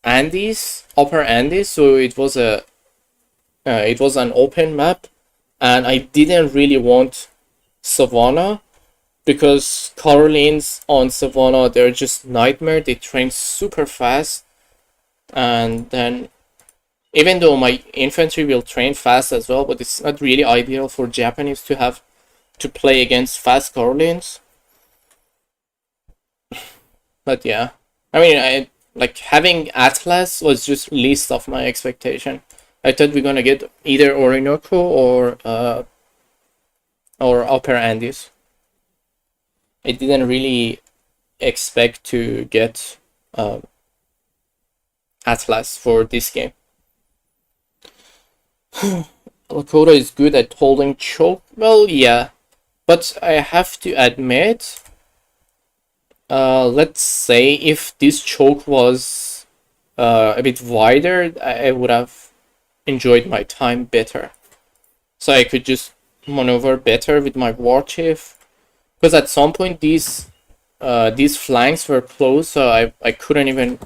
Andes, Upper Andes, so it was an open map, and I didn't really want Savannah, because Carolines on Savannah, they're just nightmare. They train super fast, and then even though my infantry will train fast as well, but it's not really ideal for Japanese to have to play against fast Carolines. But yeah, I mean, I like having Atlas was just least of my expectation. I thought we're gonna get either Orinoco or Upper Andes. I didn't really expect to get Atlas for this game. Lakota is good at holding choke. Well, yeah, but I have to admit, let's say if this choke was a bit wider, I would have enjoyed my time better. So I could just maneuver better with my war chief. Because at some point these flanks were closed, so I couldn't even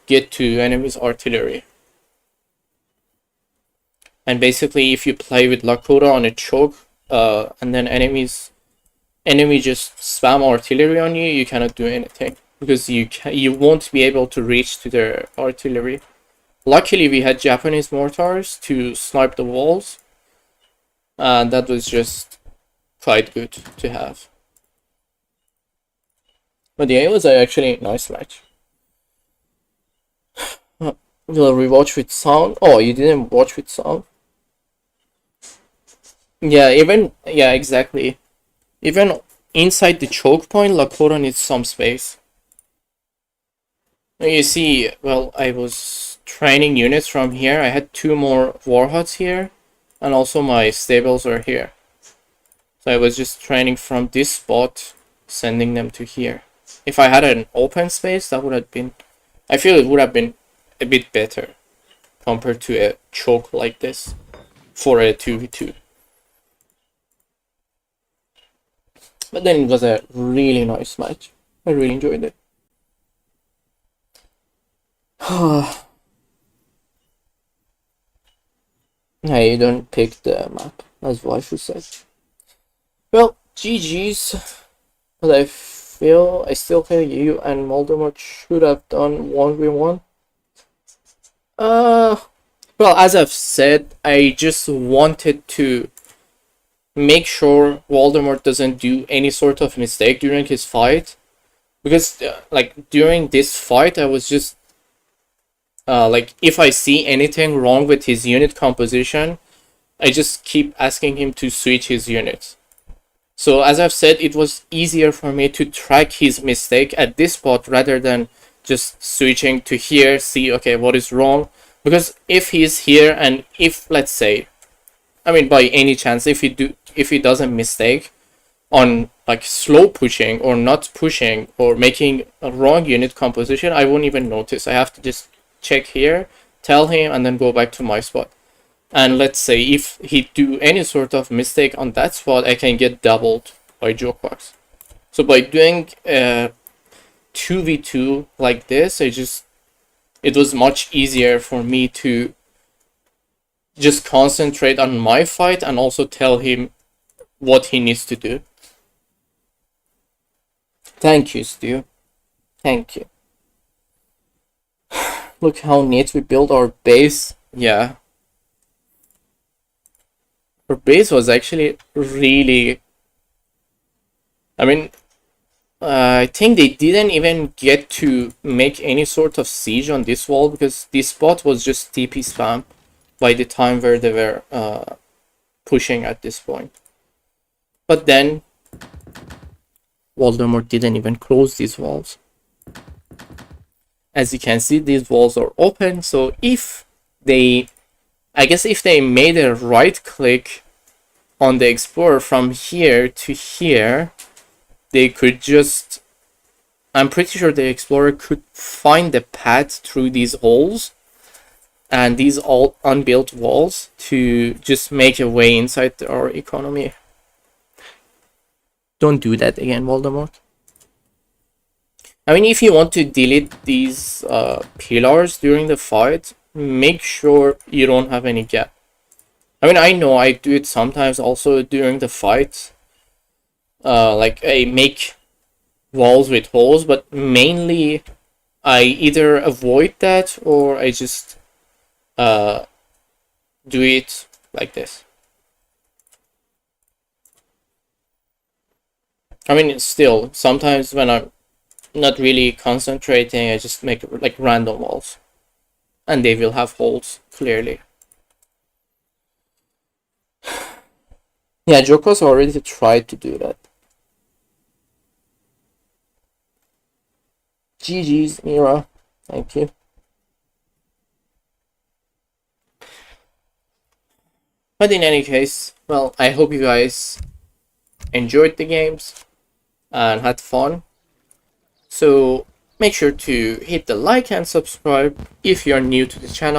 get to enemy's artillery. And basically, if you play with Lakota on a choke, and then enemy just spam artillery on you, you cannot do anything because you won't be able to reach to their artillery. Luckily, we had Japanese mortars to snipe the walls, and that was just quite good to have. But yeah, it was actually a nice match. We'll rewatch with sound. Oh, you didn't watch with sound? Yeah, yeah, exactly. Even inside the choke point, Lakota needs some space. You see, well, I was training units from here. I had 2 more warhuts here, and also my stables are here. So I was just training from this spot, sending them to here. If I had an open space, that would have been... I feel it would have been a bit better compared to a choke like this for a 2v2. But then it was a really nice match. I really enjoyed it. Yeah, you don't pick the map, as Waifu said. Well, GG's. But I still feel you and Voldemort should have done 1v1. Well, as I've said, I just wanted to make sure Voldemort doesn't do any sort of mistake during his fight. Because, like, during this fight, I was just like, if I see anything wrong with his unit composition, I just keep asking him to switch his units. So as I've said, it was easier for me to track his mistake at this spot rather than just switching to here, see, okay, what is wrong. Because if he's here and if, let's say, I mean, by any chance, if he does a mistake on like slow pushing or not pushing or making a wrong unit composition, I won't even notice. I have to just check here, tell him, and then go back to my spot. And let's say if he do any sort of mistake on that spot, I can get doubled by Jokebox. So by doing 2v2 like this, it was much easier for me to just concentrate on my fight and also tell him what he needs to do. Thank you, Stu. Thank you. Look how neat we built our base. Yeah. Our base was actually really... I mean, I think they didn't even get to make any sort of siege on this wall because this spot was just TP spam by the time where they were pushing at this point. But then Voldemort didn't even close these walls. As you can see, these walls are open, so if they... I guess if they made a right click on the Explorer from here to here, they could just... I'm pretty sure the Explorer could find the path through these holes and these all unbuilt walls to just make a way inside our economy. Don't do that again, Voldemort. I mean, if you want to delete these pillars during the fight, make sure you don't have any gap. I mean, I know I do it sometimes also during the fight. Like, I make walls with holes, but mainly I either avoid that or I just do it like this. I mean, still, sometimes when I'm not really concentrating, I just make like random walls. And they will have holes, clearly. Yeah, Jokos already tried to do that. GG's, Mira. Thank you. But in any case, well, I hope you guys enjoyed the games and had fun. So make sure to hit the like and subscribe if you're new to the channel.